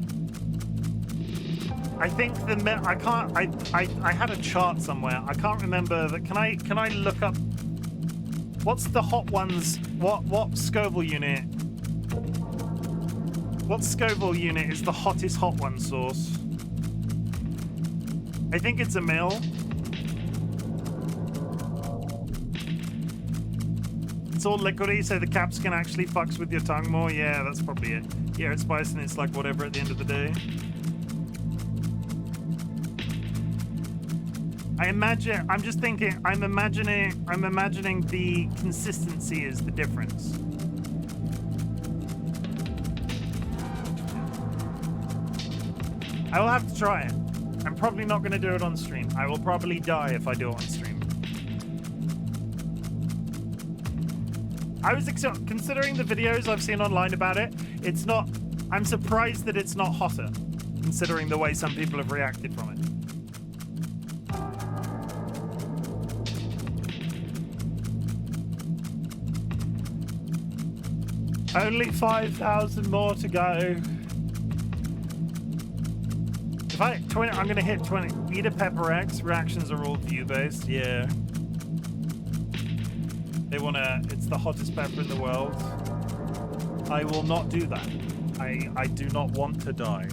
I think I had a chart somewhere. I can't remember that. Can I look up what's the hot ones? What Scoville unit? What Scoville unit is the hottest hot one sauce? I think it's a mil. It's all liquidy, so the capsicum actually fucks with your tongue more. Yeah, that's probably it. Yeah, it's spicy and it's like whatever at the end of the day. I'm imagining the consistency is the difference. I will have to try it. I'm probably not going to do it on stream. I will probably die if I do it on stream. I was considering the videos I've seen online about it. It's not. I'm surprised that it's not hotter, considering the way some people have reacted from it. Only 5,000 more to go. If I'm gonna hit 20. Eat a pepper X. Reactions are all view based. Yeah. They wanna. It's the hottest pepper in the world. I will not do that. I do not want to die.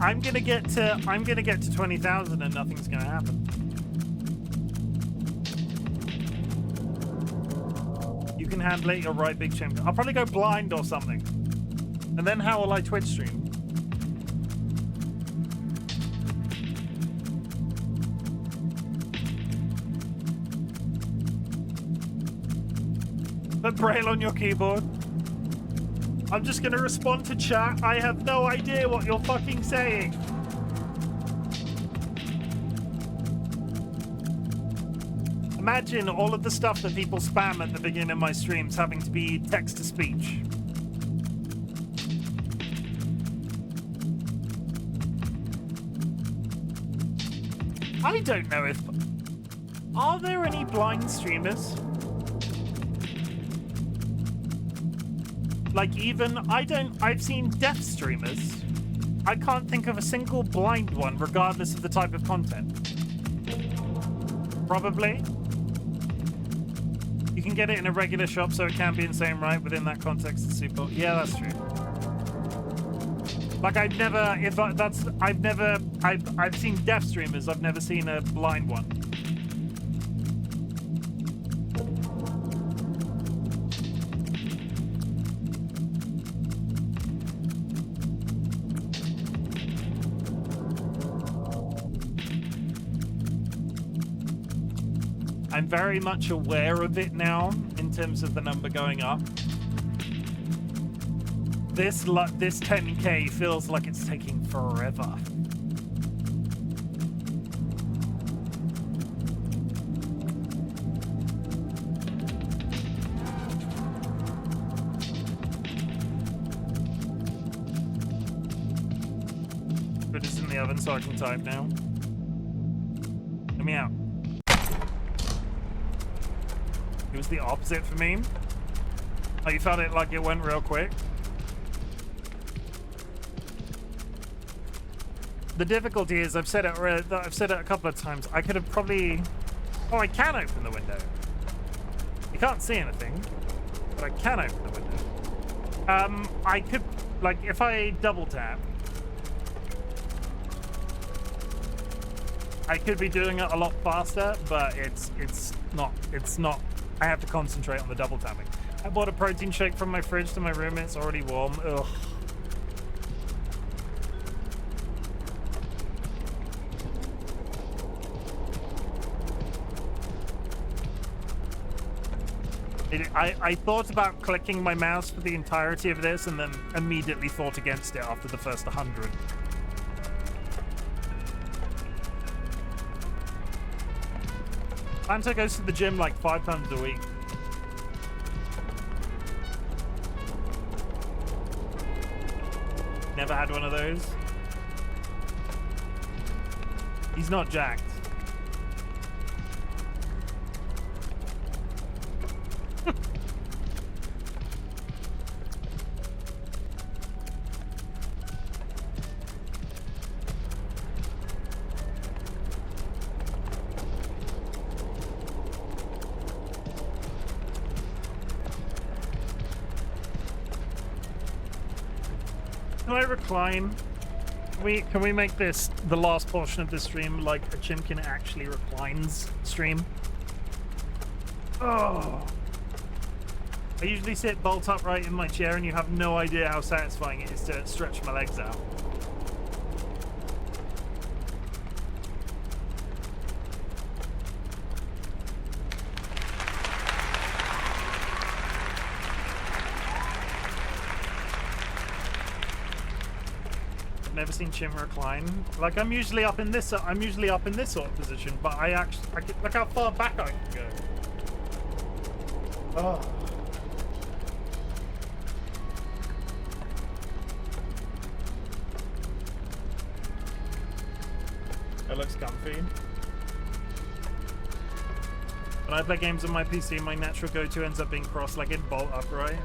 I'm gonna get to 20,000 and nothing's gonna happen. You can handle it. You're right, Big Chimken. I'll probably go blind or something, and then how will I Twitch stream? Put Braille on your keyboard. I'm just gonna respond to chat. I have no idea what you're fucking saying. Imagine all of the stuff that people spam at the beginning of my streams having to be text to speech. I don't know if... Are there any blind streamers? Like even, I've seen deaf streamers. I can't think of a single blind one, regardless of the type of content. Probably. You can get it in a regular shop, so it can be insane, right? Within that context, it's super. Yeah, that's true. Like I've seen deaf streamers. I've never seen a blind one. I'm very much aware of it now in terms of the number going up. This 10K feels like it's taking forever. But it's in the oven, so I can type now. Let me out. It was the opposite for me. Oh, you felt it like it went real quick? The difficulty is, I've said it a couple of times. I could have probably... Oh, I can open the window. You can't see anything, but I can open the window. I could, like, if I double tap, I could be doing it a lot faster, but it's not. I have to concentrate on the double tapping. I bought a protein shake from my fridge to my room. It's already warm. Ugh. I thought about clicking my mouse for the entirety of this and then immediately thought against it after the first 100. Santa goes to the gym like 5 times a week. Never had one of those. He's not jacked. Can I recline? Can we make this the last portion of the stream like a Chimken actually reclines stream? Oh. I usually sit bolt upright in my chair and you have no idea how satisfying it is to stretch my legs out. Never seen Chim recline. Like I'm usually up in this sort of position, but I look how far back I can go. Oh. It looks comfy. When I play games on my PC, my natural go-to ends up being cross-legged, bolt upright.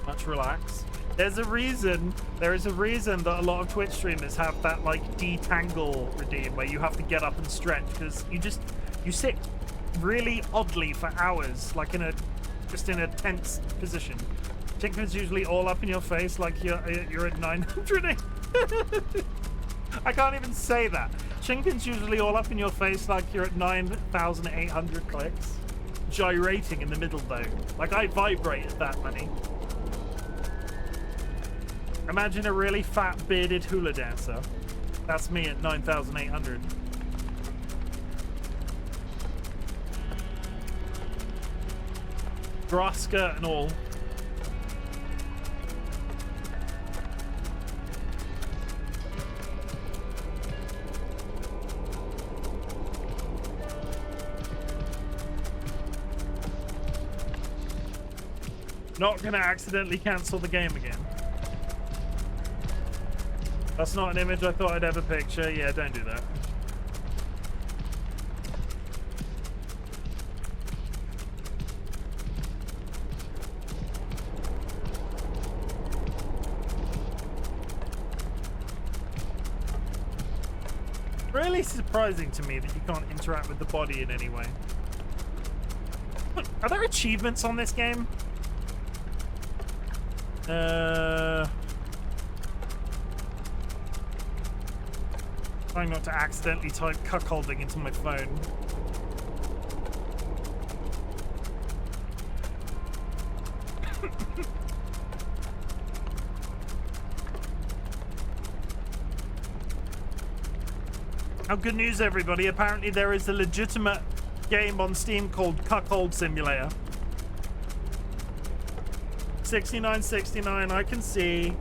Much relax. There is a reason that a lot of Twitch streamers have that like detangle routine where you have to get up and stretch because you sit really oddly for hours, like in a tense position. Chimken's usually all up in your face like you're at 900. I can't even say that. Chimken's usually all up in your face like you're at 9,800 clicks. Gyrating in the middle though. Like I vibrate at that many. Imagine a really fat bearded hula dancer. That's me at 9,800. Grass skirt and all. Not gonna accidentally cancel the game again. That's not an image I thought I'd ever picture. Yeah, don't do that. Really surprising to me that you can't interact with the body in any way. Are there achievements on this game? Trying not to accidentally type cuckolding into my phone. Oh, good news, everybody. Apparently there is a legitimate game on Steam called Cuckold Simulator. 69.69, I can see.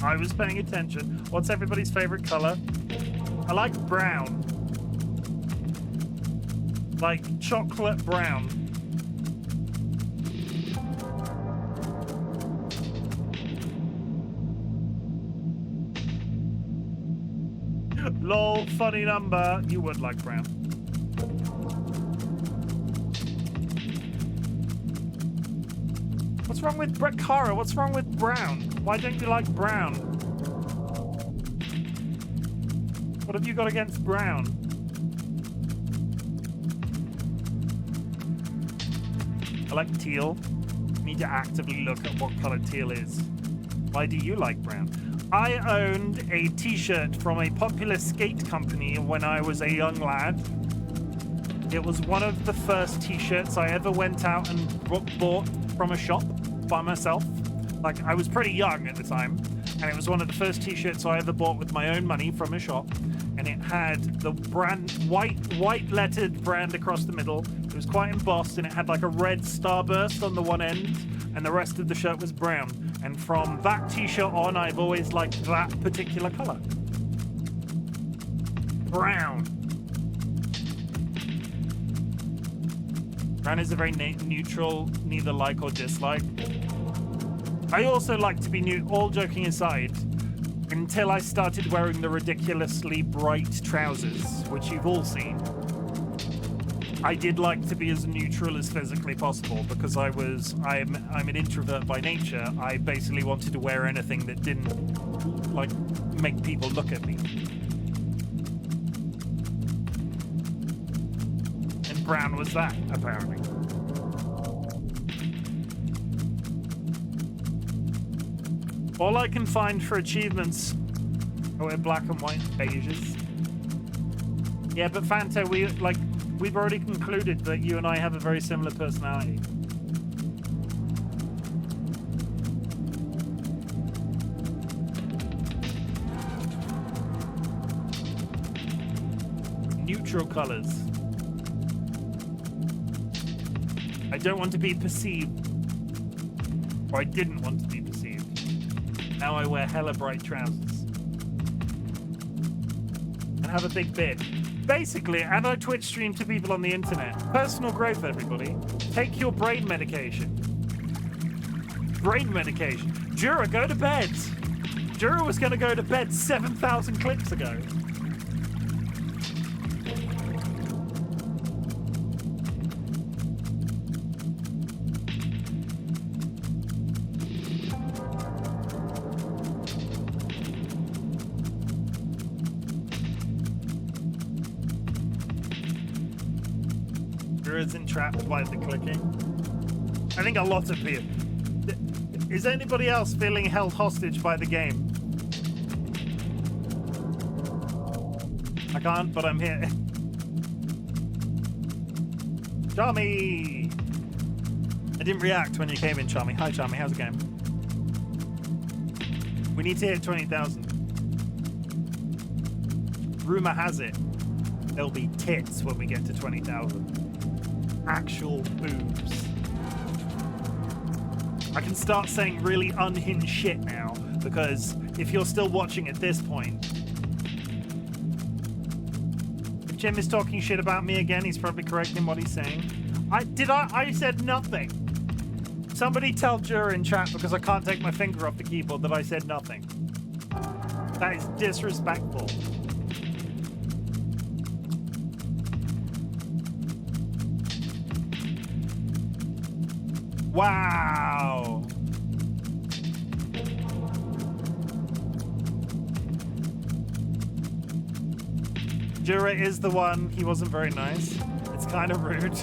I was paying attention. What's everybody's favorite color? I like brown. Like chocolate brown. Lol, funny number. You would like brown. What's wrong with Kara? What's wrong with brown? Why don't you like brown? What have you got against brown? I like teal. Need to actively look at what color teal is. Why do you like brown? I owned a t-shirt from a popular skate company when I was a young lad. It was one of the first t-shirts I ever went out and bought from a shop by myself. Like, I was pretty young at the time, and it was one of the first t-shirts I ever bought with my own money from a shop. And it had the brand, white lettered brand across the middle. It was quite embossed, and it had like a red starburst on the one end, and the rest of the shirt was brown. And from that t-shirt on, I've always liked that particular color. Brown. Brown is a very neutral, neither like or dislike. I also like to be all joking aside, until I started wearing the ridiculously bright trousers, which you've all seen. I did like to be as neutral as physically possible because I'm an introvert by nature. I basically wanted to wear anything that didn't like make people look at me. And brown was that, apparently. All I can find for achievements are black and white beiges. Yeah, but Fanto, we've already concluded that you and I have a very similar personality. Neutral colors. I don't want to be perceived, or I didn't want to be perceived. Now I wear hella bright trousers and have a big beard. Basically, and I Twitch stream to people on the internet. Personal growth, everybody. Take your brain medication. Brain medication. Jura, go to bed. Jura was going to go to bed 7,000 clicks ago. Jura's entrapped by the clicking. I think a lot of people. Is anybody else feeling held hostage by the game? I can't, but I'm here. Charmy! I didn't react when you came in, Charmy. Hi, Charmy. How's it going? We need to hit 20,000. Rumor has it there'll be tits when we get to 20,000. Actual boobs. I can start saying really unhinged shit now, because if you're still watching at this point, if Chim is talking shit about me again, he's probably correct in what he's saying. I said nothing. Somebody tell Jura in chat, because I can't take my finger off the keyboard, that I said nothing. That is disrespectful. Wow. Jura is the one. He wasn't very nice. It's kind of rude.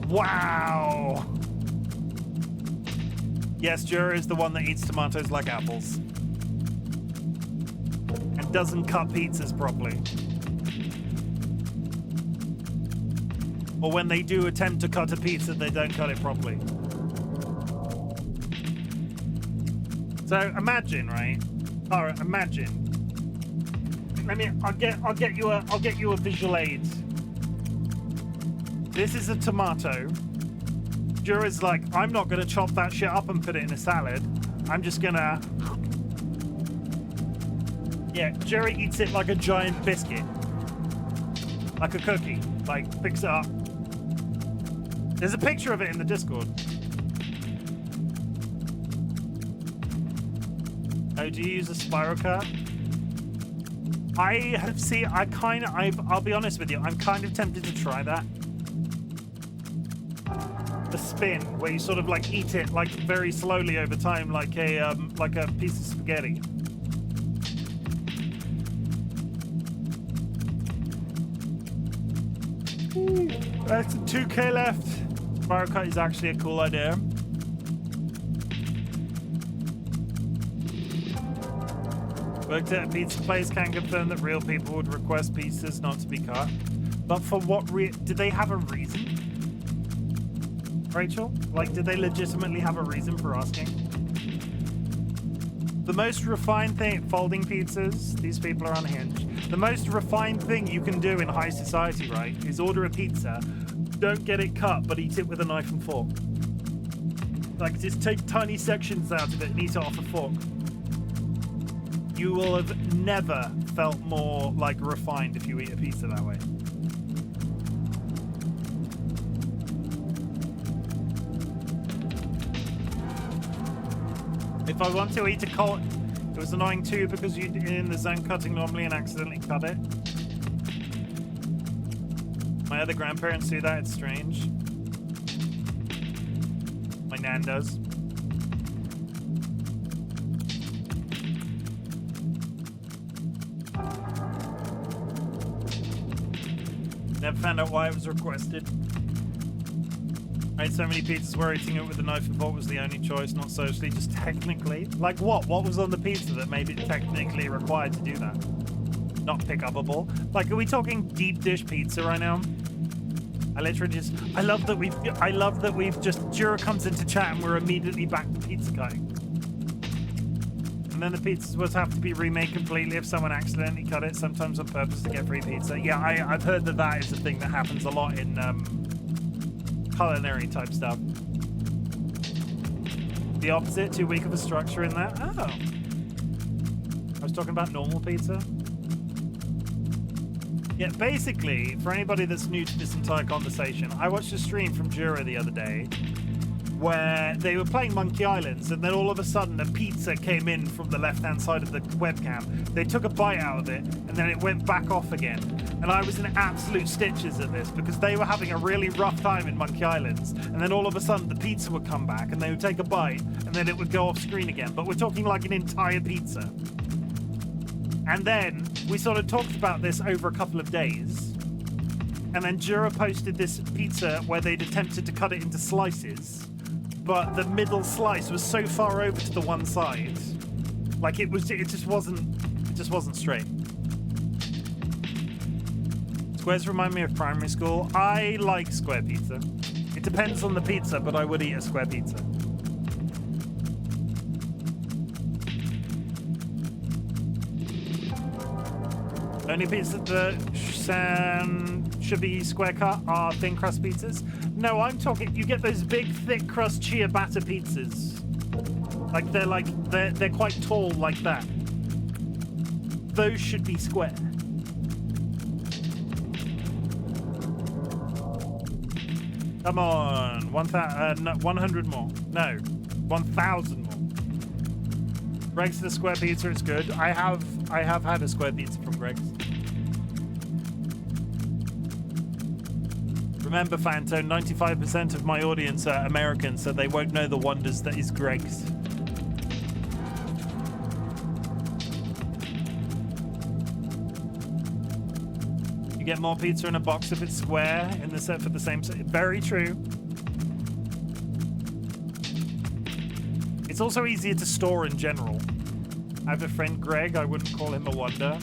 Wow. Yes, Jura is the one that eats tomatoes like apples. And doesn't cut pizzas properly. Or when they do attempt to cut a pizza, they don't cut it properly. So imagine, right? All right, imagine. I'll get you a visual aid. This is a tomato. Jura's like, I'm not gonna chop that shit up and put it in a salad. I'm just gonna. Yeah, Jura eats it like a giant biscuit, like a cookie. Like picks it up. There's a picture of it in the Discord. Oh, do you use a spiral cut? I'll be honest with you, I'm kind of tempted to try that. The spin, where you sort of like eat it like very slowly over time, like a piece of spaghetti. That's 2k left. Spiral cut is actually a cool idea. Worked at a pizza place, can confirm that real people would request pizzas not to be cut. But for what did they have a reason? Rachel? Like, did they legitimately have a reason for asking? The most refined thing, folding pizzas, these people are unhinged. The most refined thing you can do in high society, right, is order a pizza, don't get it cut, but eat it with a knife and fork. Like, just take tiny sections out of it and eat it off a fork. You will have never felt more, like, refined if you eat a pizza that way. If I want to eat a cold, it was annoying too because you're in the zone cutting normally and accidentally cut it. My other grandparents do that, it's strange. My nan does. Never found out why it was requested. I ate so many pizzas where eating it with a knife and fork was the only choice, not socially, just technically. Like what? What was on the pizza that made it technically required to do that? Not pick-upable. Like, are we talking deep dish pizza right now? I literally just, I love that we've just, Jura comes into chat and we're immediately back to pizza cutting. And then the pizzas would have to be remade completely if someone accidentally cut it, sometimes on purpose to get free pizza. Yeah, I've heard that is a thing that happens a lot in culinary type stuff. The opposite, too weak of a structure in that. Oh. I was talking about normal pizza. Yeah, basically, for anybody that's new to this entire conversation, I watched a stream from Jura the other day where they were playing Monkey Islands, and then all of a sudden a pizza came in from the left-hand side of the webcam. They took a bite out of it, and then it went back off again. And I was in absolute stitches at this because they were having a really rough time in Monkey Islands, and then all of a sudden the pizza would come back, and they would take a bite, and then it would go off screen again. But we're talking like an entire pizza. And then we sort of talked about this over a couple of days, and then Jura posted this pizza where they'd attempted to cut it into slices, but the middle slice was so far over to the one side, like it just wasn't straight. Squares remind me of primary school. I like square pizza. It depends on the pizza, but I would eat a square pizza. Only pizzas that should be square cut are thin crust pizzas. No, I'm talking, you get those big thick crust chia batter pizzas. They're quite tall like that. Those should be square. Come on, 100 more. No, 1,000 more. Greg's the square pizza is good. I have had a square pizza from Greg's. Remember, Fantone, 95% of my audience are American, so they won't know the wonders that is Greg's. You get more pizza in a box if it's square in the set for the same set. Very true. It's also easier to store in general. I have a friend, Greg. I wouldn't call him a wonder.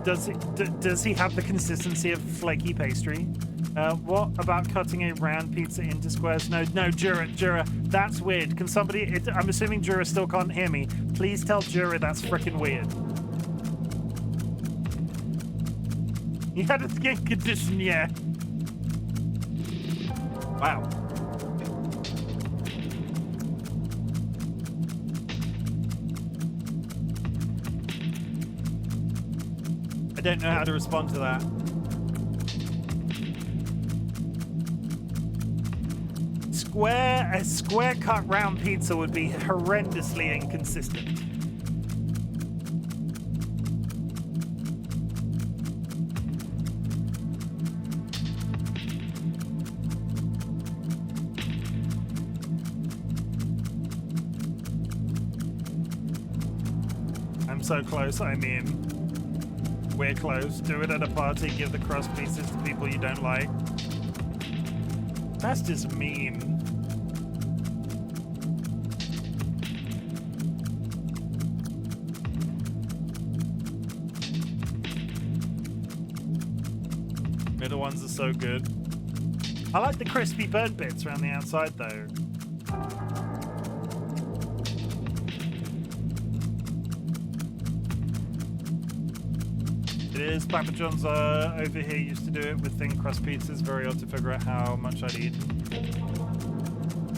Does he have the consistency of flaky pastry? What about cutting a round pizza into squares? No, Jura, that's weird. Can somebody... I'm assuming Jura still can't hear me. Please tell Jura that's freaking weird. You had a skin condition, yeah. Wow. I don't know how to respond to that. A square cut round pizza would be horrendously inconsistent. I'm so close, I mean... We're close. Do it at a party. Give the crust pieces to people you don't like. That's just mean. Middle ones are so good. I like the crispy burnt bits around the outside though. It is. Papa John's over here used to do it with thin crust pizzas. Very odd to figure out how much I'd eat.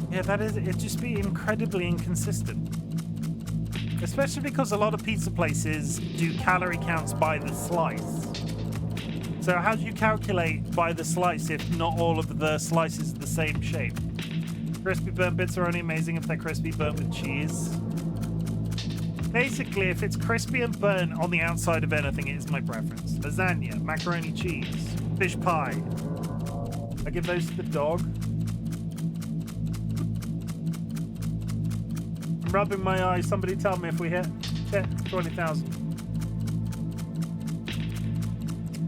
Yeah, that is. It'd just be incredibly inconsistent. Especially because a lot of pizza places do calorie counts by the slice. So how do you calculate by the slice if not all of the slices are the same shape? Crispy burnt bits are only amazing if they're crispy burnt with cheese. Basically, if it's crispy and burnt on the outside of anything, it is my preference. Lasagna, macaroni cheese, fish pie. I give those to the dog. I'm rubbing my eyes. Somebody tell me if we hit 20,000.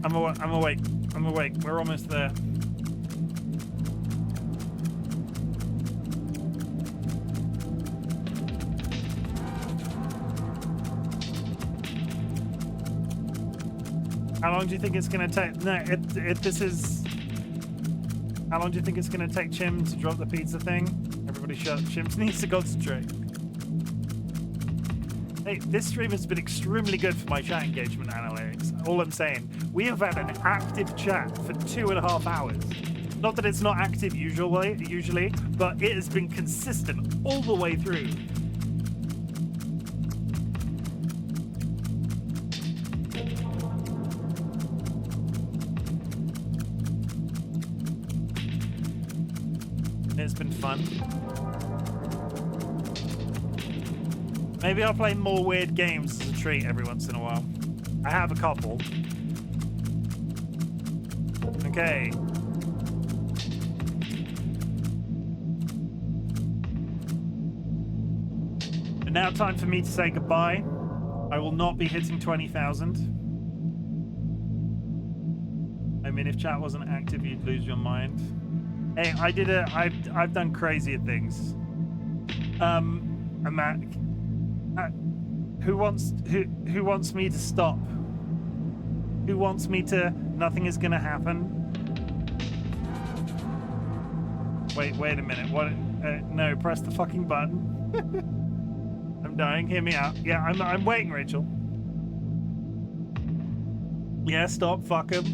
I'm awake. I'm awake. We're almost there. How long do you think it's going to take? No, how long do you think it's going to take Chim to drop the pizza thing? Everybody shut. Chim needs to concentrate. Hey, this stream has been extremely good for my chat engagement analytics. All I'm saying, we have had an active chat for 2.5 hours. Not that it's not active usually, but it has been consistent all the way through. It's been fun. Maybe I'll play more weird games as a treat every once in a while. I have a couple. Okay. And now time for me to say goodbye. I will not be hitting 20,000. I mean, if chat wasn't active, you'd lose your mind. Hey, I've done crazier things. Matt, who wants me to stop? Who wants me to? Nothing is gonna happen. Wait a minute. What? No, press the fucking button. I'm dying. Hear me out. Yeah, I'm waiting, Rachel. Yeah, stop. Fuck him.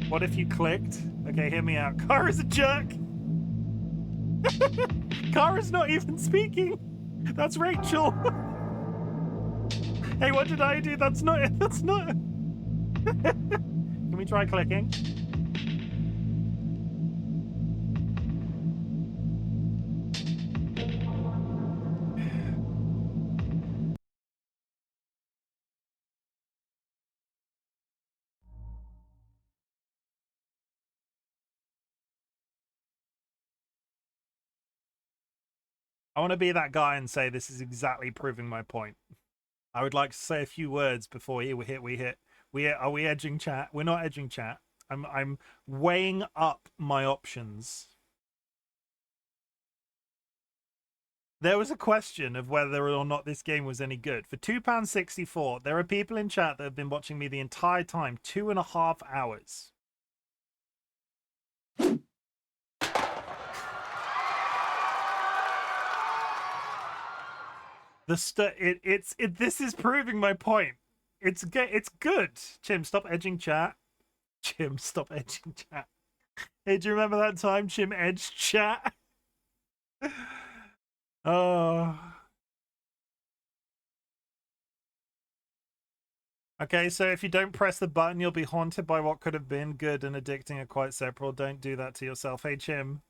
What if you clicked? Okay, hear me out. Kara's a jerk. Kara's not even speaking. That's Rachel. Hey, what did I do? That's not it. That's not. Can we try clicking? I want to be that guy and say this is exactly proving my point. I would like to say a few words before we hit. Are we edging chat? We're not edging chat. I'm weighing up my options. There was a question of whether or not this game was any good. For £2.64, there are people in chat that have been watching me the entire time, 2.5 hours. This is proving my point. It's good. Chim, stop edging chat. Chim, stop edging chat. Hey, do you remember that time Chim edged chat? Oh. Okay, so if you don't press the button, you'll be haunted by what could have been. Good and addicting are quite separate. Don't do that to yourself. Hey, Chim.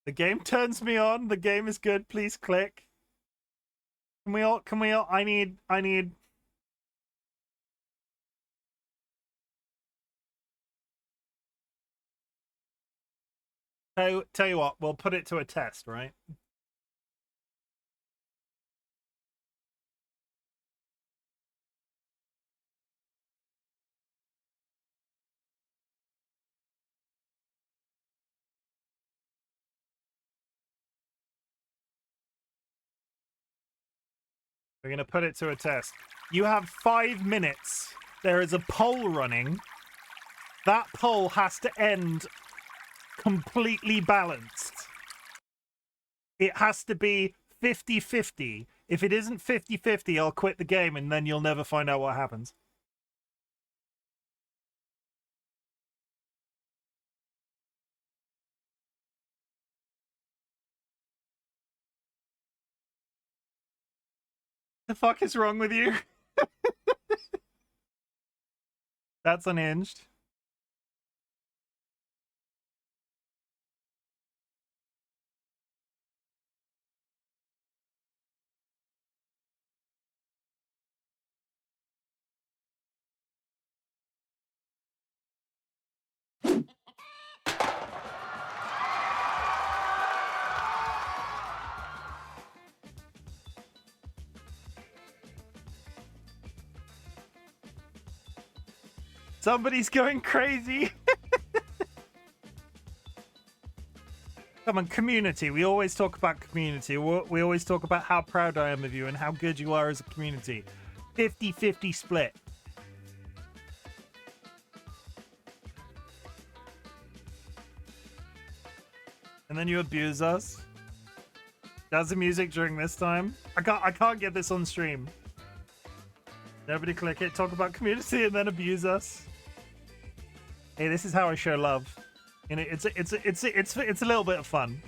The game turns me on. The game is good. Please click. Can we all, I need. Tell you what, we'll put it to a test, right? We're going to put it to a test. You have 5 minutes. There is a poll running. That poll has to end completely balanced. It has to be 50-50. If it isn't 50-50, I'll quit the game and then you'll never find out what happens. The fuck is wrong with you? That's unhinged. Somebody's going crazy. Come on, community. We always talk about community. We always talk about how proud I am of you and how good you are as a community. 50-50 split. And then you abuse us. Does the music during this time? I can't get this on stream. Nobody click it. Talk about community and then abuse us. Hey, this is how I show love. You know, it's a little bit of fun.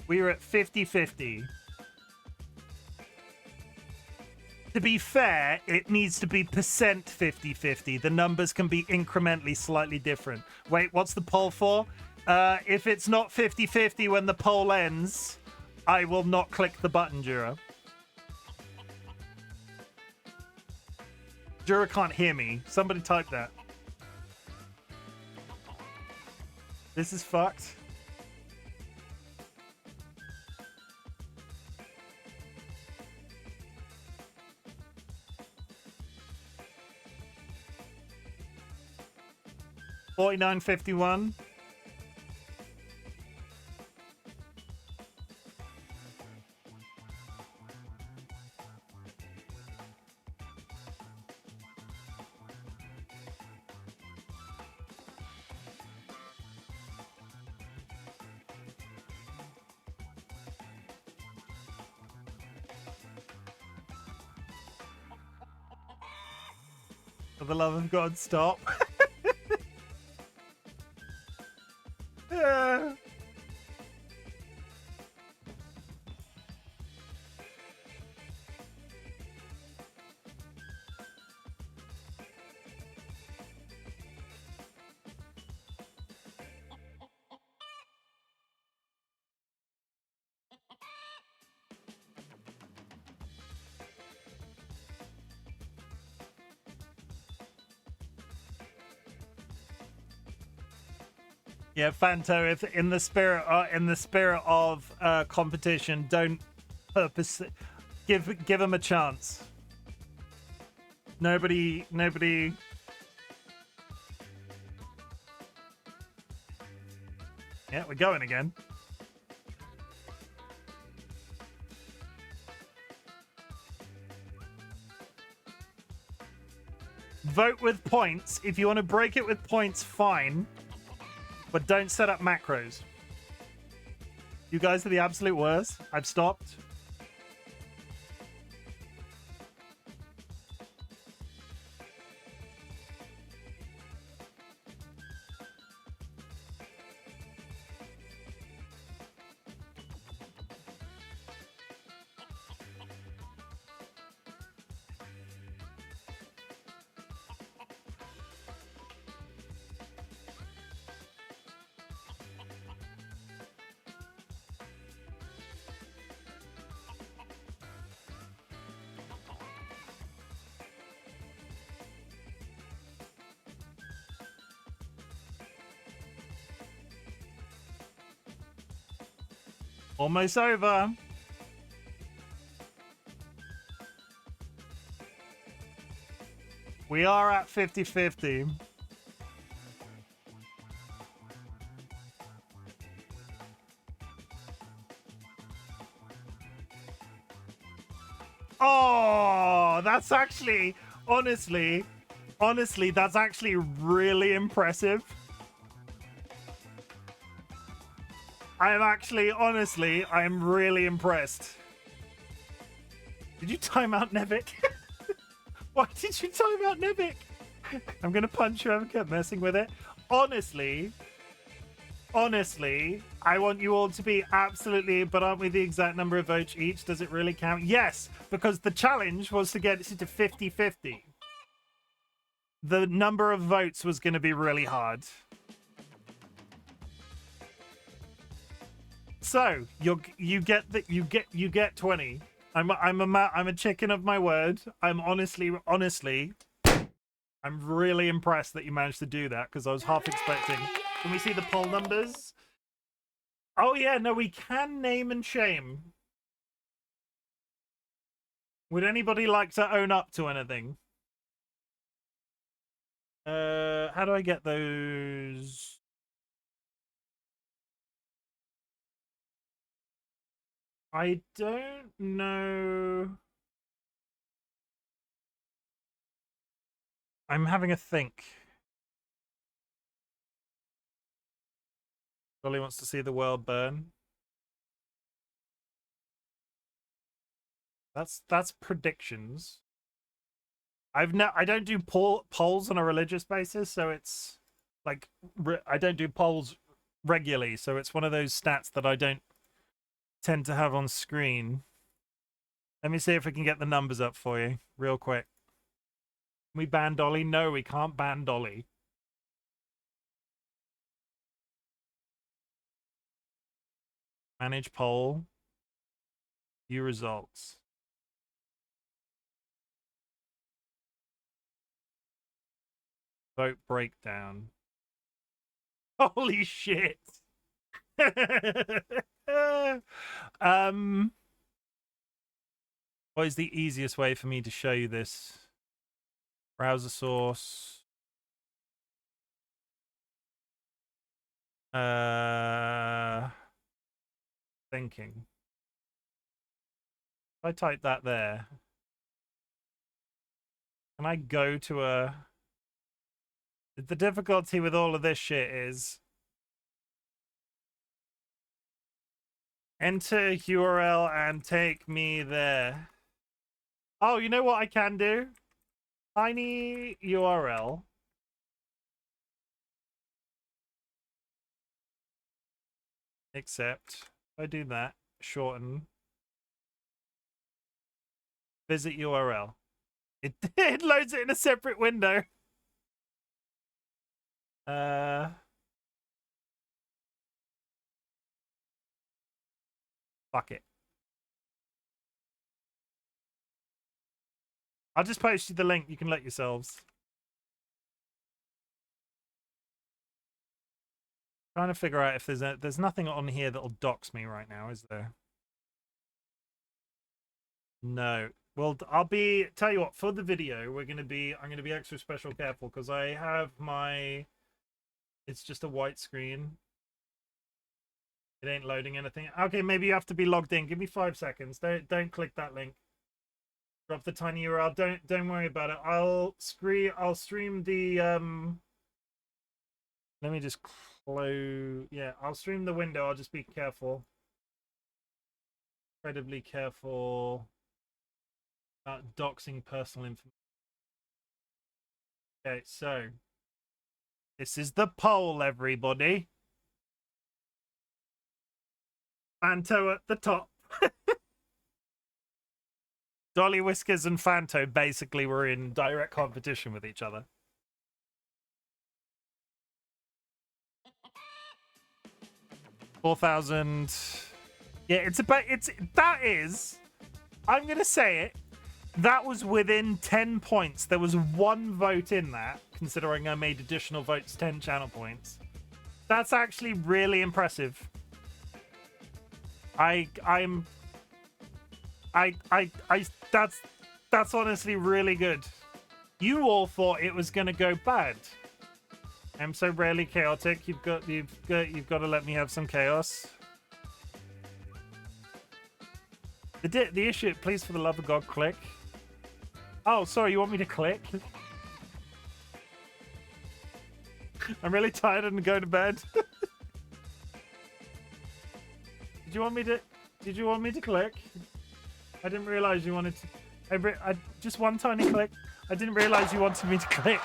We were at 50-50. To be fair, it needs to be percent 50-50. The numbers can be incrementally slightly different. Wait, what's the poll for? If it's not 50-50 when the poll ends, I will not click the button, Jura. Jura can't hear me. Somebody type that. This is fucked. $49.51. For the love of God, stop. Yeah. Yeah, Fanto, if in the spirit of competition, don't purpose give them a chance. Nobody. Yeah, we're going again. Vote with points. If you want to break it with points, fine. But don't set up macros. You guys are the absolute worst. I've stopped. Almost over. We are at 50-50. Oh, that's actually, honestly, that's actually really impressive. I'm really impressed. Did you time out Nevik? Why did you time out Nevik? I'm gonna punch whoever kept messing with it. Honestly, I want you all to be absolutely, but aren't we the exact number of votes each? Does it really count? Yes, because the challenge was to get it to 50-50. The number of votes was going to be really hard. So you get 20. I'm a chicken of my word. I'm honestly, I'm really impressed that you managed to do that because I was half expecting. Can we see the poll numbers? Oh yeah, no, we can name and shame. Would anybody like to own up to anything? How do I get those? I don't know. I'm having a think. Dolly wants to see the world burn. That's predictions. I don't do polls on a religious basis, so it's like I don't do polls regularly, so it's one of those stats that I don't tend to have on screen. Let me see if we can get the numbers up for you real quick. Can we ban Dolly? No, we can't ban Dolly. Manage poll. View results. Vote breakdown. Holy shit. What is the easiest way for me to show you this? Browser source. Thinking. If I type that there, can I go to a... The difficulty with all of this shit is enter URL and take me there. Oh, you know what I can do? Tiny URL. Except, if I do that, shorten. Visit URL. It loads it in a separate window. Fuck it. I'll just post you the link. You can let yourselves. Trying to figure out if there's nothing on here that'll dox me right now, is there? No. Well, tell you what, for the video, I'm gonna be extra special careful because I have my, it's just a white screen. It ain't loading anything. Okay, maybe you have to be logged in. Give me 5 seconds. Don't click that link. Drop the tiny URL. Don't worry about it. I'll stream the let me just close. Yeah, I'll stream the window. I'll just be careful. Incredibly careful about doxing personal information. Okay, so this is the poll, everybody. Fanto at the top. DollyWhiskers and Fanto basically were in direct competition with each other. $4,000. Yeah, I'm gonna say it. That was within 10 points. There was 1 vote in that, considering I made additional votes 10 channel points. That's actually really impressive. That's honestly really good. You all thought it was gonna go bad. I'm so rarely chaotic. You've got to let me have some chaos. The issue, please, for the love of God, click. Oh, sorry, you want me to click? I'm really tired and go to bed. Did you want me to click? I didn't realize you wanted to. Just one tiny click. I didn't realize you wanted me to click.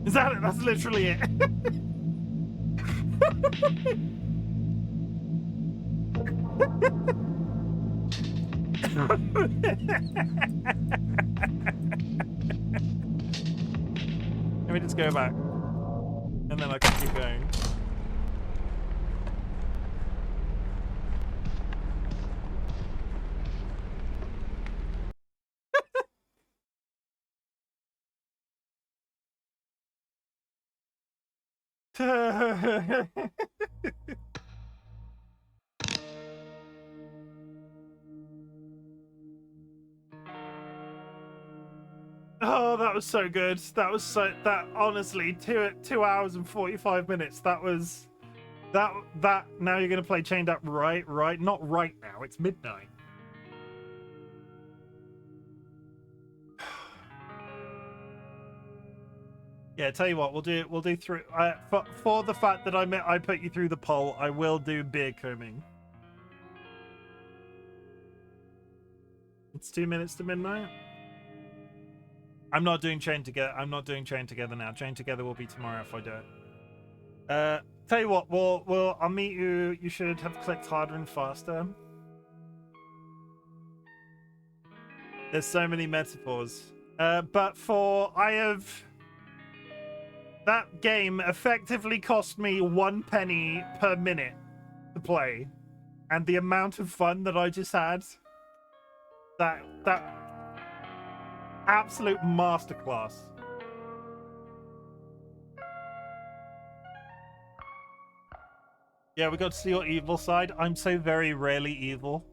Is that it? That's literally it. Let me just go back. And then I can keep going. Oh, that was so good. That honestly, 2 hours and 45 minutes. That now you're gonna play Chained Up, right? Not right now. It's midnight. Yeah, tell you what, we'll do through for the fact that I put you through the poll, I will do beer combing. It's 2 minutes to midnight. I'm not doing chain together. I'm not doing chain together now. Chain together will be tomorrow if I do it. Tell you what, I'll meet you. You should have clicked harder and faster. There's so many metaphors. But that game effectively cost me 1 penny per minute to play. And the amount of fun that I just had, that absolute masterclass. Yeah, we got to see your evil side. I'm so very rarely evil.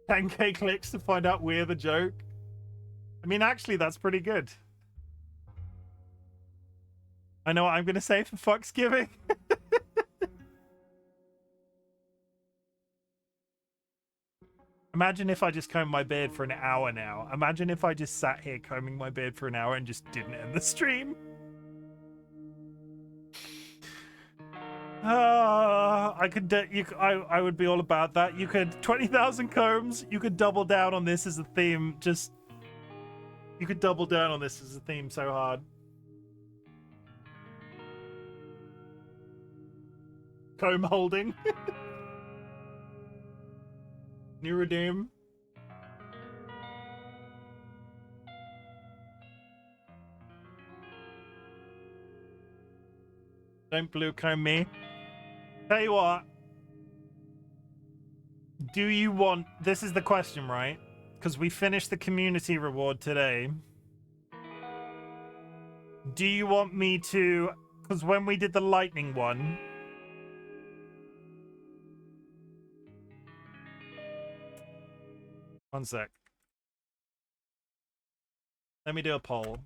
$10K clicks to find out we're the joke. I mean, actually, that's pretty good. I know what I'm going to say for fuck's giving. Imagine if I just combed my beard for an hour now. Imagine if I just sat here combing my beard for an hour and just didn't end the stream. I would be all about that. You could 20,000 combs. You could double down on this as a theme. You could double down on this as a theme so hard. Comb holding. New redeem. Don't blue comb me. Tell you what. Do you want... This is the question, right? Because we finished the community reward today. Do you want me to... Because when we did the lightning one... One sec. Let me do a poll.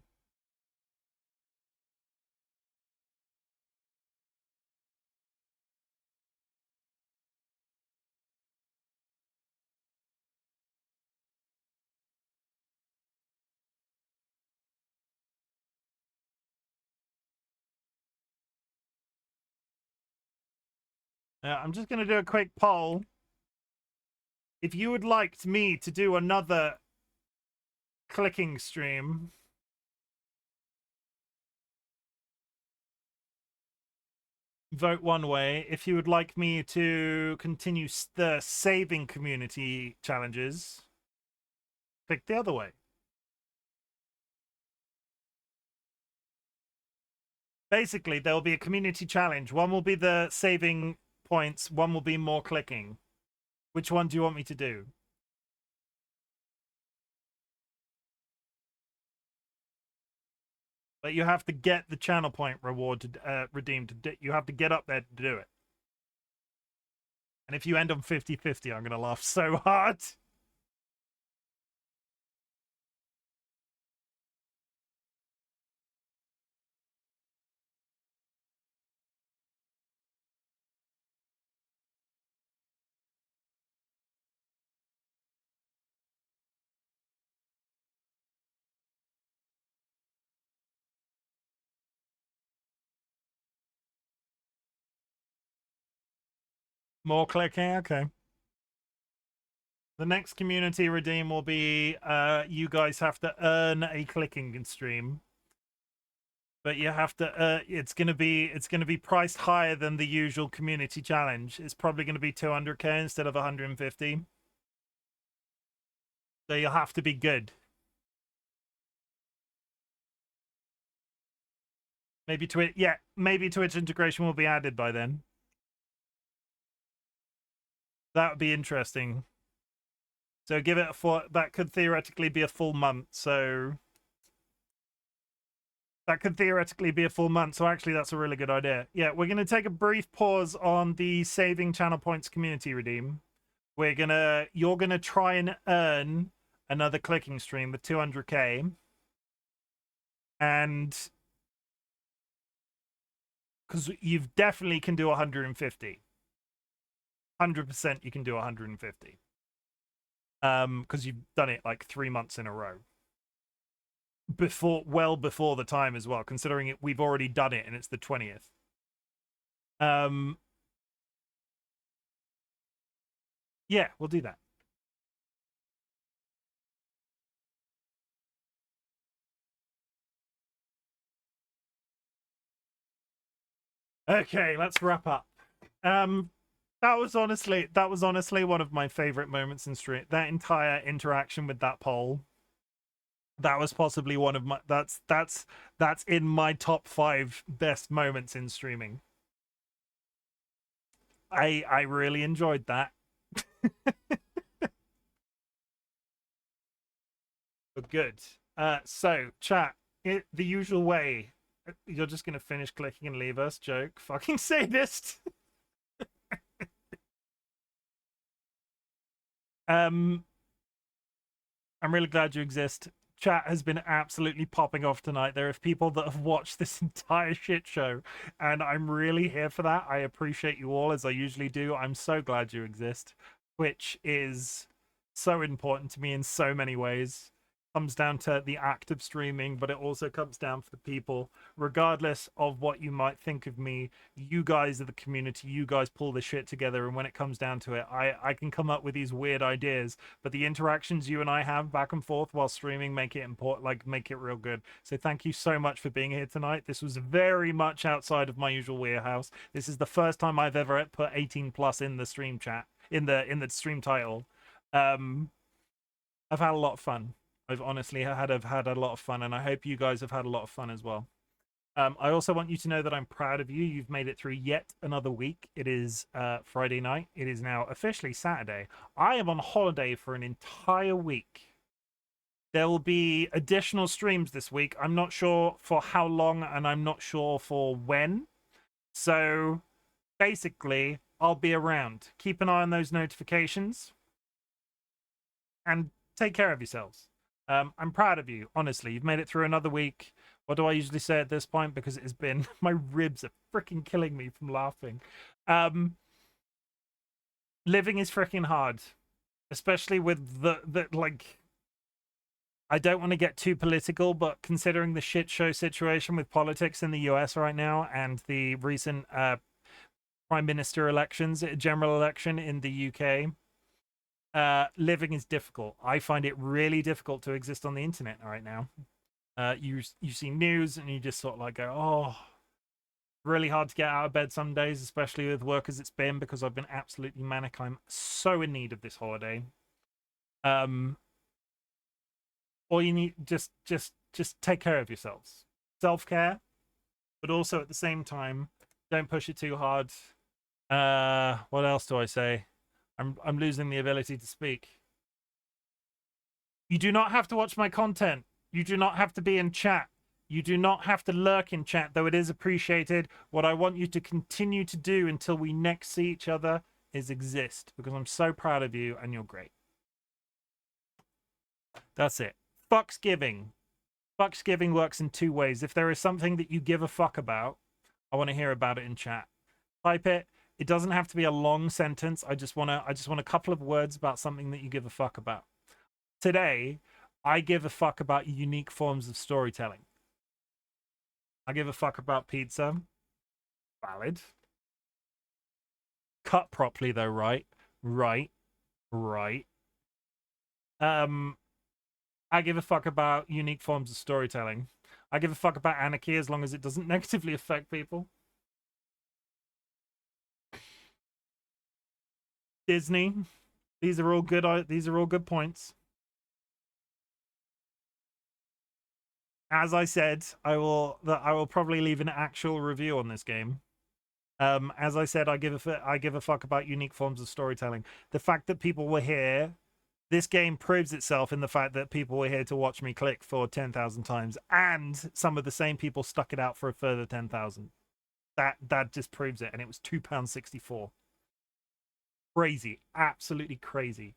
I'm just going to do a quick poll. If you would like me to do another clicking stream, vote one way. If you would like me to continue the saving community challenges, click the other way. Basically, there will be a community challenge. One will be the saving points. One will be more clicking. Which one do you want me to do? But you have to get the channel point reward to redeem. You have to get up there to do it. And if you end on 50-50, I'm going to laugh so hard. More clicking, okay. The next community redeem will be you guys have to earn a clicking stream. But you have to it's gonna be priced higher than the usual community challenge. It's probably gonna be 200k instead of 150. So you'll have to be good. Maybe Twitch, yeah, maybe Twitch integration will be added by then. That would be interesting. So give it that could theoretically be a full month. So that could theoretically be a full month. So actually, that's a really good idea. Yeah, we're going to take a brief pause on the saving channel points community redeem. You're going to try and earn another clicking stream with 200k. And because you definitely can do 150. 100% you can do 150. Because you've done it like 3 months in a row. Well before the time as well, considering we've already done it and it's the 20th. Yeah, we'll do that. Okay, let's wrap up. That was honestly one of my favorite moments in stream. That entire interaction with that poll. That was possibly one of my that's in my top 5 best moments in streaming. I really enjoyed that. But good. So chat, the usual way. You're just gonna finish clicking and leave us, joke. Fucking sadist. I'm really glad you exist. Chat has been absolutely popping off tonight. There are people that have watched this entire shit show, and I'm really here for that. I appreciate you all, as I usually do. I'm so glad you exist. Twitch is so important to me in so many ways. Comes down to the act of streaming, but it also comes down for the people. Regardless of what you might think of me, you guys are the community. You guys pull this shit together, and when it comes down to it, I can come up with these weird ideas, but the interactions you and I have back and forth while streaming make it important, like make it real good. So thank you so much for being here tonight. This was very much outside of my usual wheelhouse. This is the first time I've ever put 18 plus in the stream chat, in the stream title. I've had a lot of fun. I've honestly had a lot of fun, and I hope you guys have had a lot of fun as well. I also want you to know that I'm proud of you. You've made it through yet another week. It is Friday night. It is now officially Saturday. I am on holiday for an entire week. There will be additional streams this week. I'm not sure for how long, and I'm not sure for when. So basically, I'll be around. Keep an eye on those notifications, and take care of yourselves. I'm proud of you, honestly. You've made it through another week. What do I usually say at this point? Because it has been... my ribs are freaking killing me from laughing. Living is freaking hard. Especially with the like... I don't want to get too political, but considering the shit show situation with politics in the US right now, and the recent prime minister elections, general election in the UK... living is difficult. I find it really difficult to exist on the internet right now. You see news and you just sort of like go, oh, really hard to get out of bed some days, especially with work as it's been, because I've been absolutely manic. I'm so in need of this holiday. All you need, just take care of yourselves. Self-care, but also at the same time, don't push it too hard. What else do I say? I'm losing the ability to speak. You do not have to watch my content. You do not have to be in chat. You do not have to lurk in chat, though it is appreciated. What I want you to continue to do until we next see each other is exist, because I'm so proud of you and you're great. That's it. Fucksgiving. Fucksgiving works in 2 ways. If there is something that you give a fuck about, I want to hear about it in chat. Type it. It doesn't have to be a long sentence. I just want a couple of words about something that you give a fuck about. Today, I give a fuck about unique forms of storytelling. I give a fuck about pizza. Valid. Cut properly though, right? Right. I give a fuck about unique forms of storytelling. I give a fuck about anarchy as long as it doesn't negatively affect people. Disney. These are all good points. As I said, I will probably leave an actual review on this game. As I said, I give a fuck about unique forms of storytelling. The fact that people were here, this game proves itself in the fact that people were here to watch me click for 10,000 times, and some of the same people stuck it out for a further 10,000. That just proves it, and it was £2.64. Crazy, absolutely crazy.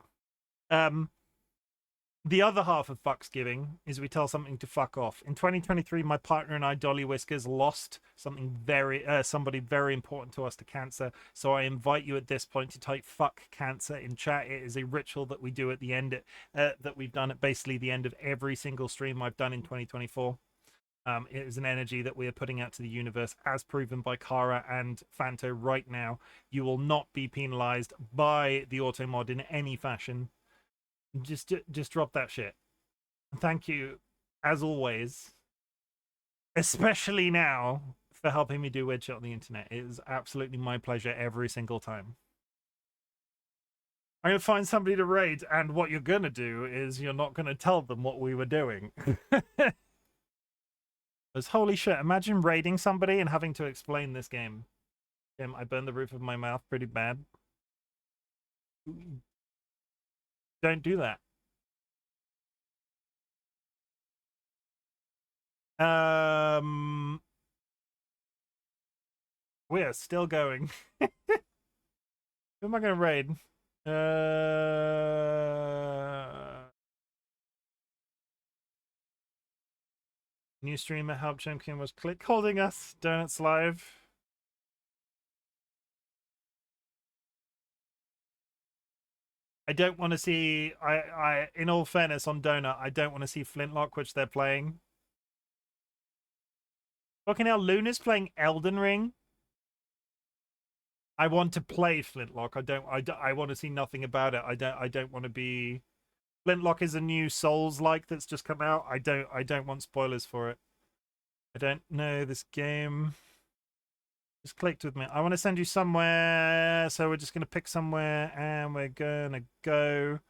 The other half of Fucksgiving is we tell something to fuck off. In 2023, my partner and I, DollyWhiskers, lost somebody very important to us to cancer. So I invite you at this point to type "fuck cancer" in chat. It is a ritual that we do at the end, that we've done at basically the end of every single stream I've done in 2024. It is an energy that we are putting out to the universe, as proven by Kara and Fanto right now. You will not be penalized by the auto mod in any fashion. Just drop that shit. Thank you, as always, especially now, for helping me do weird shit on the internet. It is absolutely my pleasure every single time. I'm going to find somebody to raid, and what you're going to do is you're not going to tell them what we were doing. Because holy shit, imagine raiding somebody and having to explain this game. Chim, I burned the roof of my mouth pretty bad. Don't do that. We are still going. Who am I going to raid? New streamer help Chimken was click holding us. Donuts live. I don't want to see. I in all fairness on Donut, I don't want to see Flintlock, which they're playing. Fucking hell, Luna's playing Elden Ring. I want to play Flintlock. I want to see nothing about it. I don't want to be. Flintlock is a new Souls-like that's just come out. I don't want spoilers for it. I don't know this game. Just clicked with me. I want to send you somewhere, so we're just gonna pick somewhere, and we're gonna go.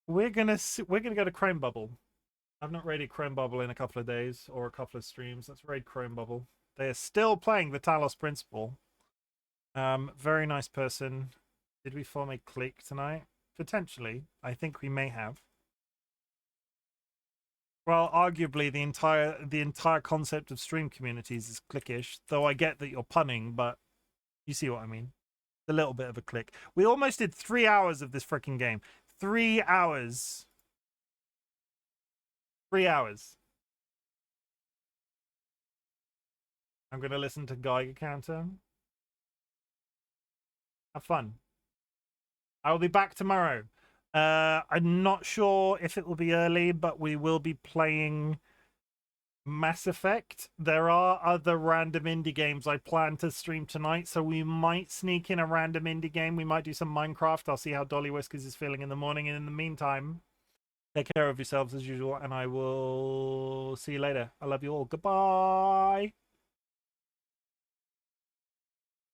We're gonna go to Chrome Bubble. I've not raided Chrome Bubble in a couple of days or a couple of streams. Let's raid Chrome Bubble. They are still playing the Talos Principle. Very nice person. Did we form a clique tonight? Potentially. I think we may have. Well, arguably the entire concept of stream communities is cliquish, though I get that you're punning, but you see what I mean. A little bit of a click. We almost did 3 hours of this freaking game. 3 hours. 3 hours. I'm going to listen to Geiger Counter. Have fun. I will be back tomorrow. I'm not sure if it will be early, but we will be playing Mass Effect. There are other random indie games I plan to stream tonight, so we might sneak in a random indie game. We might do some Minecraft. I'll see how DollyWhiskers is feeling in the morning, and in the meantime, take care of yourselves as usual, and I will see you later. I love you all. Goodbye.